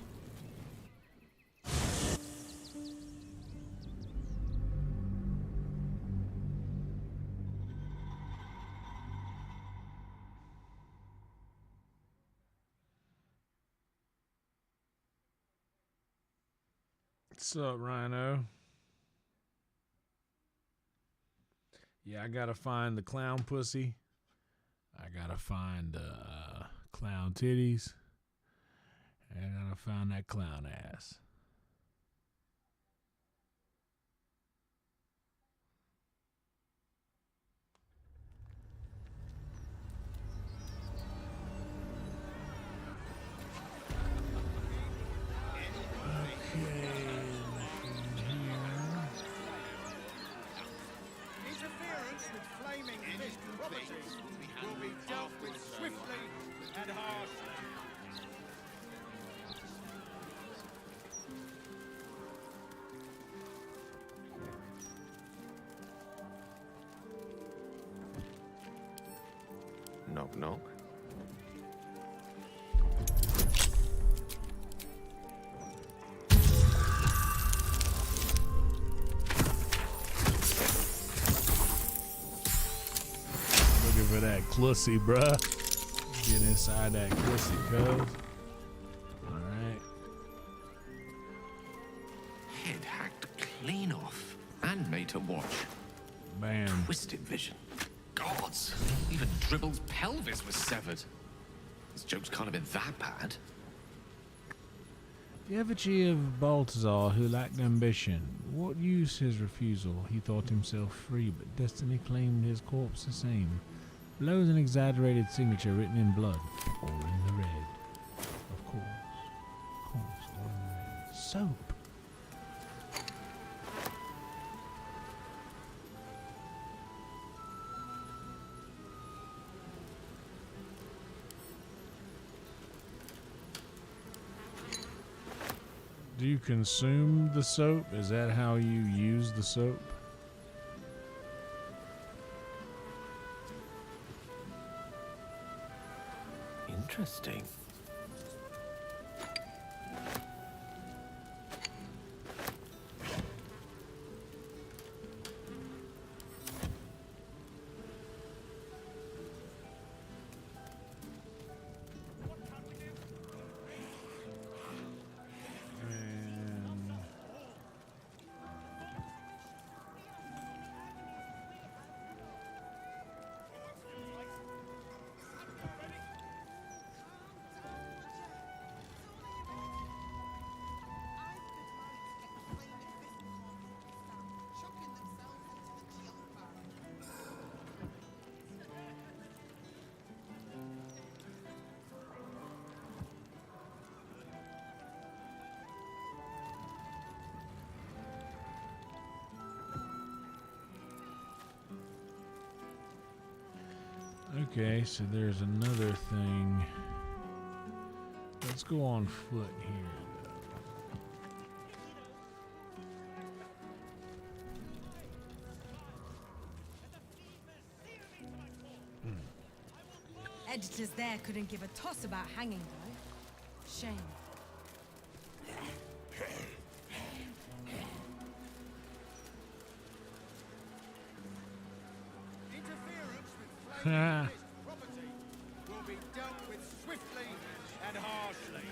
What's up, Rhino? Yeah, I gotta find the clown pussy. I gotta find clown titties. And I gotta find that clown ass. Interference with flaming fish properties will be dealt with swiftly and harshly. Knock, knock. Looking for that clussy, bruh. Get inside that clussy, cuz. Alright. Head hacked clean off and made to watch. Bam. Twisted vision. Gods, even Dribble's pelvis was severed. This joke's can't have been that bad. The effigy of Balthazar, who lacked ambition. What use his refusal? He thought himself free, but destiny claimed his corpse the same. Below is an exaggerated signature written in blood, or in the red. Of course, or in the red. Soap. Do you consume the soap? Is that how you use the soap? Interesting. Okay, so there's another thing. Let's go on foot here. Editors there couldn't give a toss about hanging, though. Shame. Ha. Property will be dealt with swiftly and harshly.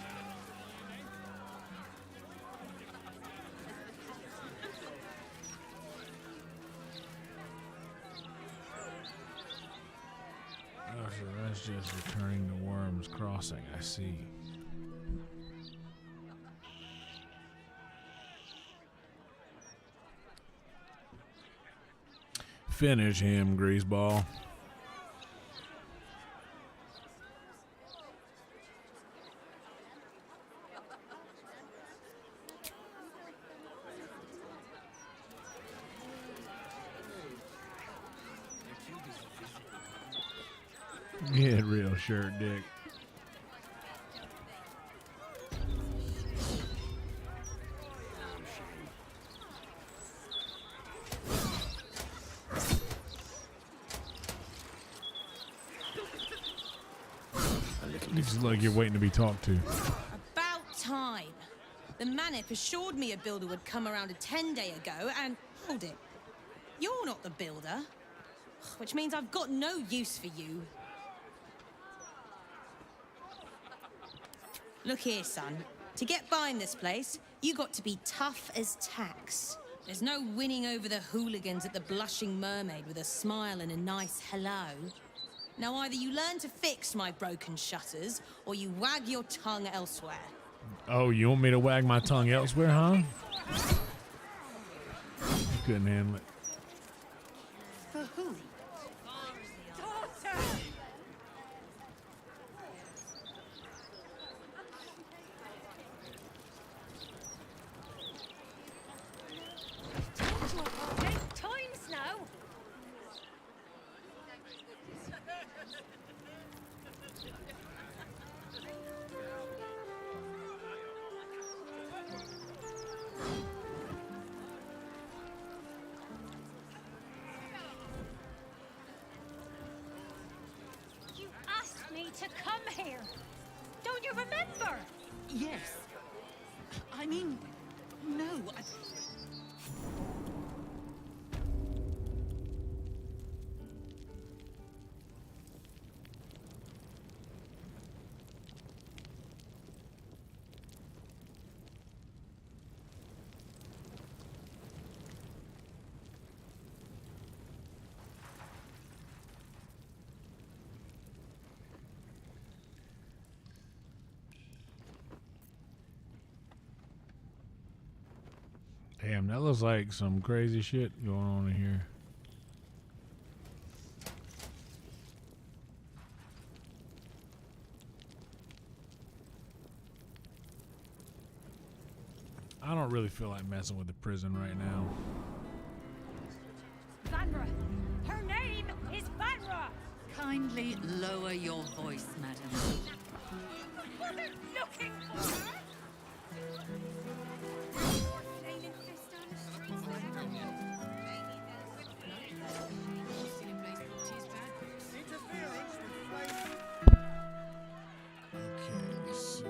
Oh, so that's just returning to Worm's Crossing, I see. Finish him, greaseball. Get real shirt, dick. Looks like you're waiting to be talked to. About time. The Manip assured me a builder would come around a 10-day ago, and hold it. You're not the builder, which means I've got no use for you. Look here, son. To get by in this place, you got to be tough as tax. There's no winning over the hooligans at the Blushing Mermaid with a smile and a nice hello. Now either you learn to fix my broken shutters, or you wag your tongue elsewhere. Oh, you want me to wag my tongue elsewhere, huh? Couldn't handle it. For who? Daughter! Take times now. You asked me to come here. Don't you remember? Yes. I mean, no. Damn, that looks like some crazy shit going on in here. I don't really feel like messing with the prison right now. Vanra! Her name is Vanra! Kindly lower your voice, madam. We're looking for her! Okay, so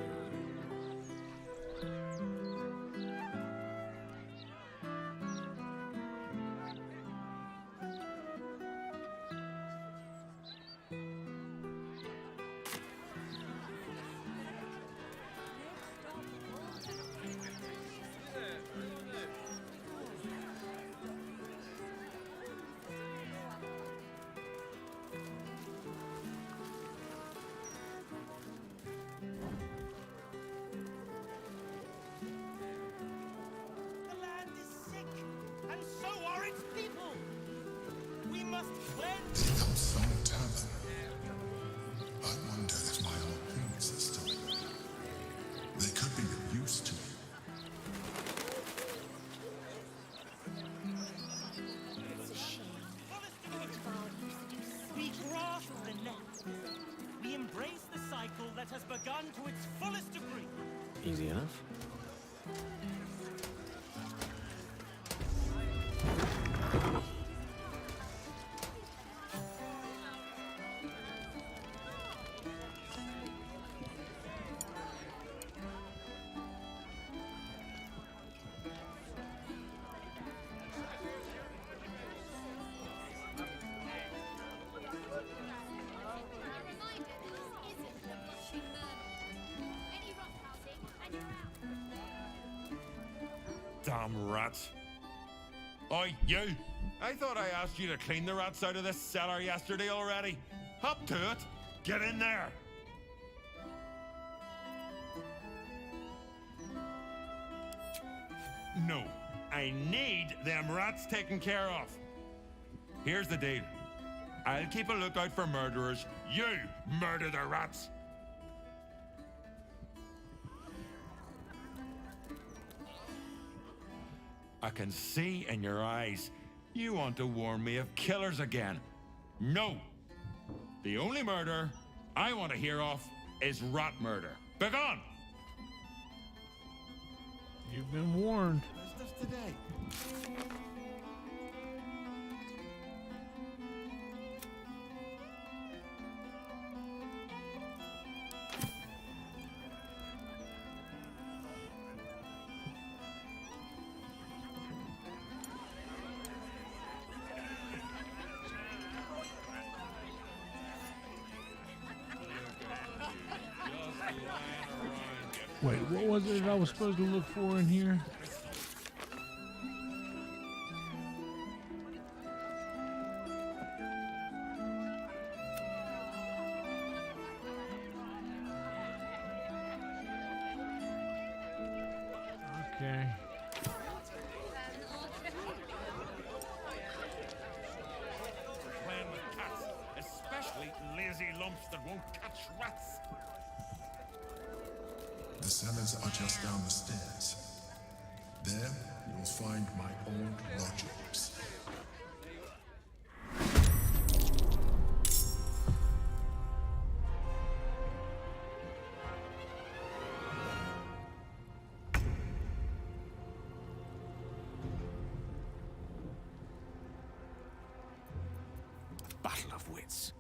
The land is sick, and so are its people. We must cleanse. They come from tavern. I wonder if my old things are still there. They could be of use to you. It's a shame. Bard used to do such We grasp the net. We embrace the cycle that has begun to its fullest degree. Easy enough. Damn rats. Oi, you! I thought I asked you to clean the rats out of this cellar yesterday already. Up to it! Get in there! No, I need them rats taken care of. Here's the deal. I'll keep a lookout for murderers. You murder the rats! I can see in your eyes you want to warn me of killers again. No! The only murder I want to hear of is rat murder. Begone! you've been warned. Where's this today? Wait, what was it I was supposed to look for in here? Okay. Playing with cats, especially lazy lumps that won't catch rats. The cellars are just down the stairs. There, you'll find my old lodgings. Battle of wits.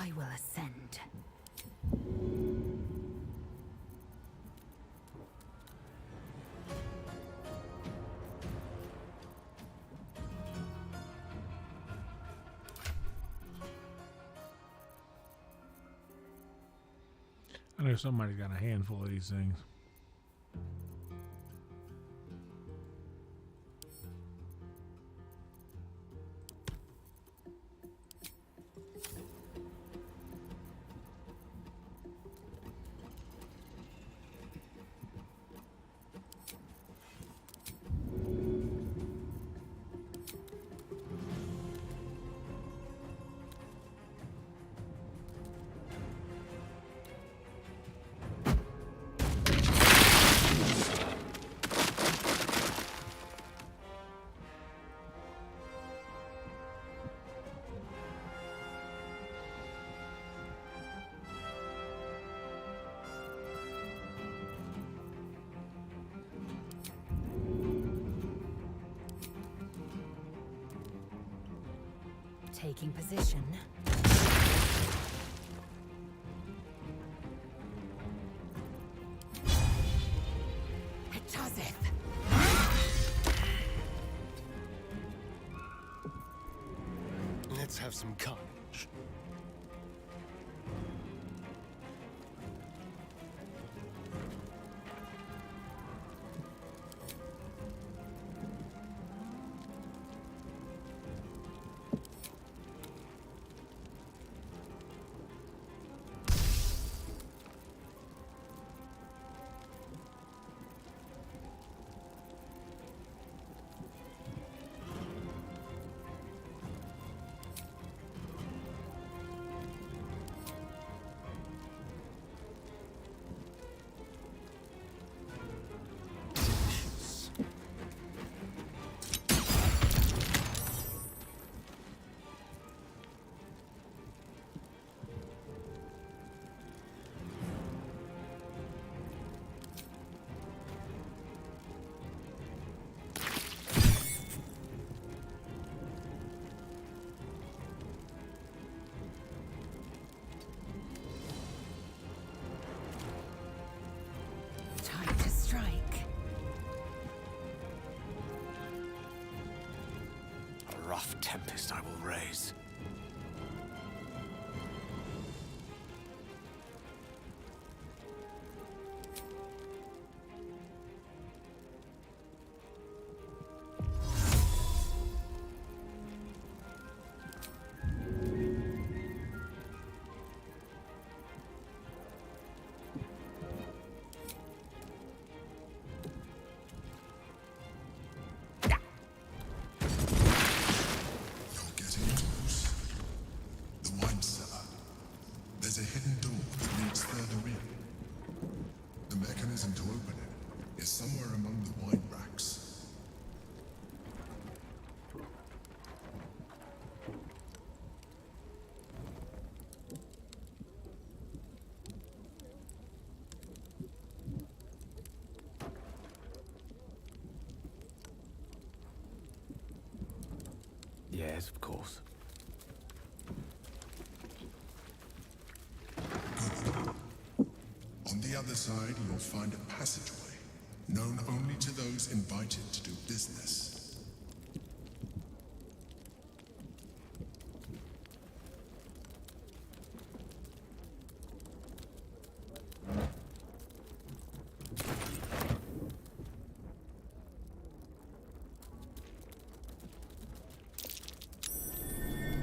I will ascend. I know somebody's got a handful of these things. Taking position. Let's have some carnage. Time to strike. A rough tempest I will raise. There's a hidden door that leads further in. The mechanism to open it is somewhere among the wine racks. Yes, of course. On the other side, you'll find a passageway, known only to those invited to do business.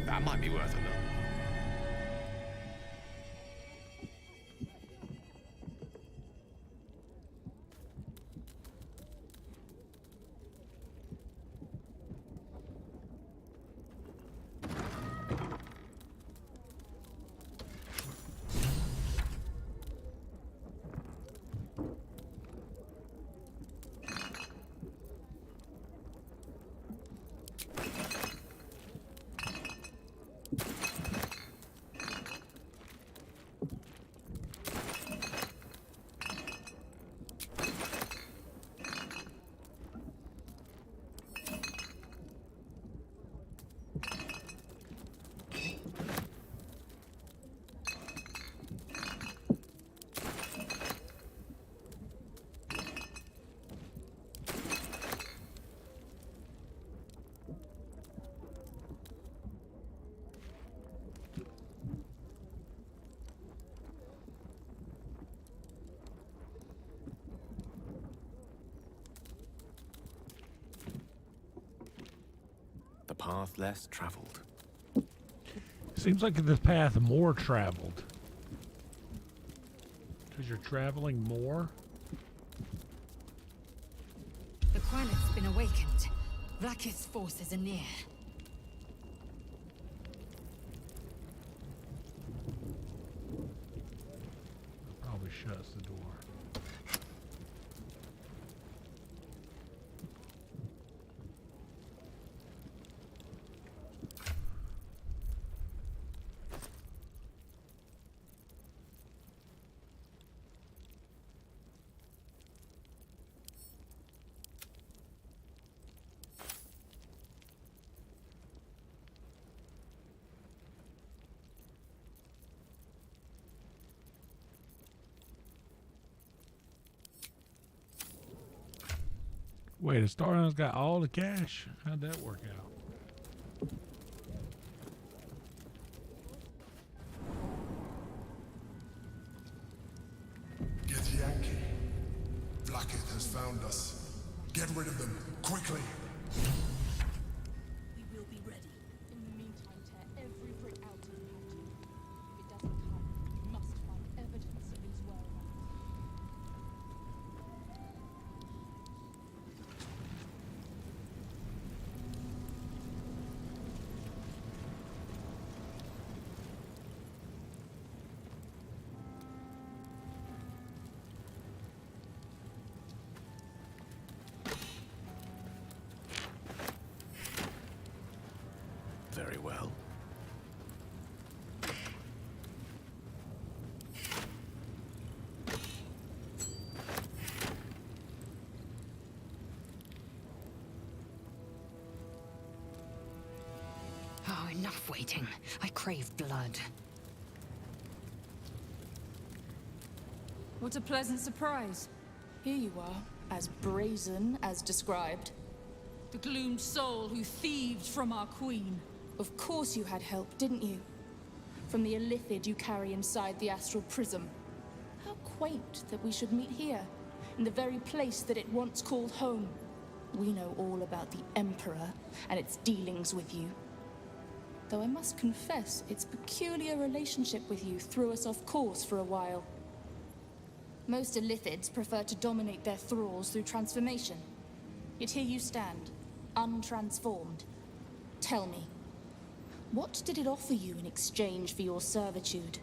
That might be worth a look. path less traveled. Seems like the path more traveled. Because you're traveling more? The Quillet's been awakened. Vlaakith's forces are near. Probably shuts the door. Wait, Astarion's got all the cash? How'd that work out? Get Yankee. Blackith has found us. Get rid of them, quickly. We will be ready. In the meantime, tear every brick out of the mountain. If it doesn't come, we must find evidence of its whereabouts. Very well. Oh, enough waiting. I crave blood. What a pleasant surprise. Here you are, as brazen as described. The gloomed soul who thieved from our queen. Of course you had help, didn't you? From the illithid you carry inside the astral prism. How quaint that we should meet here, in the very place that it once called home. We know all about the Emperor and its dealings with you. Though I must confess, its peculiar relationship with you threw us off course for a while. Most illithids prefer to dominate their thralls through transformation. Yet here you stand, untransformed. Tell me, what did it offer you in exchange for your servitude?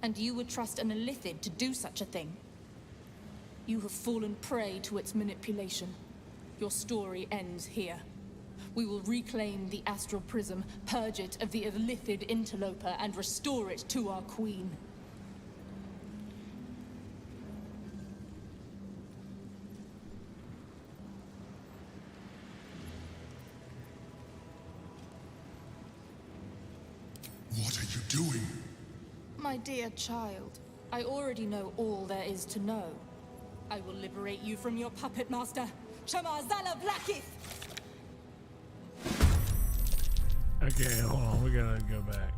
And you would trust an illithid to do such a thing? You have fallen prey to its manipulation. Your story ends here. We will reclaim the astral prism, purge it of the illithid interloper, and restore it to our queen. What are you doing? My dear child, I already know all there is to know. I will liberate you from your puppet master, Shamazala Vlaakith! Okay, hold on. We gotta go back.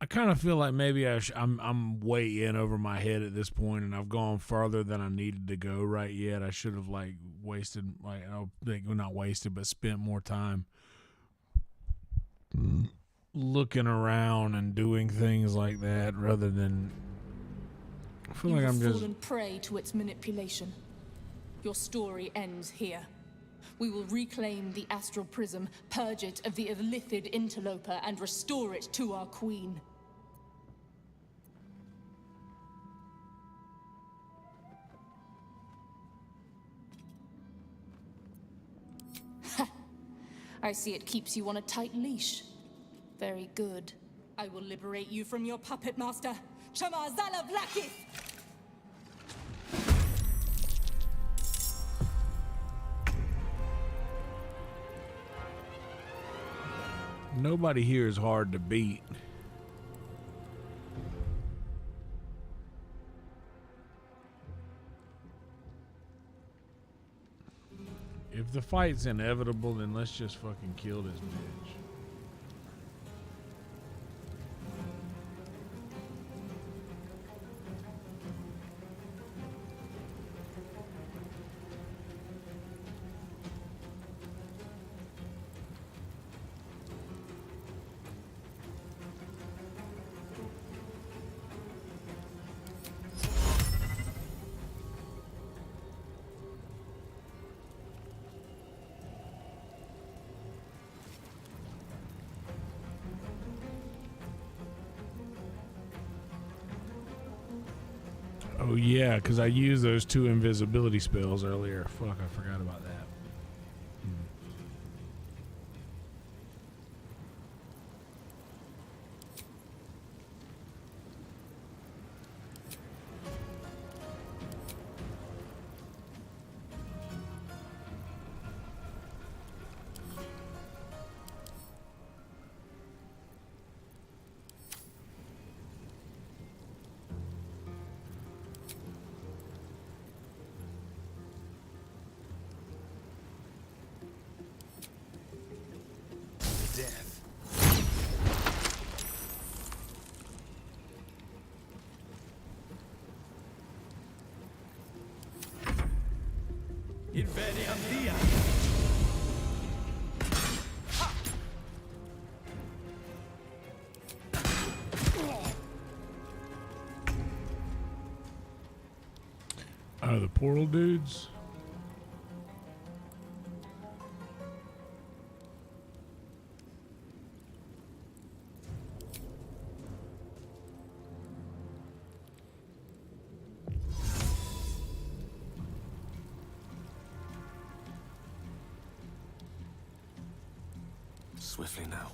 I kind of feel like maybe I'm way in over my head at this point, and I've gone farther than I needed to go right yet. I should have wasted not wasted, but spent more time looking around and doing things like that rather than. I feel like I'm just fallen prey to its manipulation. Your story ends here. We will reclaim the astral prism, purge it of the illithid interloper, and restore it to our queen. Ha! I see it keeps you on a tight leash. Very good. I will liberate you from your puppet master, Shamazala Vlaakith! nobody here is hard to beat. If the fight's inevitable, then let's just fucking kill this bitch. Oh yeah, because I used those 2 invisibility spells earlier. Fuck, I forgot about that. Death. Inferium dia. Oh, the portal dudes? Swiftly now.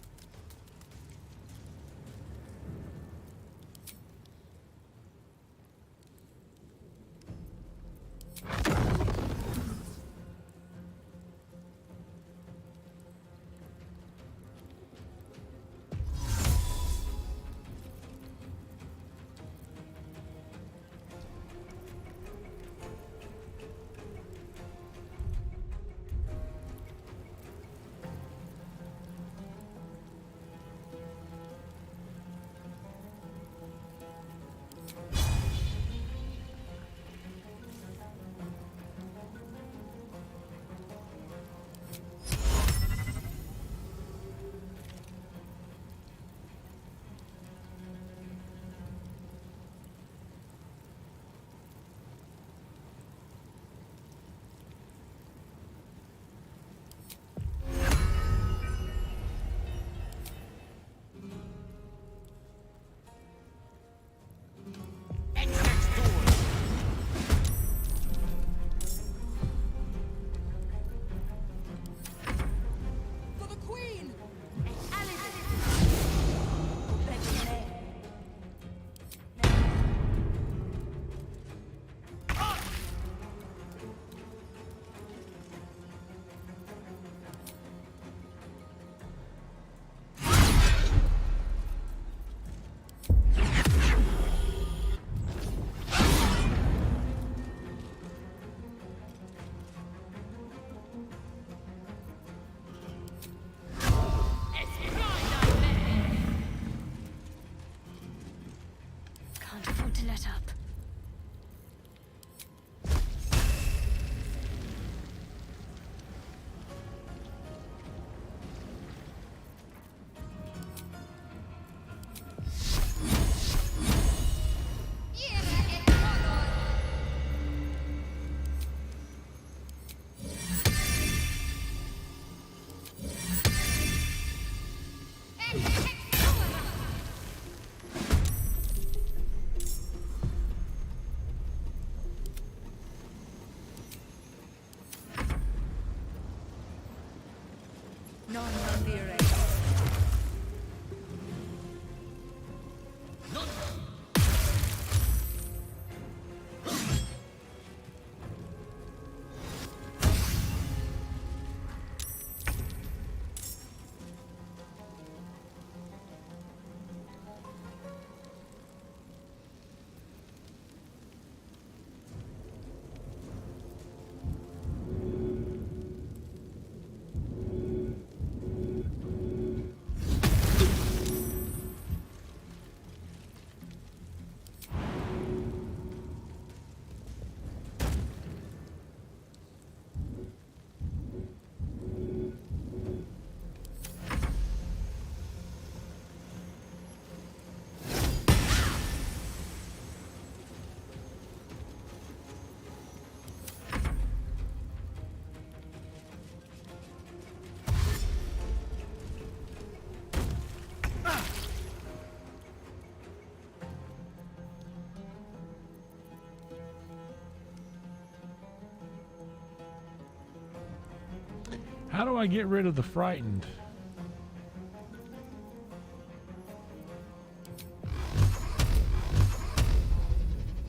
How do I get rid of the frightened?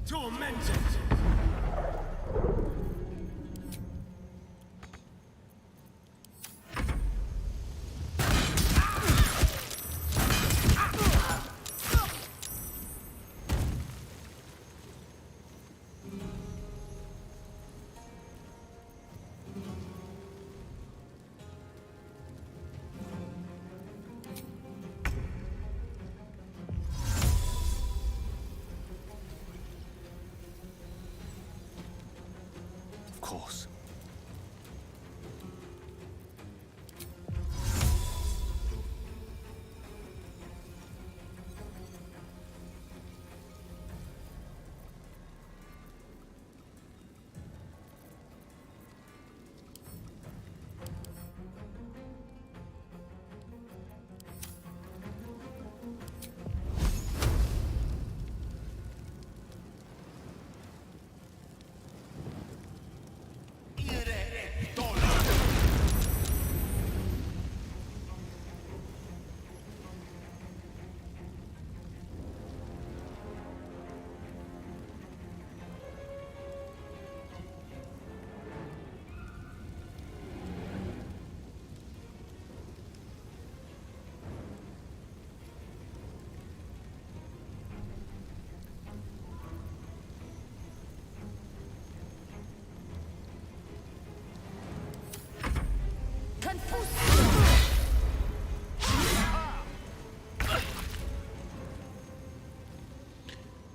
Tormented! Of course.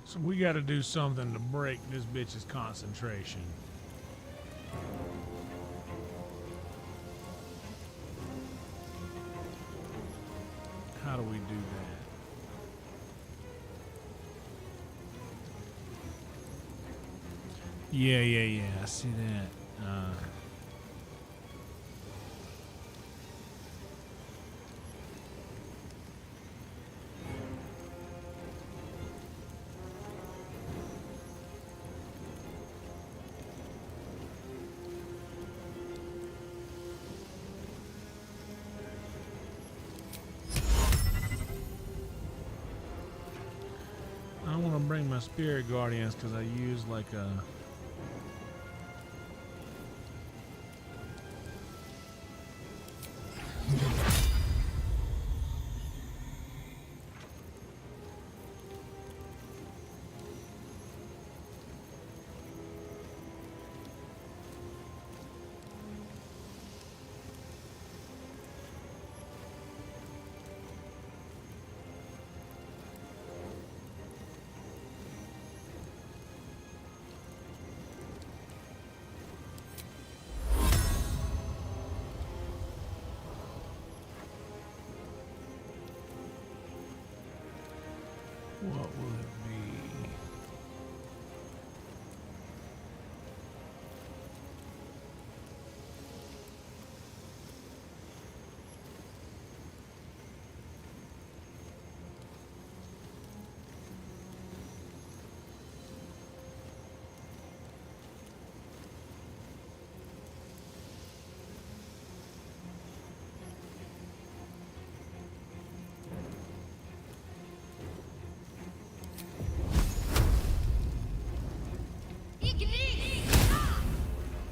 So we got to do something to break this bitch's concentration. How do we do that? Yeah. I see that. I want to bring my spirit guardians because I use like a... What will it be?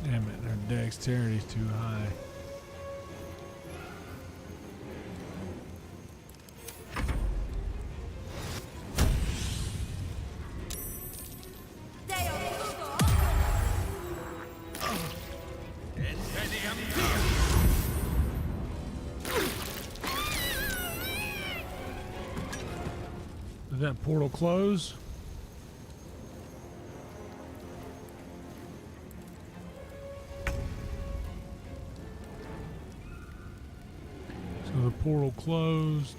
Damn it, their dexterity's too high. Did that portal close? So the portal closed.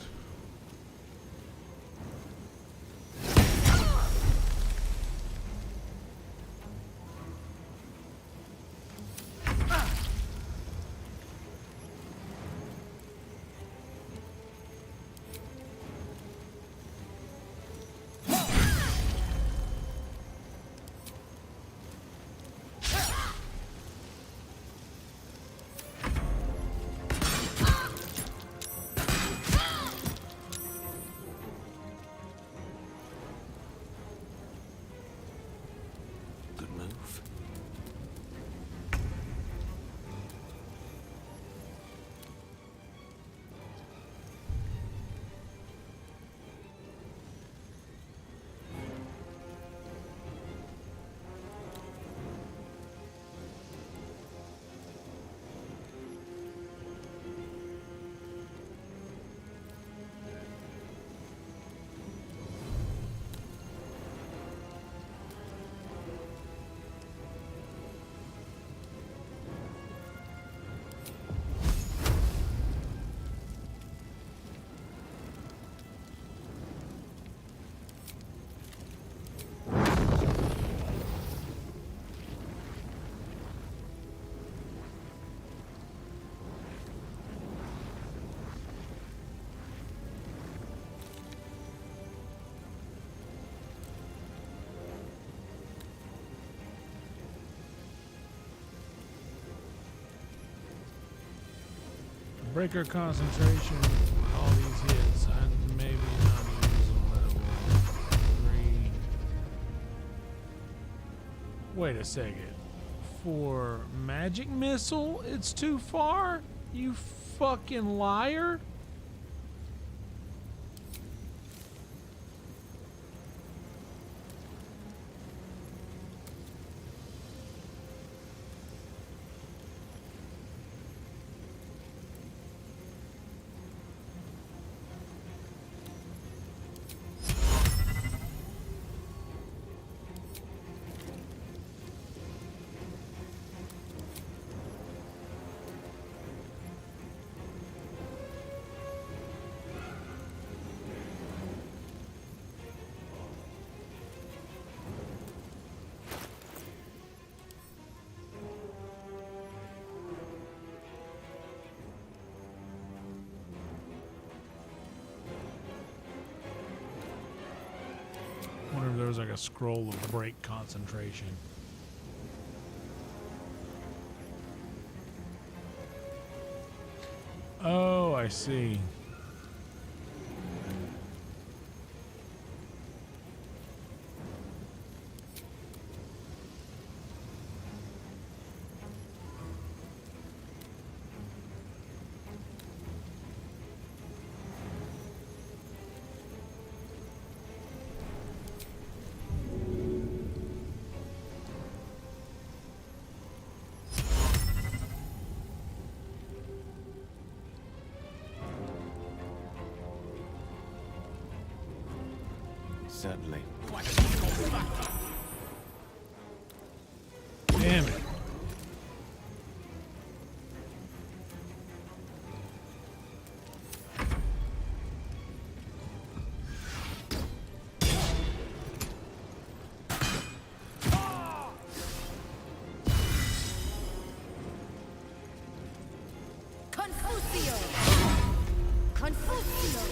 Break her concentration. All these hits. I maybe not use a level 3. Wait a second. For magic missile, it's too far? You fucking liar? I wonder if there was like a scroll of break concentration. Oh, I see. Certainly. Damn it. Confucio! Confucio!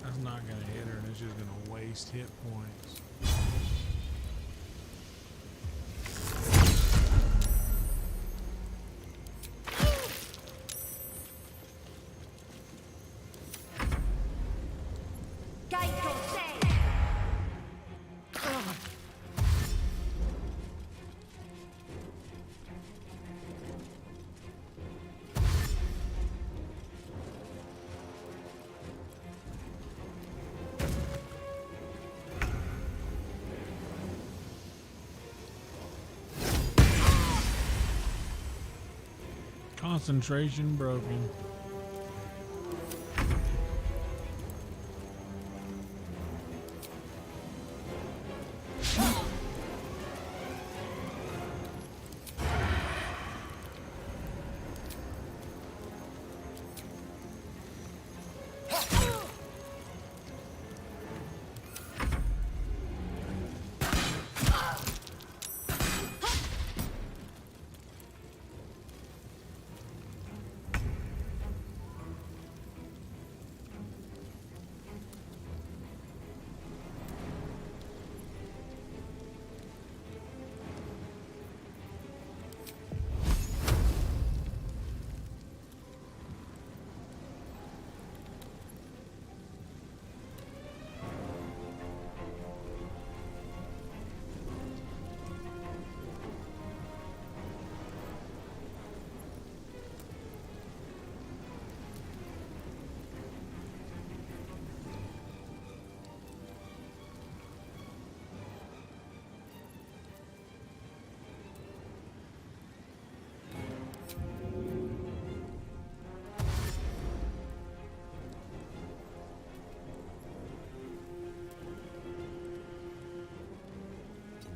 That's not gonna hit her, and it's just gonna waste hit points. Concentration broken.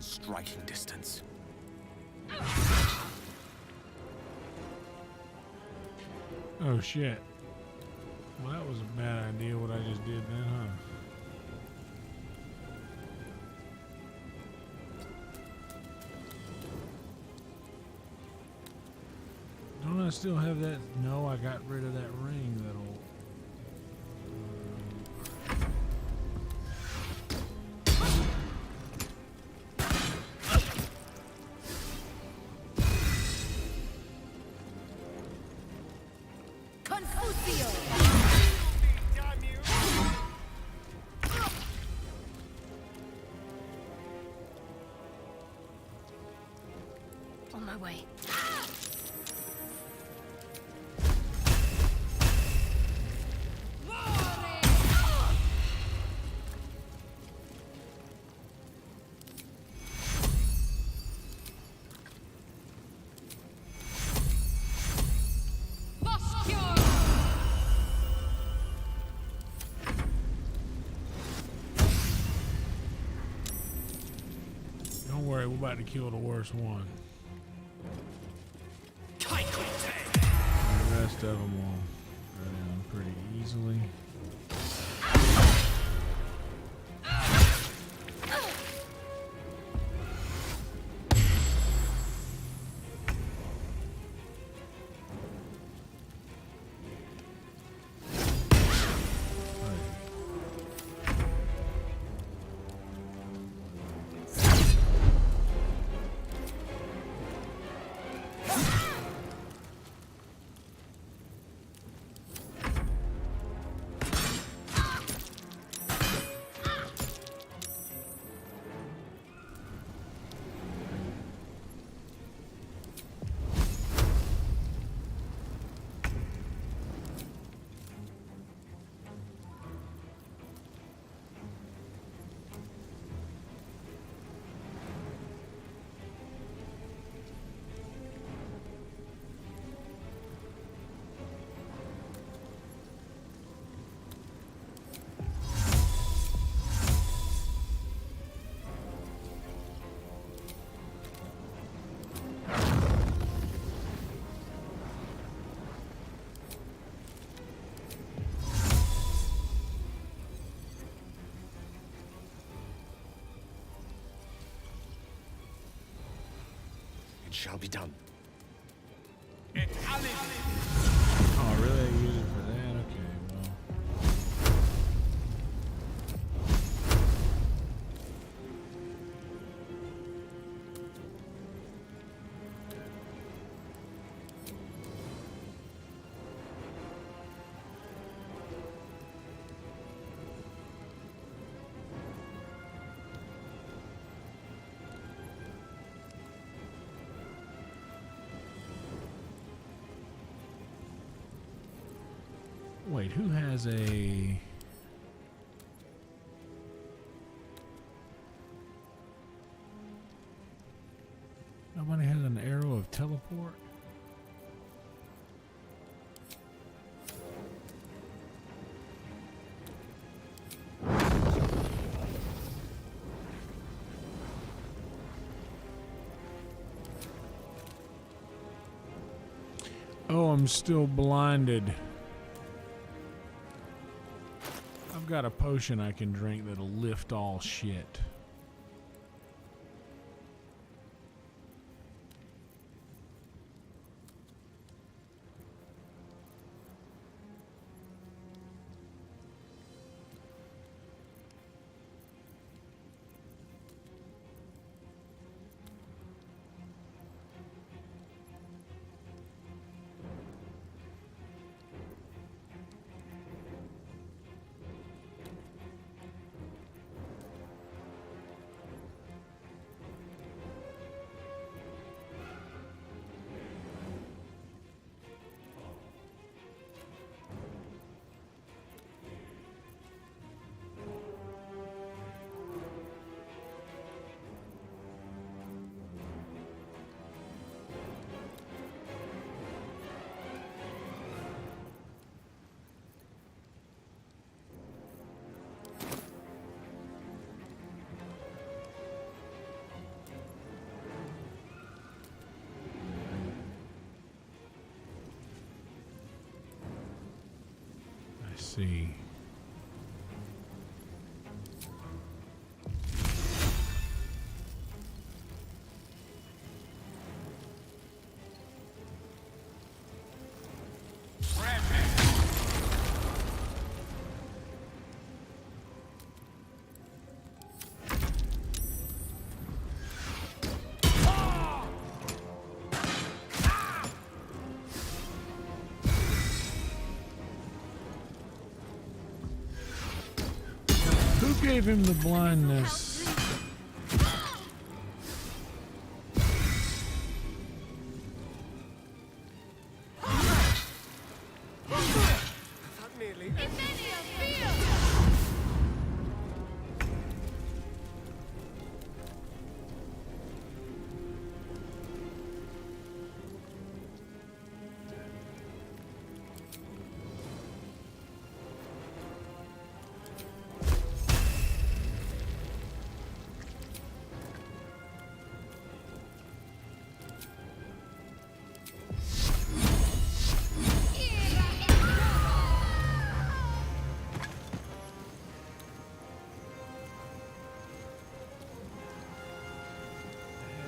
striking distance. Oh shit. Well, that was a bad idea what I just did then, huh? Don't I still have that? No, I got rid of that ring that'll... On my way. Don't worry, we're about to kill the worst one. The rest of them will go down pretty easily. It shall be done. Oh, really? I use it for that? Okay, well. Wait, who has a... Nobody has an arrow of teleport? Oh, I'm still blinded. I've got a potion I can drink that'll lift all shit. see. Who gave him the blindness?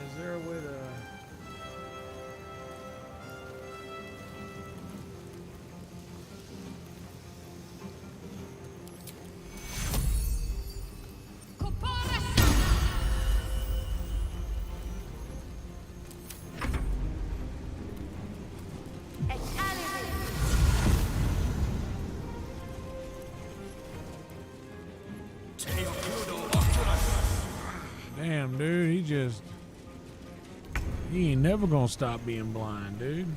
Is there a way to... Damn, dude, he ain't never gonna stop being blind, dude.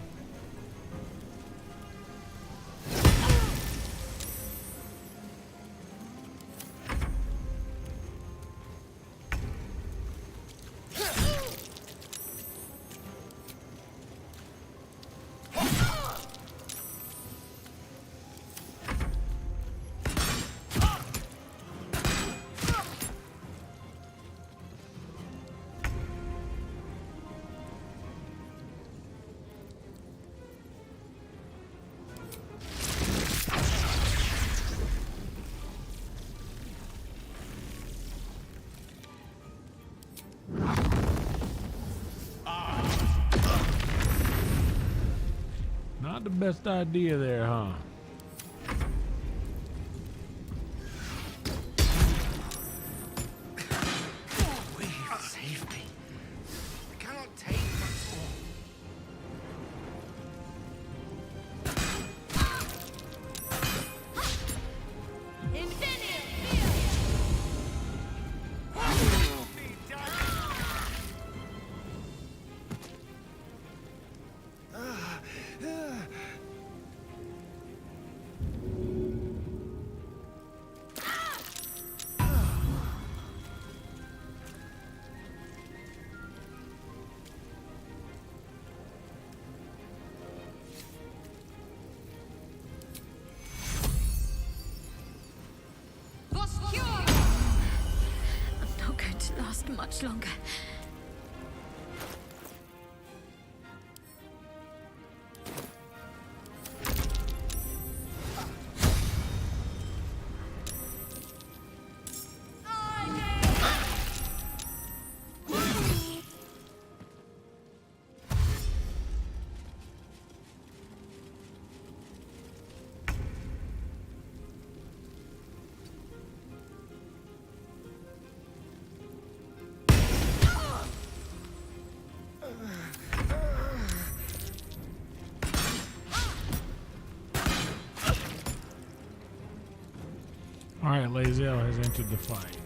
Not the best idea there, huh? Save me. I cannot take much more. I'm not going to last much longer. Alright, Lae'zel has entered the fight.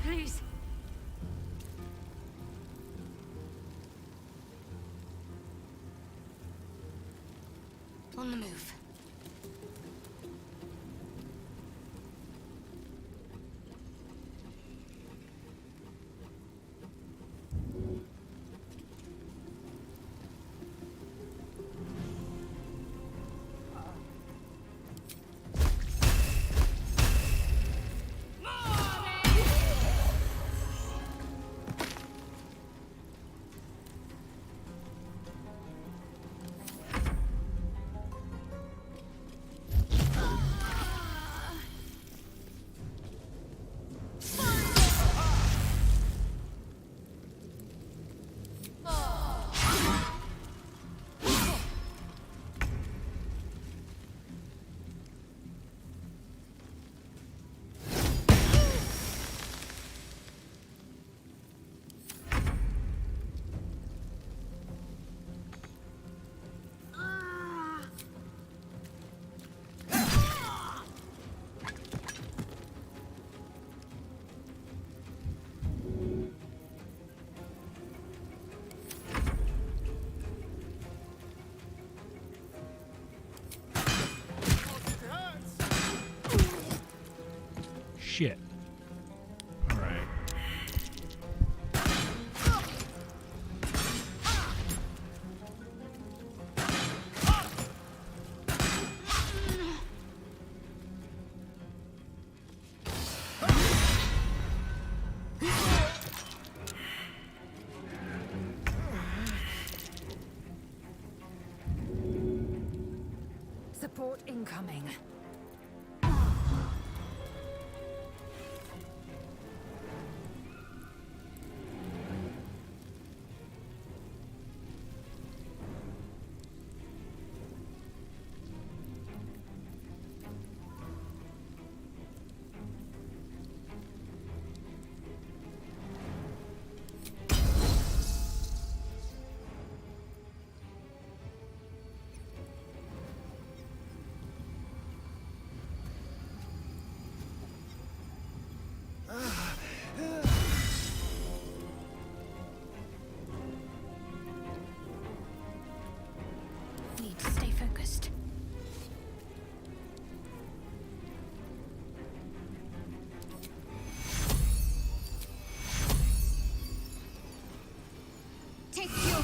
Please. On the move. Shit. All right. Support incoming. Need to stay focused. Take your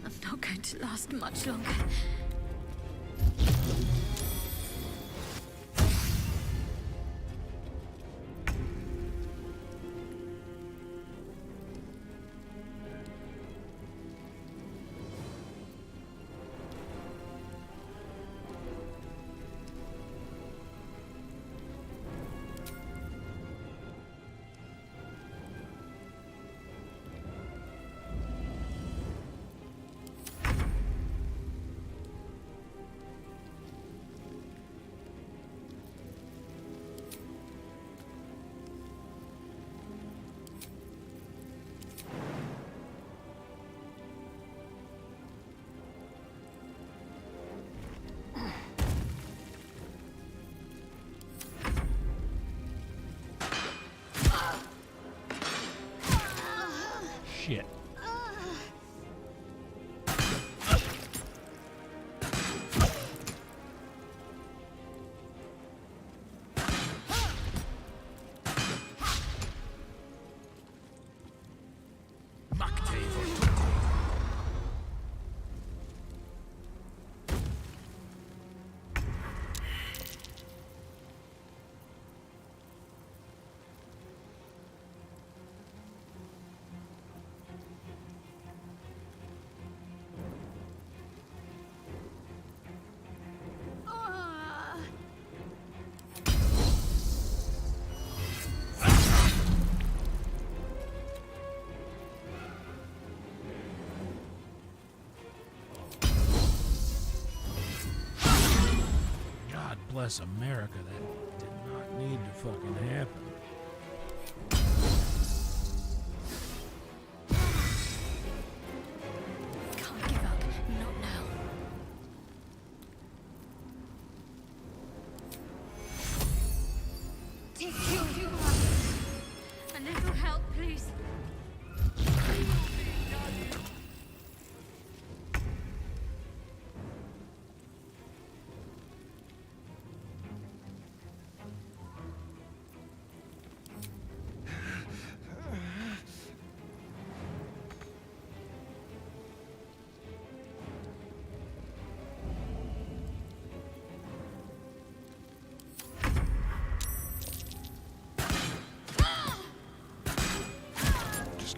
I'm not going to last much longer. Shit. Bless America, that did not need to fucking happen. Can't give up. Not now. Take your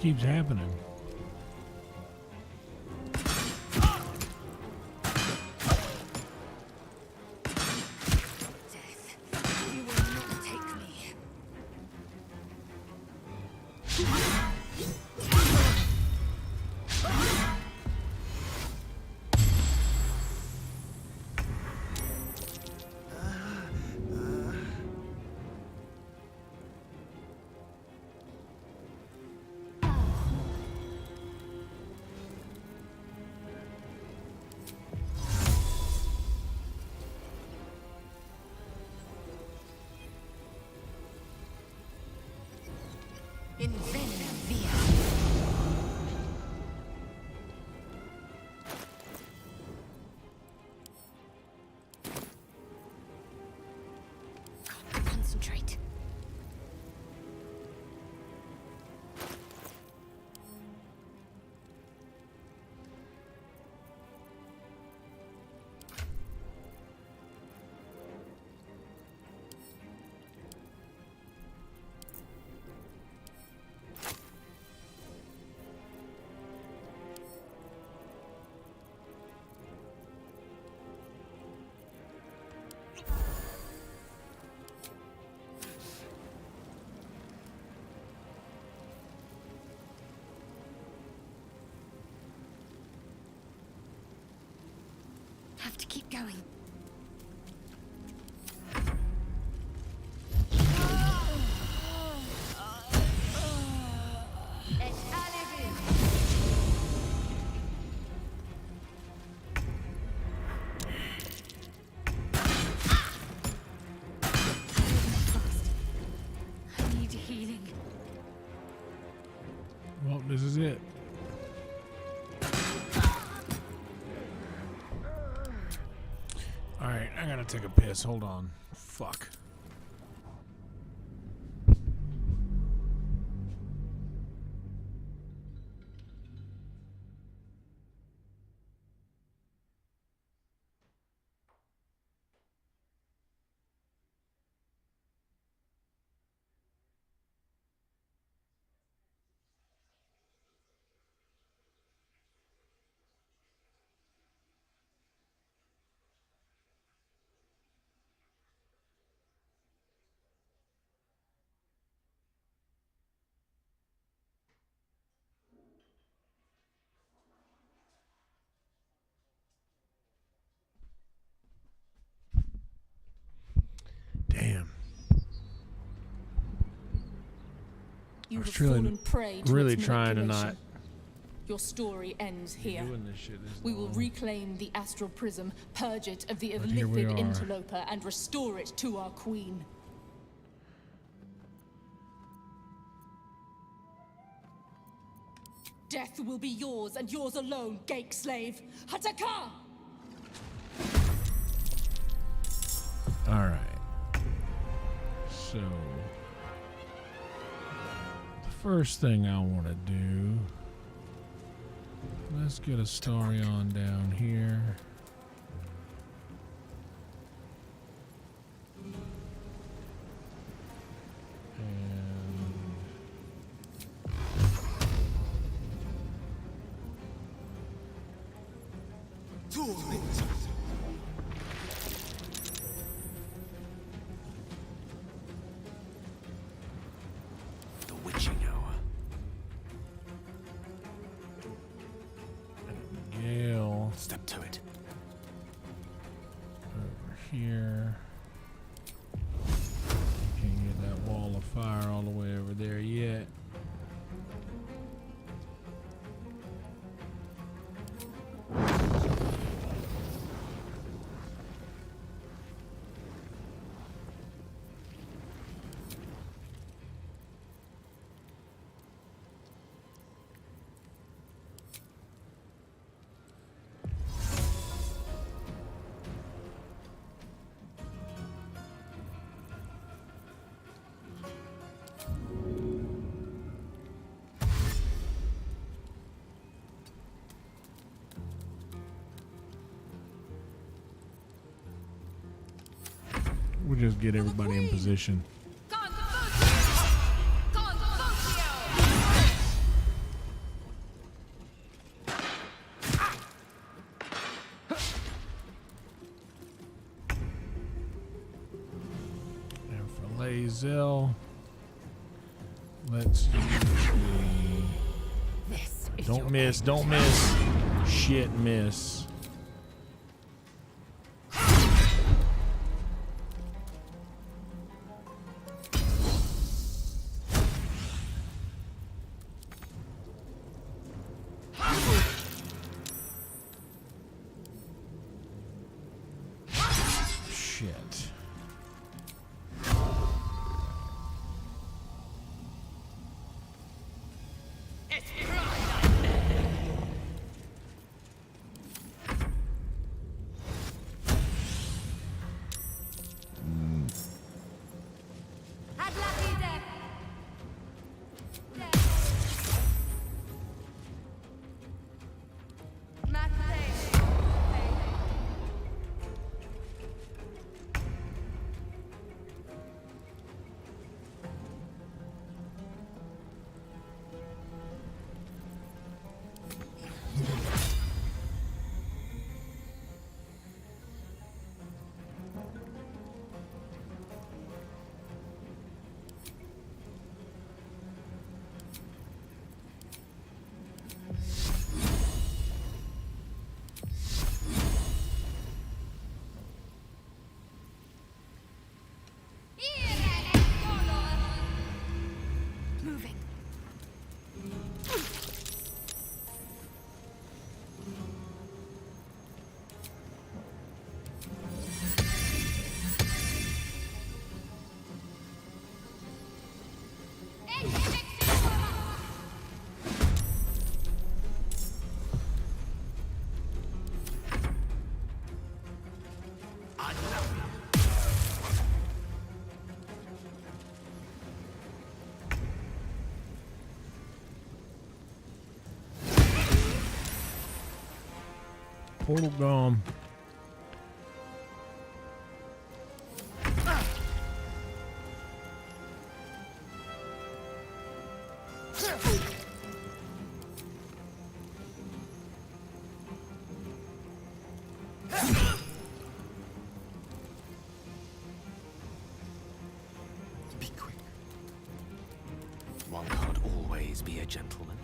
keeps happening? You will not take me. In Venmo via. Concentrate. Have to keep going. I need healing. Well, this is it. Alright, I gotta take a piss. Hold on. Fuck. Damn. You I was have fallen prey to really its trying to manipulation. not. Your story ends here. Doing this shit is We will long. reclaim the astral prism, purge it of the But here we illithid are. interloper, and restore it to our queen. Death will be yours, and yours alone, Gake slave. Hataka! Alright. So, the first thing I want to do, let's get a story on down here. The witching hour. Gale. Step to it. Over here. Can't get that wall of fire all the way over there yet. We'll just get everybody in position. Lazel. Let's use the... Don't miss, don't miss. Shit, miss. Shit. Moving. Portal gone. Be quick. One can't always be a gentleman.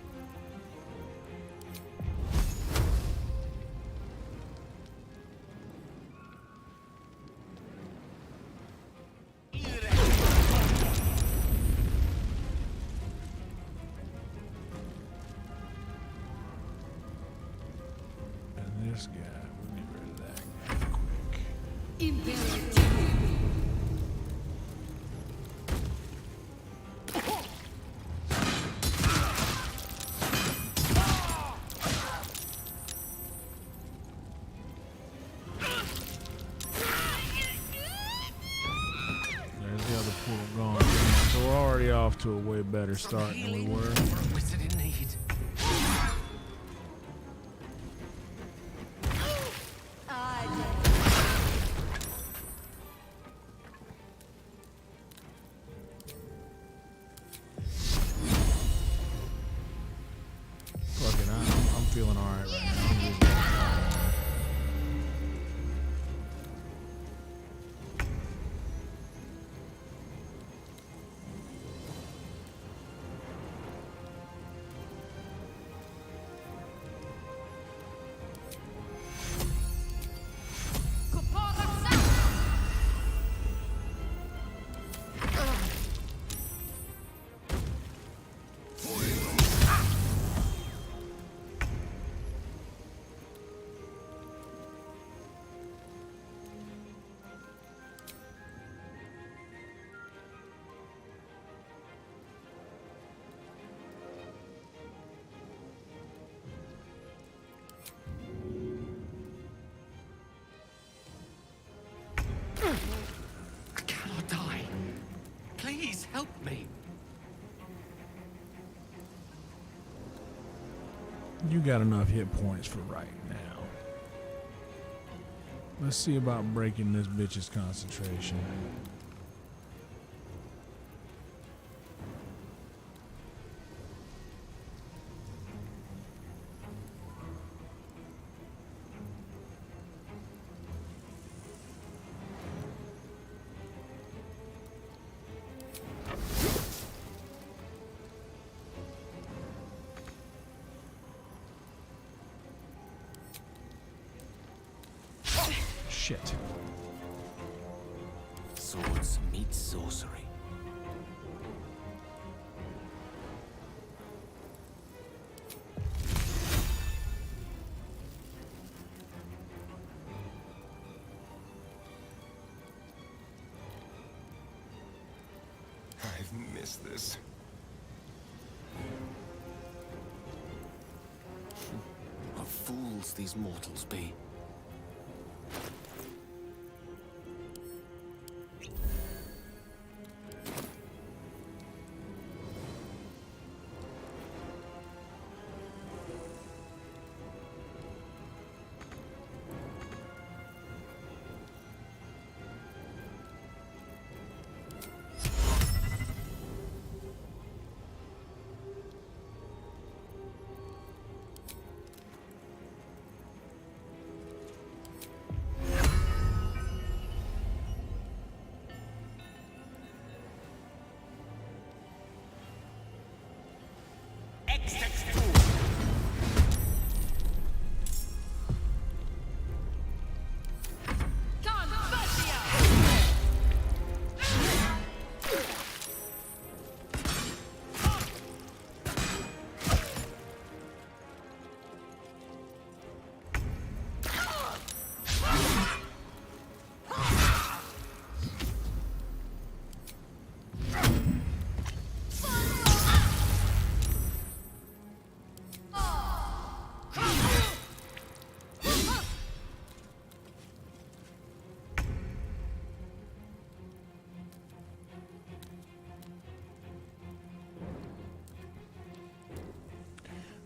And this guy, we'll get rid of that guy quick. There's the other portal gone. So we're already off to a way better start than we were. Wizard in need. Fuck it, I'm feeling alright right now. I'm just gonna- I cannot die. Please help me. You got enough hit points for right now. Let's see about breaking this bitch's concentration. Shit. Swords meet sorcery. I've missed this. What fools these mortals be.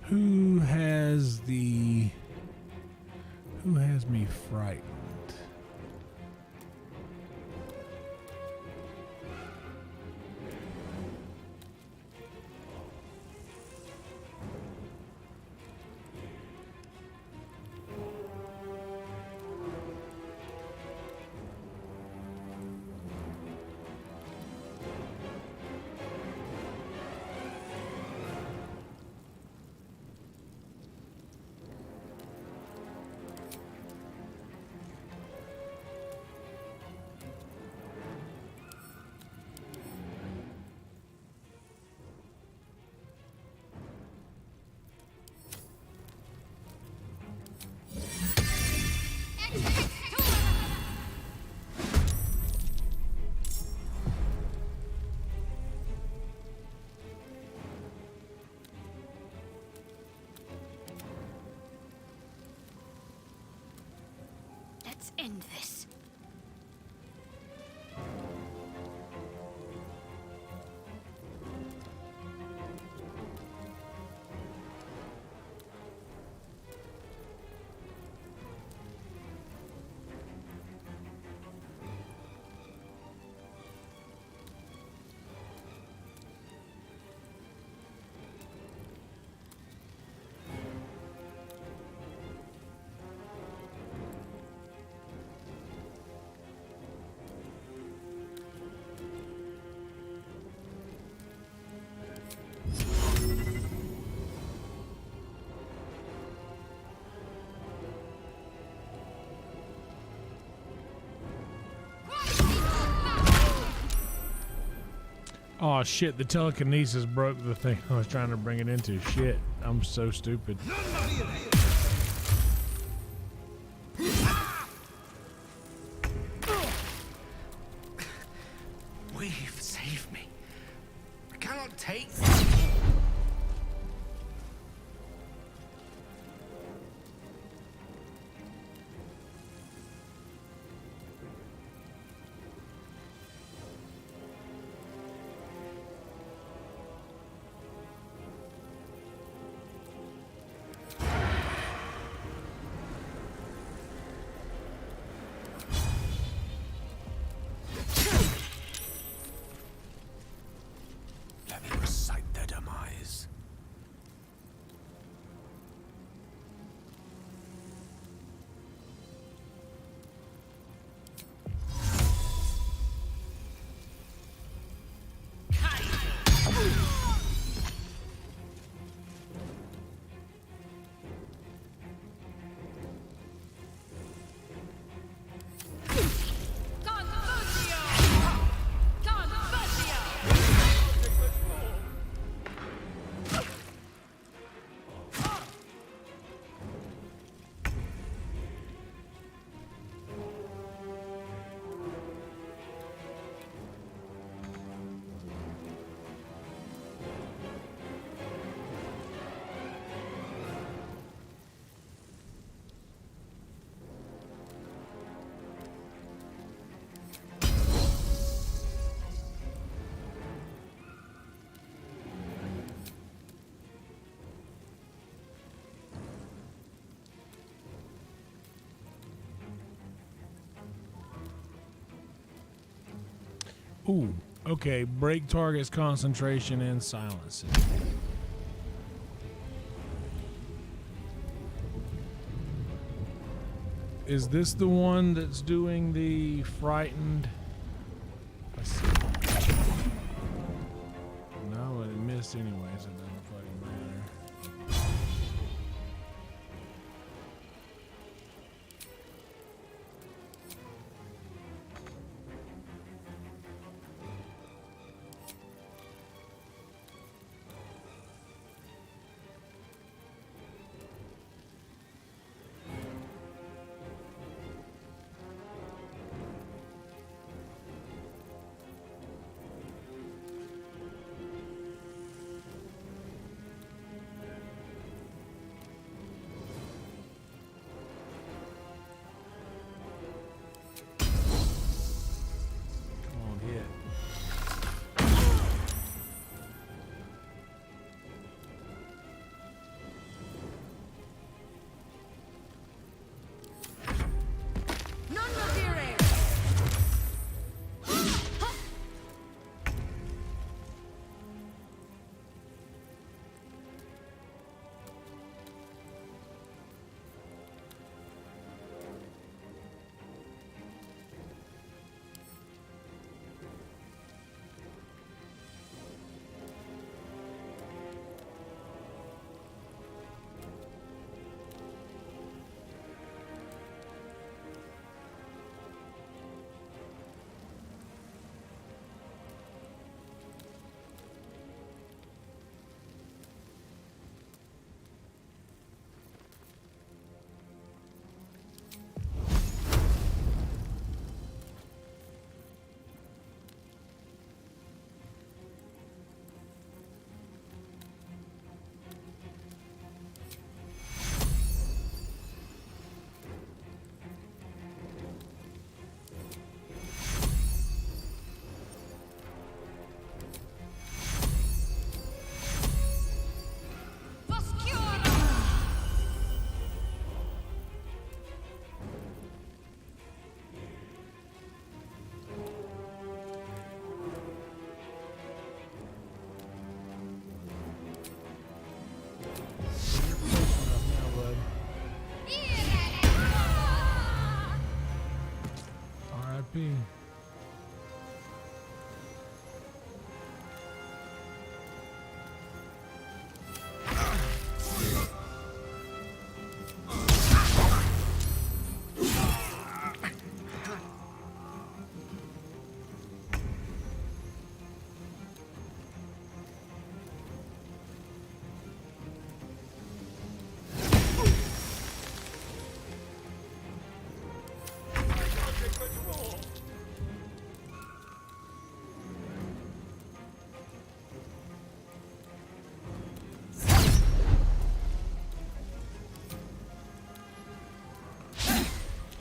Who has me frightened? Let's end this. Oh shit, the telekinesis broke the thing I was trying to bring it into. Shit, I'm so stupid. Weave, save me. I cannot take. Let me recite their Ooh, okay. Break target's concentration and silence it. Is this the one that's doing the frightened? Let's see. No, it missed anyways. It doesn't fucking matter. R.I.P.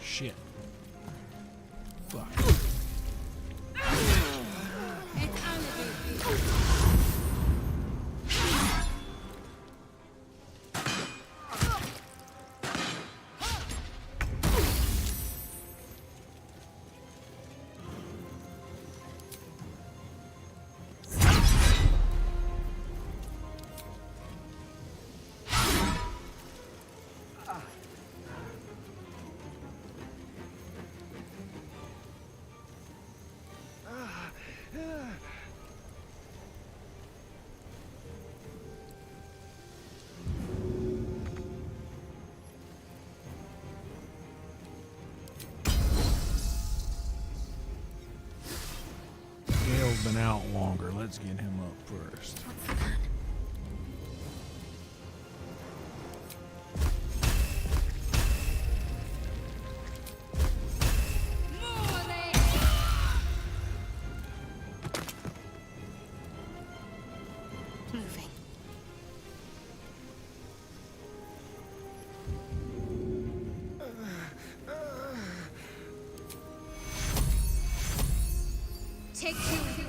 Shit. Fuck. Gale's been out longer. Let's get him up first. Moving. Take two.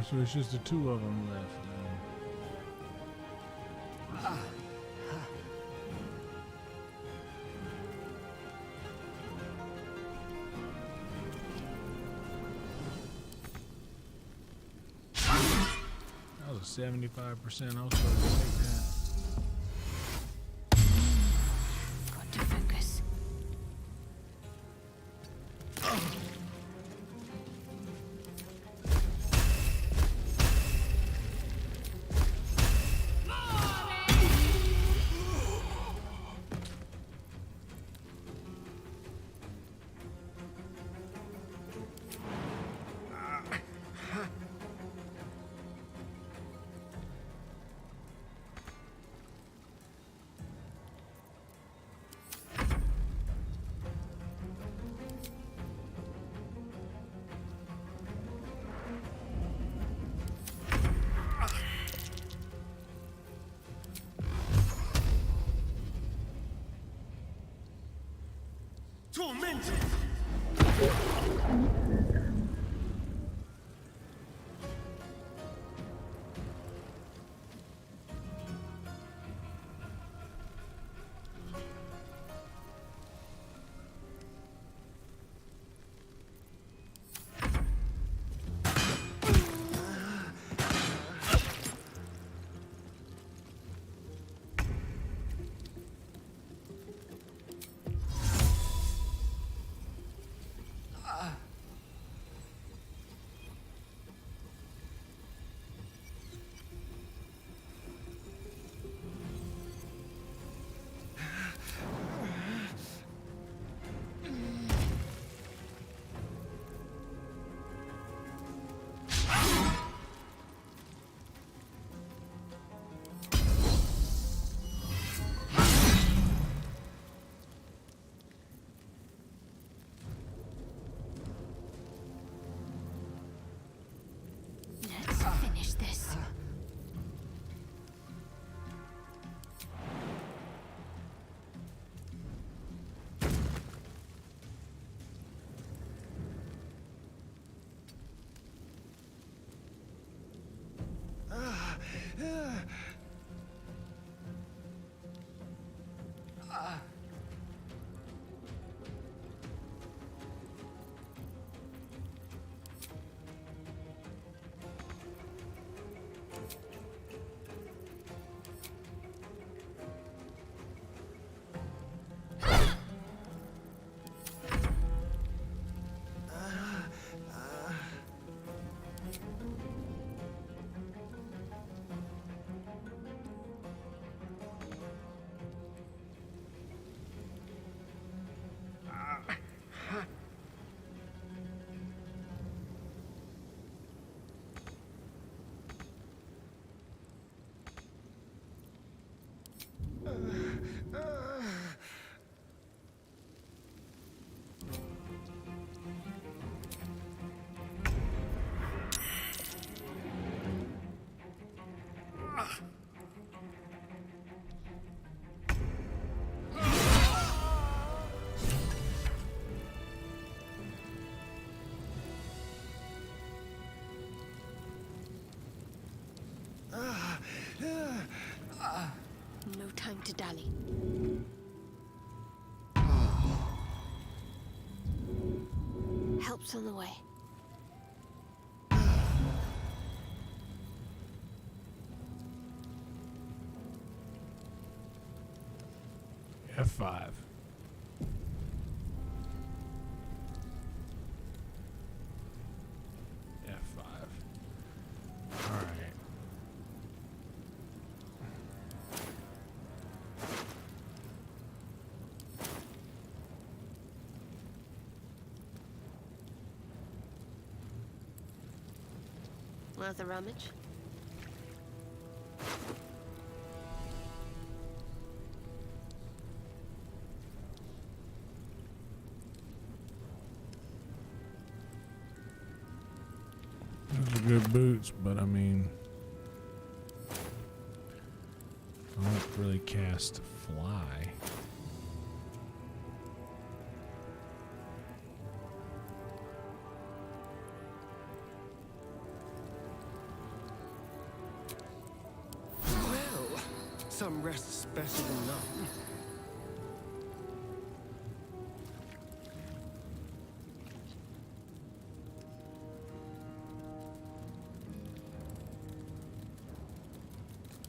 so it's just the two of them left. That was a 75%. I was supposed to take that. Got to focus. Tormented! Let's finish this. No time to dally. Help's on the way. F5. F5. All right. Worth a rummage? Those are good boots, but I mean, I don't really cast fly. Some rest's better than none.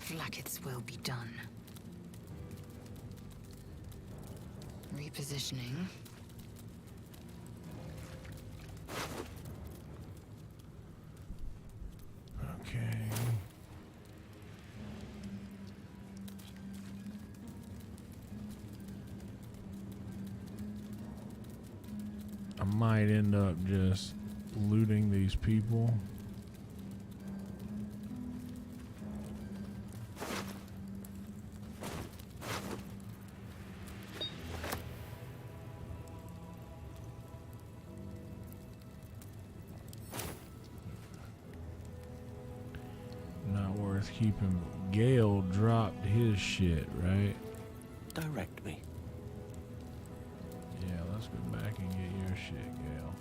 Blacketh's will be done. Repositioning. Okay. I might end up just looting these people. Not worth keeping. Gale dropped his shit, right? Direct me. Yeah, let's go back and get your shit, Gale.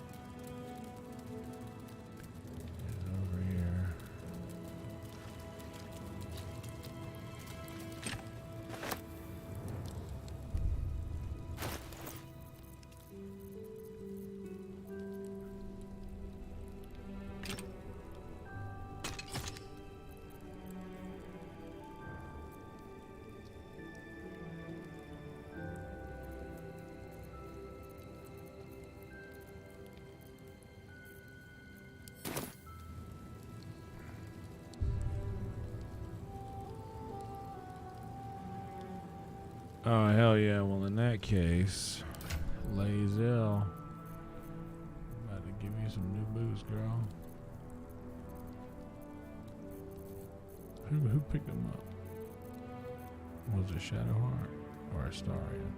It's over here. Oh, hell yeah. Well, in that case, Lazel. About to give you some new booze, girl. Who picked them up? Was it Shadowheart or Astarion?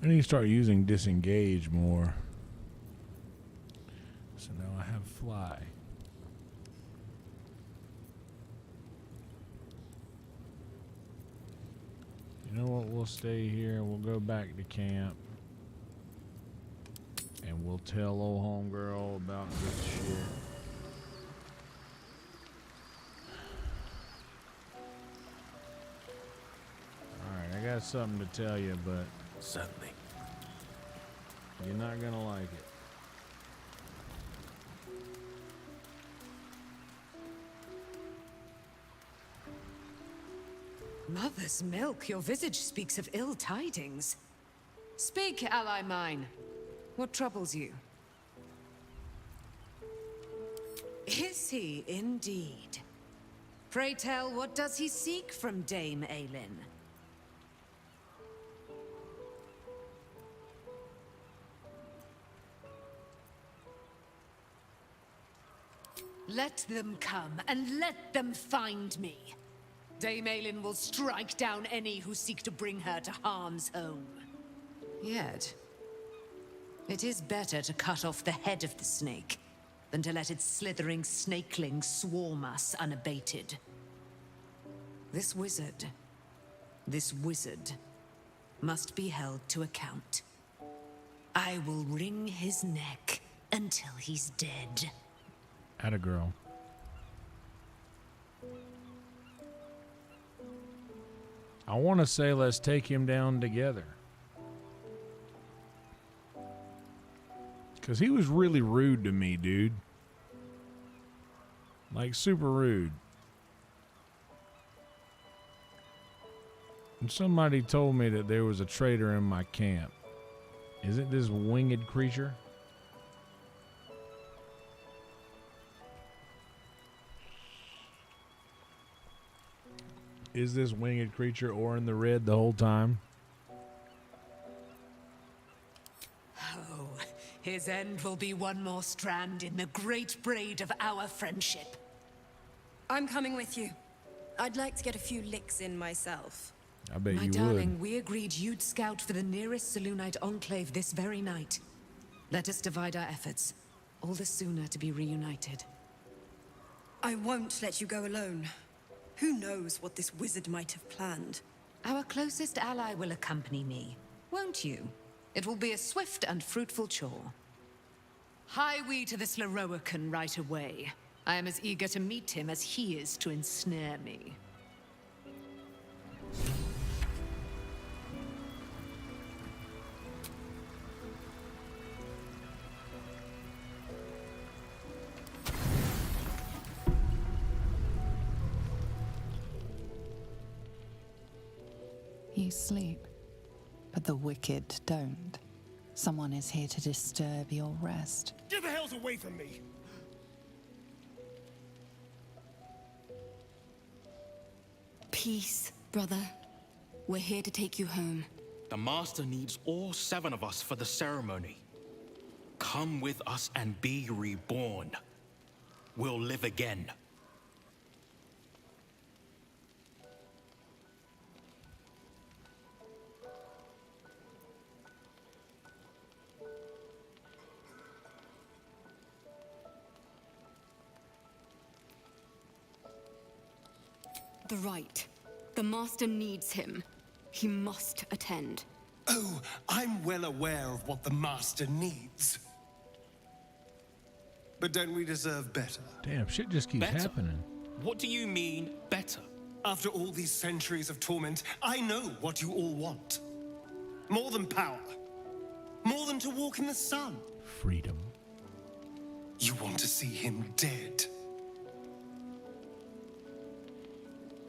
I need to start using disengage more. So now I have fly. You know what? We'll stay here and we'll go back to camp. And we'll tell old homegirl about this shit. Alright, I got something to tell you, but certainly you're not gonna like it. Mother's milk, your visage speaks of ill tidings. Speak, ally mine. What troubles you? Is he indeed? Pray tell, what does he seek from Dame Aelin? Let them come, and let them find me. Dame Aelin will strike down any who seek to bring her to harm's home. Yet, it is better to cut off the head of the snake than to let its slithering snakelings swarm us unabated. This wizard must be held to account. I will wring his neck until he's dead. Atta girl. I want to say let's take him down together. Because he was really rude to me, dude. Like, super rude. And somebody told me that there was a traitor in my camp. Is it this winged creature? Is this winged creature Orin the Red the whole time? Oh, his end will be one more strand in the great braid of our friendship. I'm coming with you. I'd like to get a few licks in myself. I bet My you darling, would. we agreed you'd scout for the nearest Selûnite enclave this very night. Let us divide our efforts. All the sooner to be reunited. I won't let you go alone. Who knows what this wizard might have planned? Our closest ally will accompany me, won't you? It will be a swift and fruitful chore. Hie we to this Lorroakan right away. I am as eager to meet him as he is to ensnare me. You sleep, but the wicked don't. Someone is here to disturb your rest. Get the hells away from me! Peace, brother. We're here to take you home. The Master needs all 7 of us for the ceremony. Come with us and be reborn. We'll live again. The rite. The Master needs him. He must attend. Oh, I'm well aware of what the Master needs. But don't we deserve better? Damn, shit just keeps happening. What do you mean, better? After all these centuries of torment, I know what you all want. More than power. More than to walk in the sun. Freedom. You want to see him dead.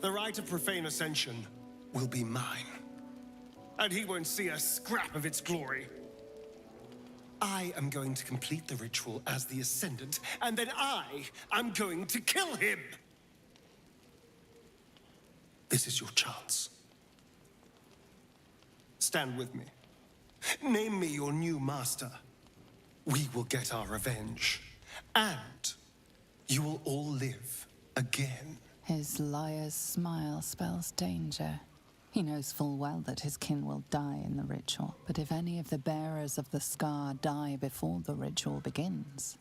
The rite of profane ascension will be mine. And he won't see a scrap of its glory. I am going to complete the ritual as the Ascendant, and then I am going to kill him! This is your chance. Stand with me. Name me your new master. We will get our revenge. And you will all live again. His liar's smile spells danger. He knows full well that his kin will die in the ritual, but if any of the bearers of the scar die before the ritual begins,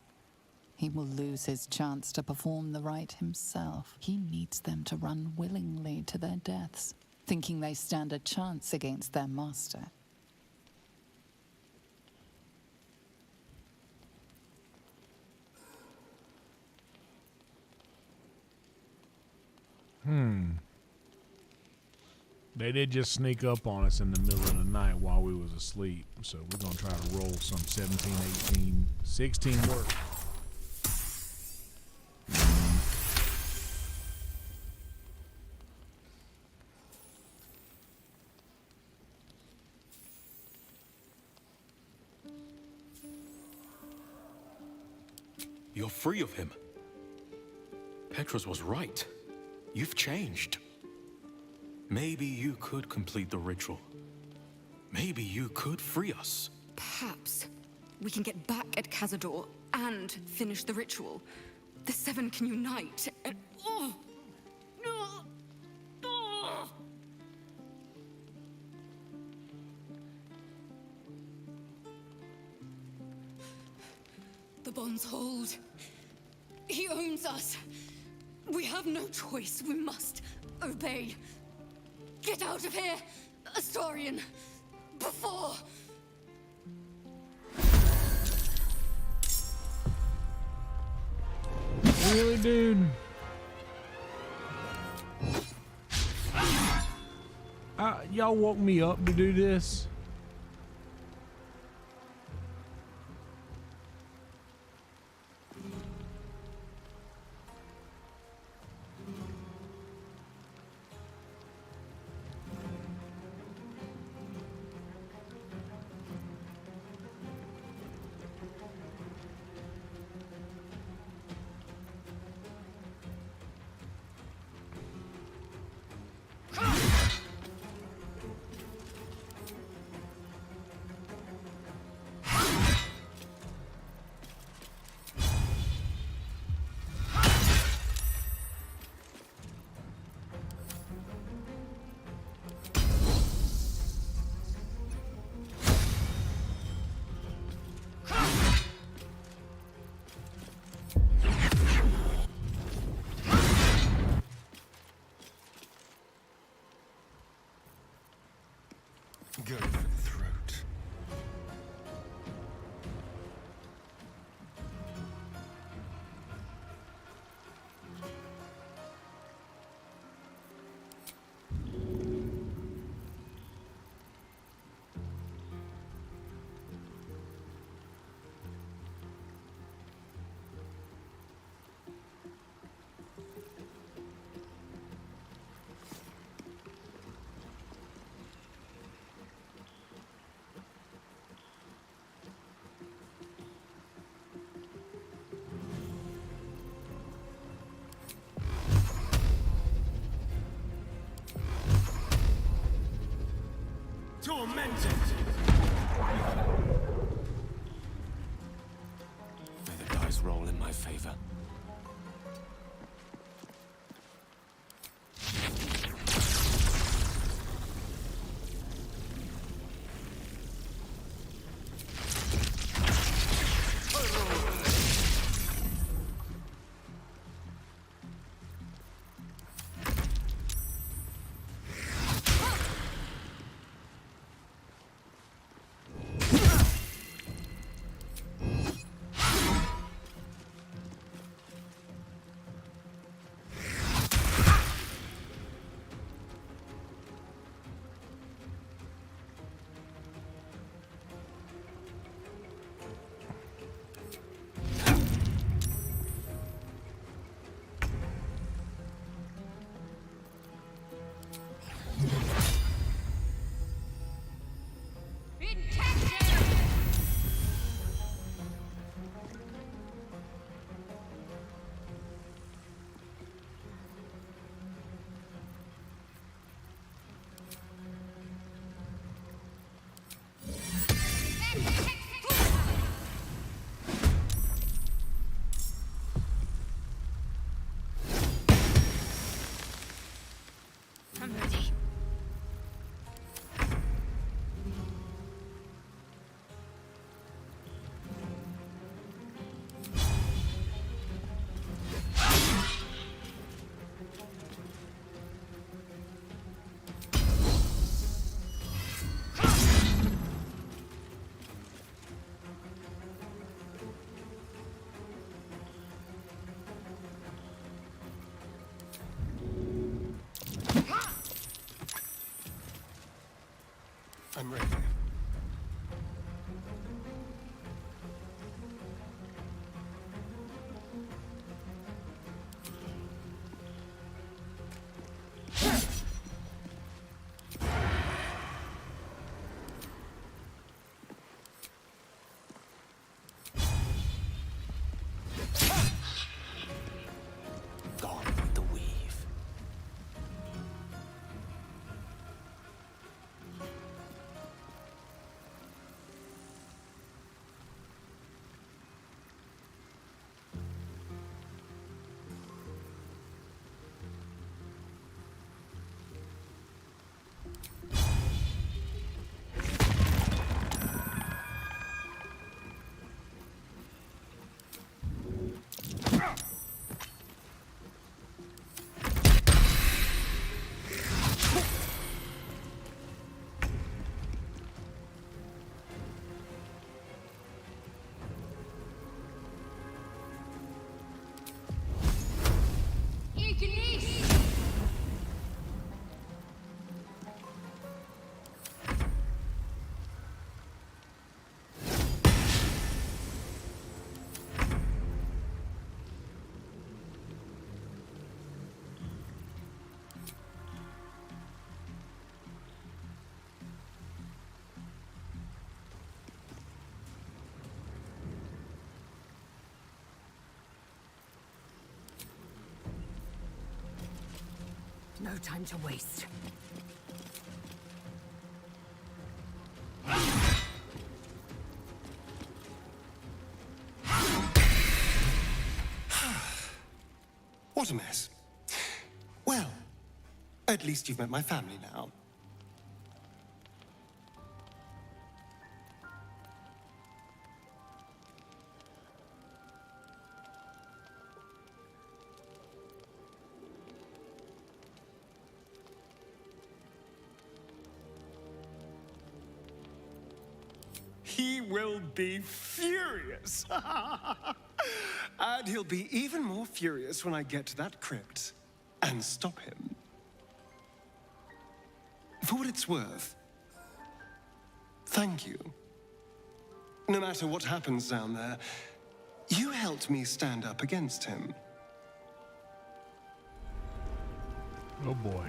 he will lose his chance to perform the rite himself. He needs them to run willingly to their deaths, thinking they stand a chance against their master. They did just sneak up on us in the middle of the night while we was asleep. So we're going to try to roll some 17, 18, 16 work. You're free of him. Petros was right. You've changed. Maybe you could complete the ritual. Maybe you could free us. Perhaps we can get back at Cazador and finish the ritual. The 7 can unite and... The bonds hold. He owns us. We have no choice. We must obey. Get out of here, Astarion, before... Really, dude? Y'all woke me up to do this? go for the throat. Tormented! May the dice roll in my favor. I'm ready. I'm ready. Gone with the weave. No time to waste. What a mess. Well, at least you've met my family now. he will be furious. And he'll be even more furious when I get to that crypt and stop him. For what it's worth, thank you. No matter what happens down there, you helped me stand up against him. Oh boy.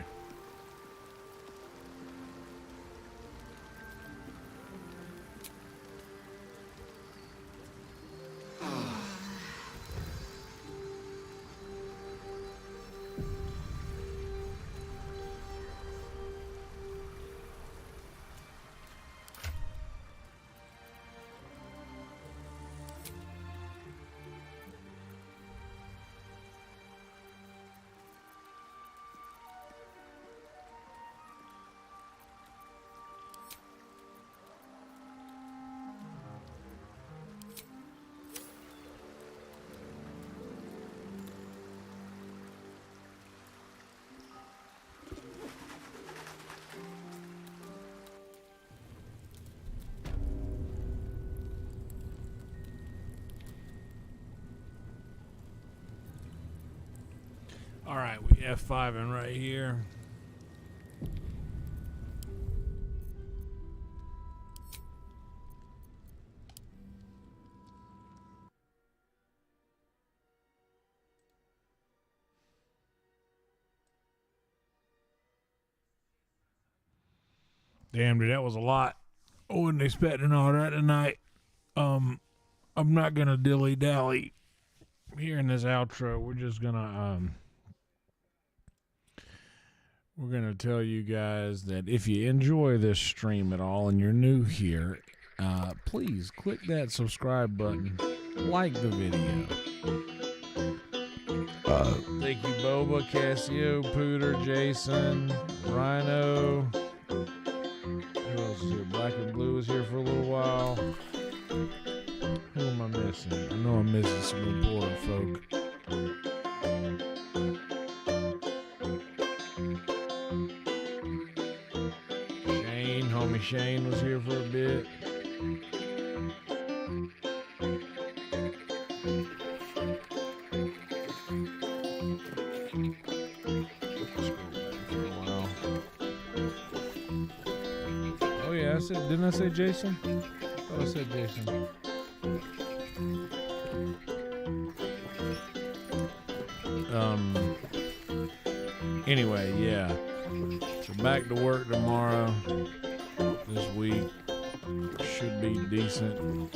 All right, we F5ing right here. Damn, dude, that was a lot. I wasn't expecting all that tonight. I'm not gonna dilly-dally here in this outro. We're just gonna we're gonna tell you guys that if you enjoy this stream at all and you're new here, please click that subscribe button, like the video. Thank you, Boba, Cassio, Pooter, Jason, Rhino. Who else is here? Black and Blue is here for a little while. Who am I missing? I know I'm missing some important folk. Shane, homie Shane was here for a bit. Oh yeah, didn't I say Jason? I thought I said Jason. Anyway, yeah. So back to work tomorrow. This week should be decent.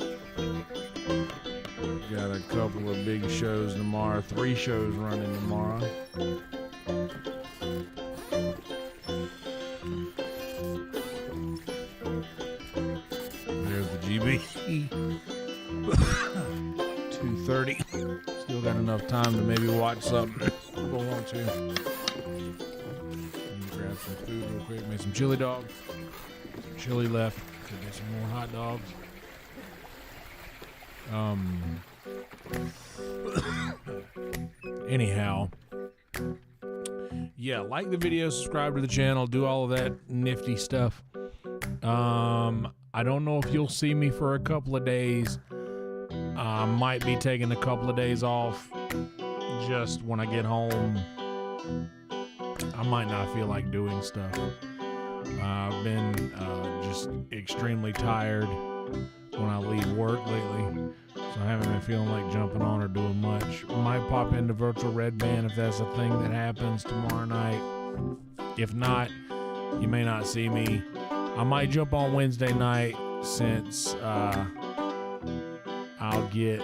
Got a couple of big shows tomorrow. 3 shows running tomorrow. There's the GB. 2:30. Still got enough time to maybe watch something if I want to. Grab some food real quick. Made some chili dogs. Chili left. Could get some more hot dogs. Anyhow, yeah, like the video, subscribe to the channel, do all of that nifty stuff. I don't know if you'll see me for a couple of days. I might be taking a couple of days off just when I get home. I might not feel like doing stuff. I've been just extremely tired when I leave work lately, so I haven't been feeling like jumping on or doing much. Might pop into Virtual Red Band if that's a thing that happens tomorrow night. If not, you may not see me. I might jump on Wednesday night since I'll get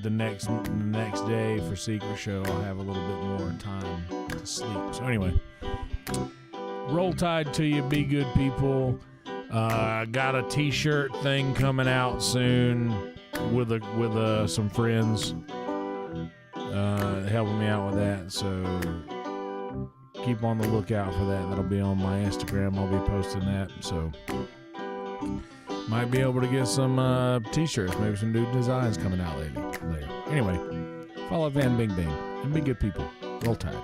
the next day for Secret Show. I'll have a little bit more time to sleep. So anyway, roll tide to you. Be good people. Got a t-shirt thing coming out soon with some friends helping me out with that. So keep on the lookout for that. That'll be on my Instagram. I'll be posting that. So might be able to get some t-shirts, maybe some new designs coming out later. Anyway, follow Van Bing Bing and be good people. Roll tide.